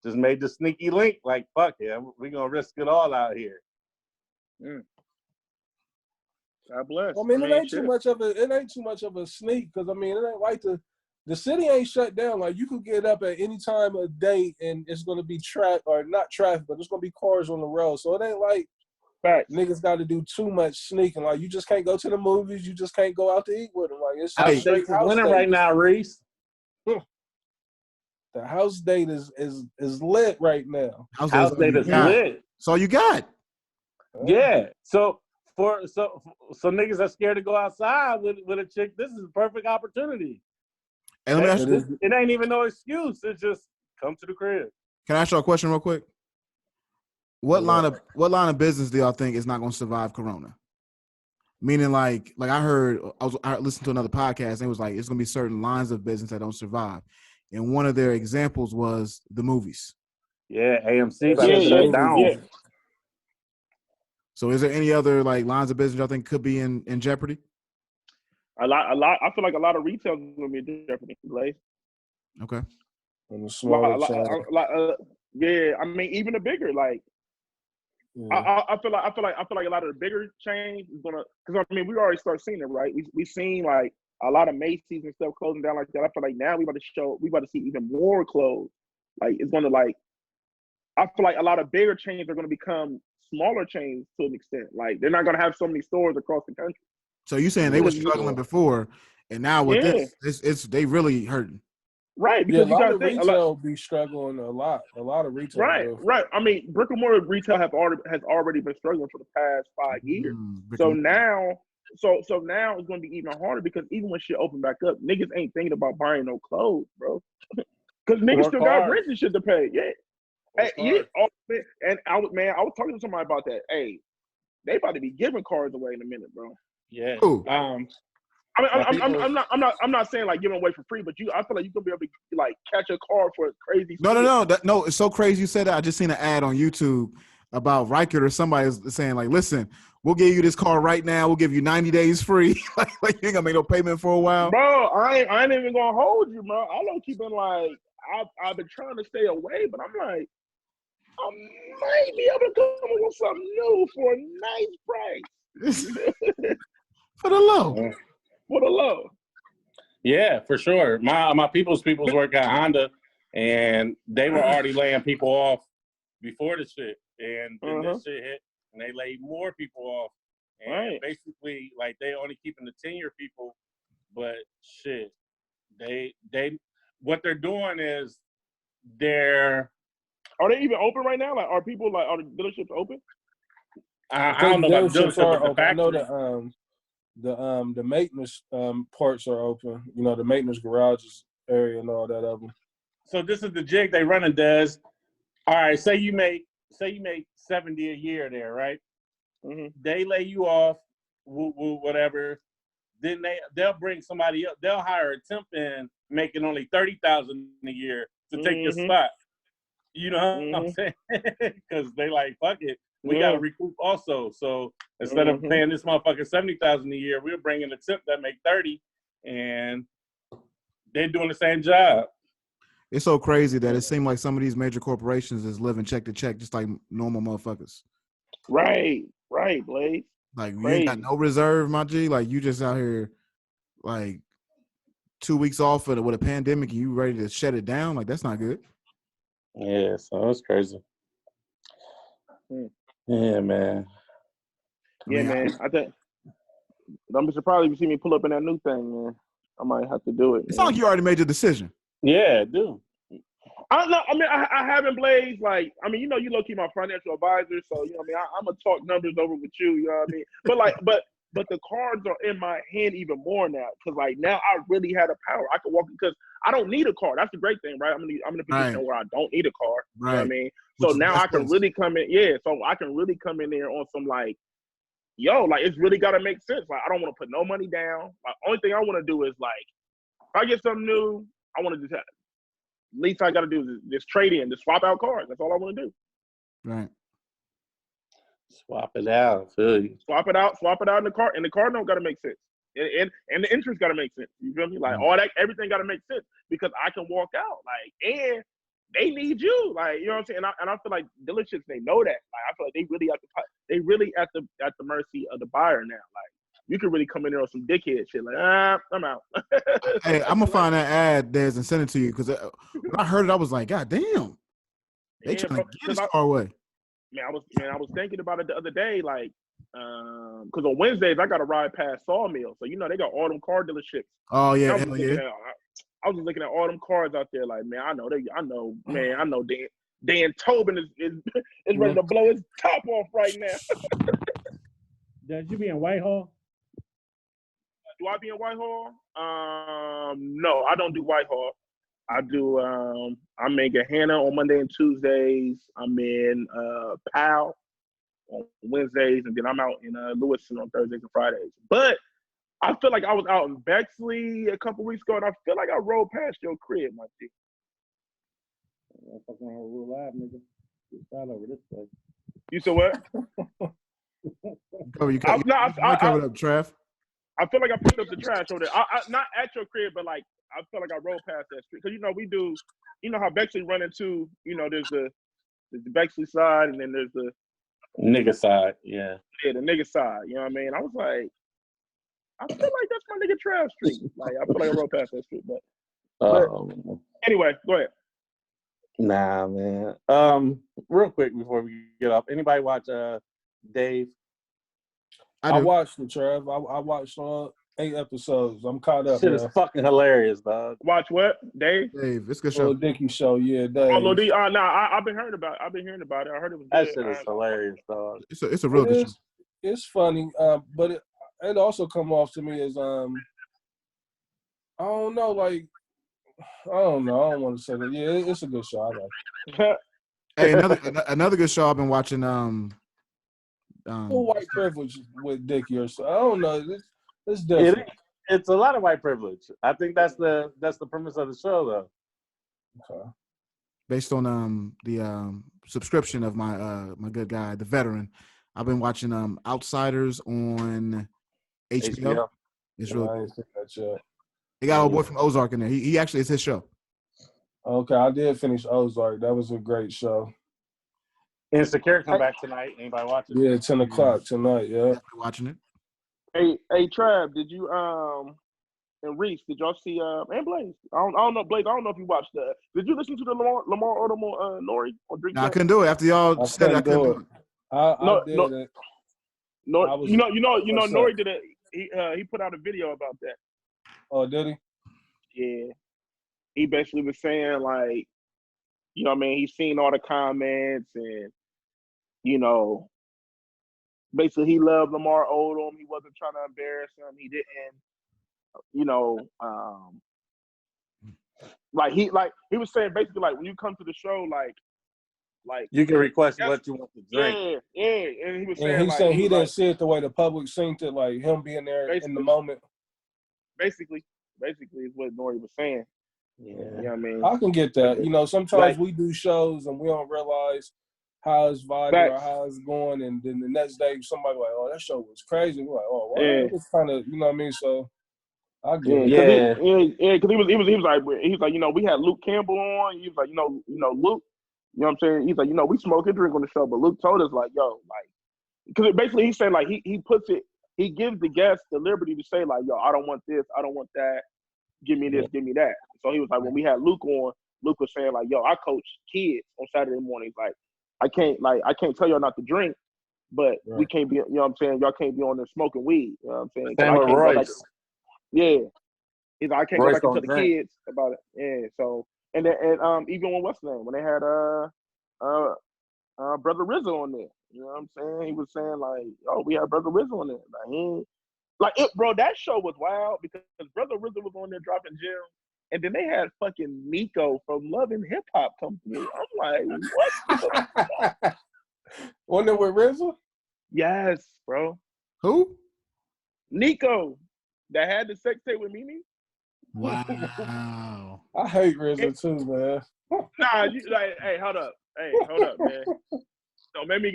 just made the sneaky link, like, fuck it, we're gonna risk it all out here.
God bless.
I mean, it ain't too much of a sneak, because I mean, it ain't like the city ain't shut down. Like, you could get up at any time of day and it's gonna be not traffic, but there's gonna be cars on the road. So it ain't like niggas got to do too much sneaking. Like, you just can't go to the movies. You just can't go out to eat with them. Like, it's just straight house
winning
date
right now, Reese.
The house date is lit right now.
House date is lit.
That's all you got.
Yeah. So niggas are scared to go outside with a chick. This is a perfect opportunity.
And let me ask you,
it ain't even no excuse. It's just come to the crib.
Can I ask you a question real quick? What line of business do y'all think is not going to survive Corona? Meaning, like I listened to another podcast, and it was like it's going to be certain lines of business that don't survive, and one of their examples was the movies.
Yeah, AMC got to shut down. Yeah.
So, is there any other like lines of business y'all think could be in jeopardy?
A lot. I feel like a lot of retail is going to be in jeopardy. Like,
okay.
On the smaller side.
Yeah, I mean, even the bigger, like. Yeah. I feel like a lot of the bigger chains is gonna, because I mean we already start seeing it, right? We seen like a lot of Macy's and stuff closing down like that. I feel like now we about to see even more close. Like it's gonna like, I feel like a lot of bigger chains are gonna become smaller chains to an extent. Like they're not gonna have so many stores across the country.
So you saying they were struggling before, and now with this, it's they really hurting.
Right, because
you gotta think retail be struggling a lot. A lot of retail.
Right. I mean, brick and mortar retail has already been struggling for the past 5 years. So now it's going to be even harder, because even when shit open back up, niggas ain't thinking about buying no clothes, bro. Because niggas still got rent and shit to pay. Yeah. And I was talking to somebody about that. Hey, they about to be giving cars away in a minute, bro.
Yeah.
Ooh.
I mean, I'm not saying like giving away for free, but I feel like you're gonna be able to like catch a car for a crazy.
No, it's so crazy you said that. I just seen an ad on YouTube about Riker or somebody's saying like, listen, we'll give you this car right now. We'll give you 90 days free. like you ain't gonna make no payment for a while.
Bro, I ain't even gonna hold you, bro. I don't keep been like I've been trying to stay away, but I'm like I might be able to come up with something new for a nice price.
For the low.
For the low.
Yeah, for sure. My people's work at Honda, and they were already laying people off before the shit. And then this shit hit, and they laid more people off. And basically, like, they only keeping the tenure people, but shit, they what they're doing is
Are they even open right now? Like, are the dealerships open?
I don't know about the dealerships, but the factory.
I know the maintenance parts are open. You know, the maintenance garages area and all that of them.
So this is the jig they running, Des. All right, say you make 70 a year there, right? Mm-hmm. They lay you off, whatever. Then they'll bring somebody up. They'll hire a temp in making only $30,000 a year to take your spot. You know what I'm saying? Because they like, fuck it. We got to recoup also. So instead of paying this motherfucker $70,000 a year, we're bringing a tip that make 30, and they're doing the same job.
It's so crazy that it seems like some of these major corporations is living check to check, just like normal motherfuckers.
Right, Blade.
Like you ain't got no reserve, my G. Like you just out here, like 2 weeks off with a pandemic, and you ready to shut it down. Like that's not good.
Yeah, so that's crazy. Yeah, man.
I think don't be surprised if you see me pull up in that new thing, man. I might have to do it.
It's not like you already made your decision.
Yeah, dude.
I don't know. I mean, I haven't, Blaze. Like, I mean, you know, you low key my financial advisor, so you know, what I mean, I'm gonna talk numbers over with you. You know what I mean? But but the cards are in my hand even more now because like now I really had a power. I can walk because I don't need a card. That's the great thing, right? I'm in a position where I don't need a card.
Right.
You know what I mean? So now I can really come in. Yeah, so I can really come in there on some like, yo, like it's really got to make sense. Like I don't want to put no money down. Like only thing I want to do is like, if I get something new, I want to just have, least I got to do is just trade in, just swap out cards. That's all I want to do.
Right.
Swap it out. Feel you.
Swap it out in the card, and the card don't got to make sense, and the interest got to make sense. You feel me? Like all that, everything got to make sense because I can walk out. Like, and they need you. Like, you know what I'm saying? And I feel like dealerships, they know that. Like, I feel like they really at the mercy of the buyer now. Like, you can really come in there on some dickhead shit. Like, I'm out.
Hey, I'm gonna find that ad, Des, and send it to you because when I heard it, I was like, God damn, they trying to get this car away.
Man, I was thinking about it the other day, like, because on Wednesdays I got to ride past Sawmill, so you know they got all them car dealerships.
Oh yeah,
hell yeah. I was just looking at all them cars out there, like, man, I know Dan Tobin is ready to blow his top off right now.
Does you be in Whitehall?
Do I be in Whitehall? No, I don't do Whitehall. I do. I'm in Gahanna on Monday and Tuesdays. I'm in Powell on Wednesdays, and then I'm out in Lewiston on Thursdays and Fridays. But I feel like I was out in Bexley a couple weeks ago, and I feel like I rolled past your crib, my G.
I'm fucking around real live, nigga. It's all over this place.
You said what?
You covered up, Trev.
I feel like I picked up the trash over there. I not at your crib, but like I feel like I rolled past that street because you know we do. You know how Bexley run into. You know there's the Bexley side, and then there's the
nigga side. Yeah.
Yeah, the nigga side. You know what I mean? I was like, I feel like that's my nigga Trav street. Like I feel like I rolled past that street, but anyway, go ahead.
Nah, man. Real quick before we get off, anybody watch Dave?
I watched it, Trav. I watched 8 episodes. I'm caught up.
Shit is fucking hilarious, dog.
Watch what, Dave?
Dave, it's a good show.
Lil Dicky show, yeah, Dave.
Oh, Lil D. I've been hearing about it. I heard it was
that
good.
Shit is hilarious, dog.
It's a real good show.
It's funny, but it also come off to me as I don't know, like I don't know. I don't want to say that. Yeah, it's a good show. I like it.
Hey, another good show I've been watching.
White privilege with Dicky or so. I don't know. It's different.
It's a lot of white privilege. I think that's the premise of the show, though.
Okay.
Based on the subscription of my good guy, the veteran, I've been watching Outsiders on HBO. It's really
I ain't seen that yet.
He got old boy from Ozark in there. He actually it's his show.
Okay, I did finish Ozark. That was a great show.
Insecure come back tonight. Anybody watching?
Yeah, 10 o'clock tonight. Yeah,
watching it.
Hey, Trav, did you and Reese, did y'all see and Blaze? I don't know, Blaze. I don't know if you watched that. Did you listen to the Lamar Odom on Nori on Drink?
No, I couldn't do it after y'all said I couldn't do it.
I did it.
No, you know, Nori did it. He put out a video about that.
Oh, did he?
Yeah, he basically was saying like, you know what I mean? He's seen all the comments and, you know, basically he loved Lamar Odom. He wasn't trying to embarrass him. He didn't, you know, like he was saying basically like when you come to the show, like
you can request what you want to drink.
Yeah. And he was saying,
he said he didn't see it the way the public seen it, like him being there in the moment.
Basically is what Nori was saying. Yeah, you know what I mean?
I can get that. You know, sometimes we do shows and we don't realize how it's vibing or how it's going, and then the next day somebody like, "Oh, that show was crazy." We're like, "Oh, wow." Yeah. It's kind of, you know what I mean? So I get it.
Because he was like, you know, we had Luke Campbell on. He was like, you know, Luke. You know what I'm saying? He's like, you know, we smoke and drink on the show, but Luke told us like, yo, like, because basically he's saying like he puts it, he gives the guests the liberty to say like, yo, I don't want this, I don't want that. Give me this, give me that. So he was like, when we had Luke on, Luke was saying like, yo, I coach kids on Saturday mornings. Like, I can't tell y'all not to drink, but we can't be, you know what I'm saying? Y'all can't be on there smoking weed. You know what I'm saying?
Same with Royce.
He's like, I can't go back and tell the kids about it. Yeah. So and then even when what's name when they had Brother Rizzo on there. You know what I'm saying? He was saying like, oh, we had Brother Rizzo on there. Like Like it, bro. That show was wild because Brother RZA was on there dropping gems, and then they had fucking Nico from Love and Hip Hop come through. I'm like, what?
Wasn't it with RZA?
Yes, bro.
Who?
Nico that had the sex tape with Mimi.
Wow.
I hate RZA too, man.
Nah, you like, hey, hold up, man. Don't make me.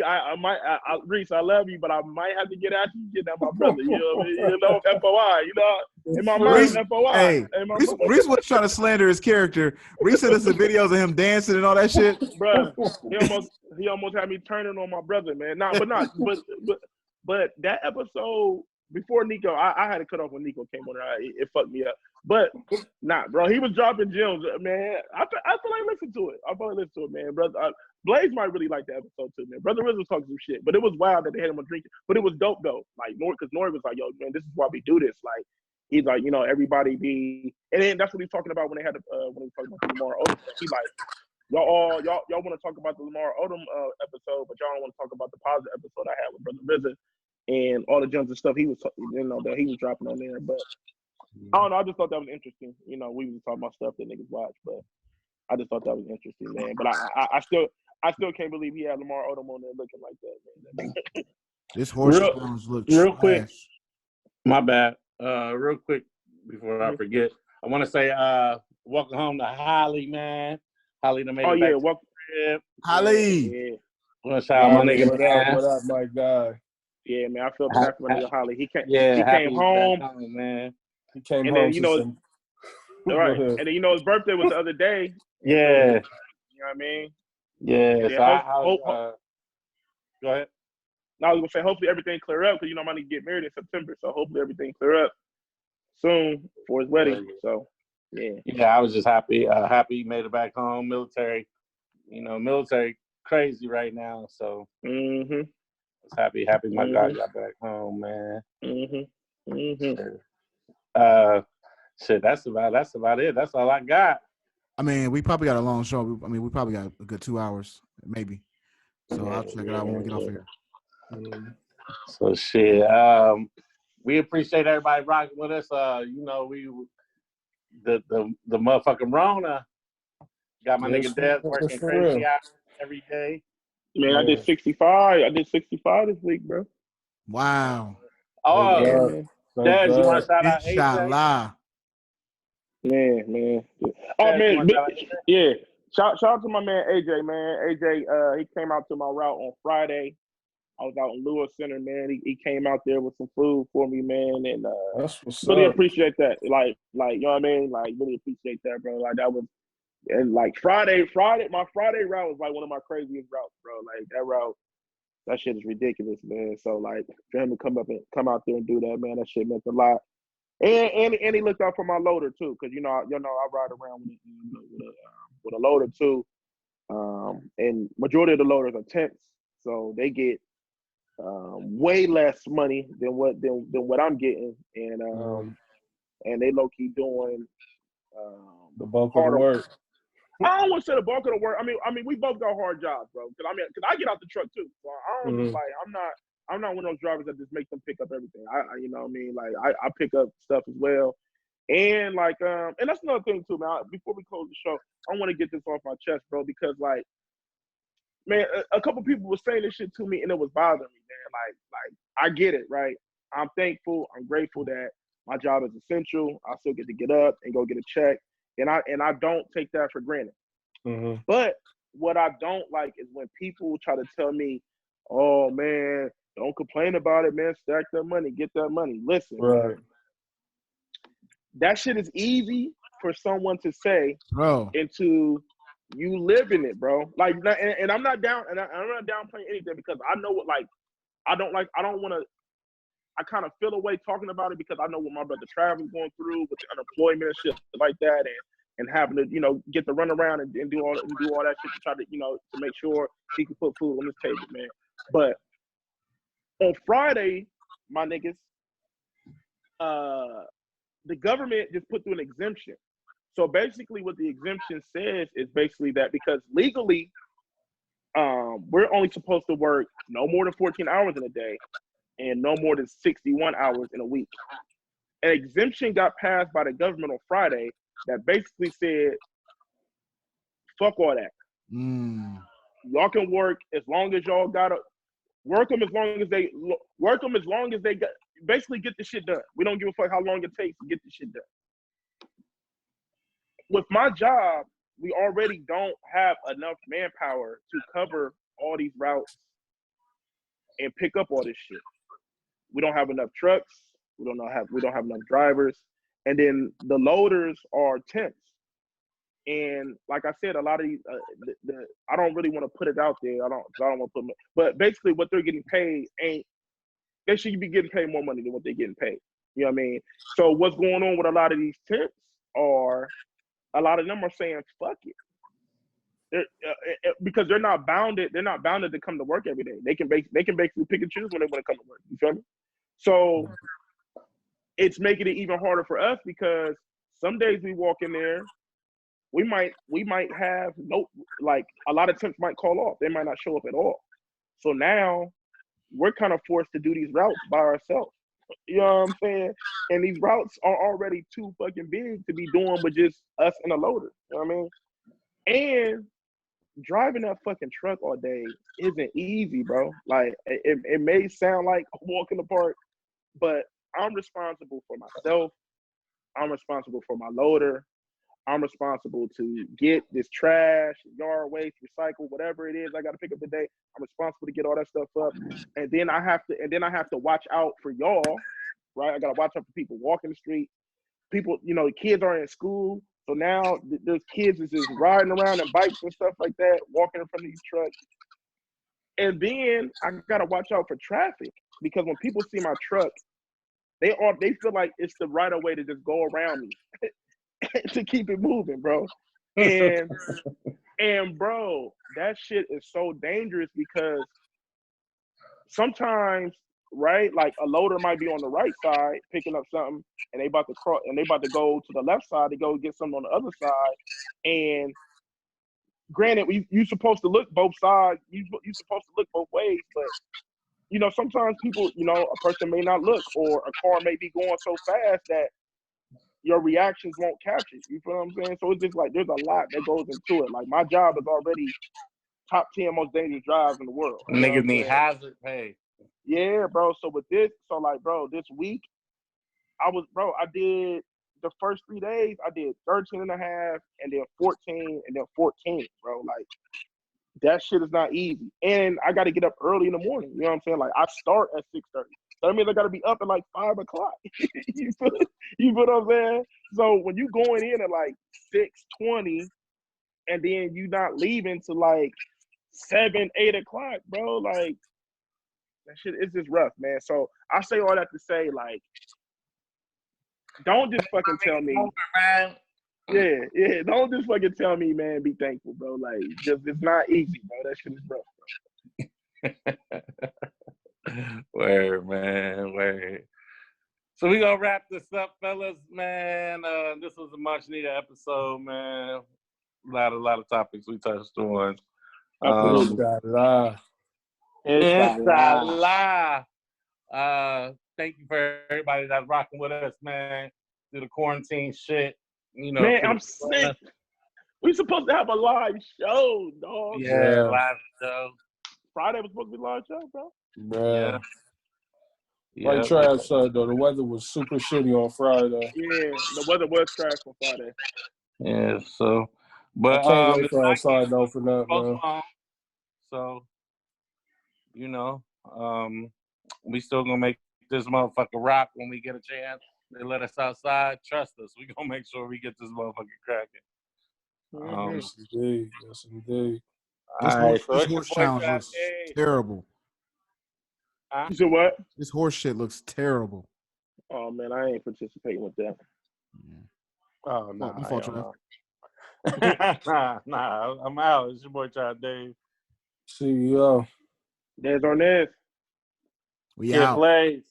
Reese, I love you, but I might have to get at you, get at my brother. You know what I mean? You know, FOI. You know, in my mind, FOI.
Hey, Reese was trying to slander his character. Reese sent us the videos of him dancing and all that shit.
Bruh, he almost had me turning on my brother, man. But that episode before Nico, I had to cut off when Nico came on there. It fucked me up. But bro, he was dropping gems, man. I feel like listen to it. I feel like listen to it, man. Brother Blaze might really like that episode too, man. Brother Riz was talking some shit, but it was wild that they had him on drinking. But it was dope though. Like because Nori was like, yo, man, this is why we do this. Like he's like, you know, everybody be, and then that's what he's talking about when they had when he was talking about the Lamar Odom. He's like, y'all want to talk about the Lamar Odom episode, but y'all don't want to talk about the positive episode I had with Brother Riz and all the gems and stuff he was, that he was dropping on there. But I don't know. I just thought that was interesting. You know, we was talking about stuff that niggas watch, but I just thought that was interesting, man. But I still can't believe he had Lamar Odom on there looking like that, man.
This horse sounds looks
real quick.
trash.
My bad. Real quick before I forget, I want to say welcome home to Holly, man. Holly done made it back to
welcome.
the crib.
Holly.
Yeah.
Want to shout out my nigga, man.
What up, my guy?
Yeah, man. I feel bad for my nigga Holly. He came
happy
home,
man.
He came
and
home.
Then you know, right? And then you know his birthday was the other day.
Yeah.
You know what I mean?
Yeah. So go ahead.
Now I was gonna say, hopefully everything clear up because you know I'm gonna get married in September, so hopefully everything clear up soon for his wedding. So yeah. Yeah,
I was just happy. Happy he made it back home. Military, military crazy right now. So I was happy my guy got back home, man. Shit, that's about it. That's all I got.
I mean, we probably got a long show. We probably got a good 2 hours, maybe. So I'll check it out when we get off here.
So shit, we appreciate everybody rocking with us. We the motherfucking Rona got my nigga Dez working crazy out every day.
Man, I did 65. I did 65 this week, bro.
Wow.
Oh, Dez, you want to shout out AJ?
Inshallah.
Man. Oh man, yeah. Shout out to my man AJ, man. AJ, he came out to my route on Friday. I was out in Lewis Center, man. He came out there with some food for me, man, and
that's what's
really
up.
appreciate that. Like you know what I mean? Like really appreciate that, bro. Like that was, and like Friday, my Friday route was like one of my craziest routes, bro. Like that route, that shit is ridiculous, man. So like for him to come out there and do that, man, that shit meant a lot. And he looked out for my loader too, because I ride around with a loader too, and majority of the loaders are temps, so they get way less money than what I'm getting, and they low key doing
the bulk of the work.
I don't want to say the bulk of the work. I mean, we both got hard jobs, bro. Because I get out the truck too, so I don't I'm not one of those drivers that just make them pick up everything. I you know what I mean? Like I pick up stuff as well, and like and that's another thing too, man. Before we close the show, I want to get this off my chest, bro, because like. Man, a couple people were saying this shit to me, and it was bothering me, man. Like I get it, right? I'm thankful, I'm grateful that my job is essential. I still get to get up and go get a check, and I don't take that for granted. But what I don't like is when people try to tell me, "Oh man, don't complain about it, man. Stack that money, get that money." Listen,
right?
That shit is easy for someone to say,
bro,
into you live in it, bro. Like, and I'm not down, and I'm not downplaying anything because I know what, like, I don't want to. I kind of feel away talking about it because I know what my brother Travis going through with the unemployment and shit like that, and having to, get the run around and do all that shit to try to, to make sure he can put food on his table, man. But on Friday, my niggas, the government just put through an exemption. So basically what the exemption says is basically that because legally, we're only supposed to work no more than 14 hours in a day. and no more than 61 hours in a week. An exemption got passed by the government on Friday that basically said, fuck all that. Y'all can work as long as y'all gotta work them as long as they got, basically get the shit done. We don't give a fuck how long it takes to get the shit done. With my job, we already don't have enough manpower to cover all these routes and pick up all this shit. We don't have enough trucks. We don't have enough drivers. And then the loaders are temps. And like I said, a lot of these, I don't really want to put it out there. I don't want to put, but basically what they're getting paid they should be getting paid more money than what they're getting paid. You know what I mean? So what's going on with a lot of these temps are, a lot of them are saying, fuck it. Because they're not bounded to come to work every day. They can basically pick and choose when they want to come to work. You feel me? So it's making it even harder for us because some days we walk in there, we might have a lot of temps might call off. They might not show up at all. So now we're kind of forced to do these routes by ourselves. You know what I'm saying? And these routes are already too fucking big to be doing with just us and a loader. You know what I mean? And driving that fucking truck all day isn't easy, bro. Like it may sound like a walk in the park, but I'm responsible for myself. I'm responsible for my loader. I'm responsible to get this trash, yard waste, recycle, whatever it is I got to pick up today. I'm responsible to get all that stuff up, and then I have to watch out for y'all, right? I got to watch out for people walking the street. People, kids are in school, so now there's kids that's just riding around in bikes and stuff like that, walking in front of these trucks. And then I got to watch out for traffic because when people see my truck, they feel like it's the right of way to just go around me. To keep it moving, bro. And bro, that shit is so dangerous because sometimes, right, like a loader might be on the right side picking up something and they about to cross and they about to go to the left side to go get something on the other side. And granted, you supposed to look both sides, you supposed to look both ways, but sometimes people, a person may not look, or a car may be going so fast that your reactions won't catch it. You feel what I'm saying? So it's just like there's a lot that goes into it. Like my job is already top 10 most dangerous drives in the world.
Niggas need hazard pay.
Yeah, bro. So with this, bro, this week, I did the first 3 days, I did 13 and a half, and then 14, and then 14, bro. Like that shit is not easy. And I got to get up early in the morning. You know what I'm saying? Like I start at 6:30. So that means I got to be up at like 5 o'clock. You feel what I'm saying? So when you going in at like 6:20 and then you not leaving to like 7, 8 o'clock, bro, like that shit is just rough, man. So I say all that to say, like, don't just fucking tell me. Yeah, don't just fucking tell me, man, be thankful, bro. Like, just it's not easy, bro. That shit is rough, bro.
Word, man, word. So we gonna wrap this up, fellas, man. This was a much needed episode, man. A lot of topics we touched on. Inshallah. Thank you for everybody that's rocking with us, man. Through the quarantine shit,
Man, I'm sick. We supposed to have a live show, dog.
Yeah, live show.
Friday was supposed to be a live show, bro.
Man.
Yeah.
Like Trav said, though, the weather was super shitty on Friday.
Yeah, the weather was trash on Friday.
Yeah, so, but
I can't wait for outside though for that, man.
So, we still gonna make this motherfucker rock when we get a chance. They let us outside. Trust us. We gonna make sure we get this motherfucker cracking.
Yes, indeed. Yes, indeed.
This horse challenge looks terrible.
You said what?
This horse shit looks terrible.
Oh man, I ain't participating with that.
Oh no,
my fault, Trav.
Nah, I'm out. It's your boy Chad Dave.
CEO.
There's on this.
We out.
Plays.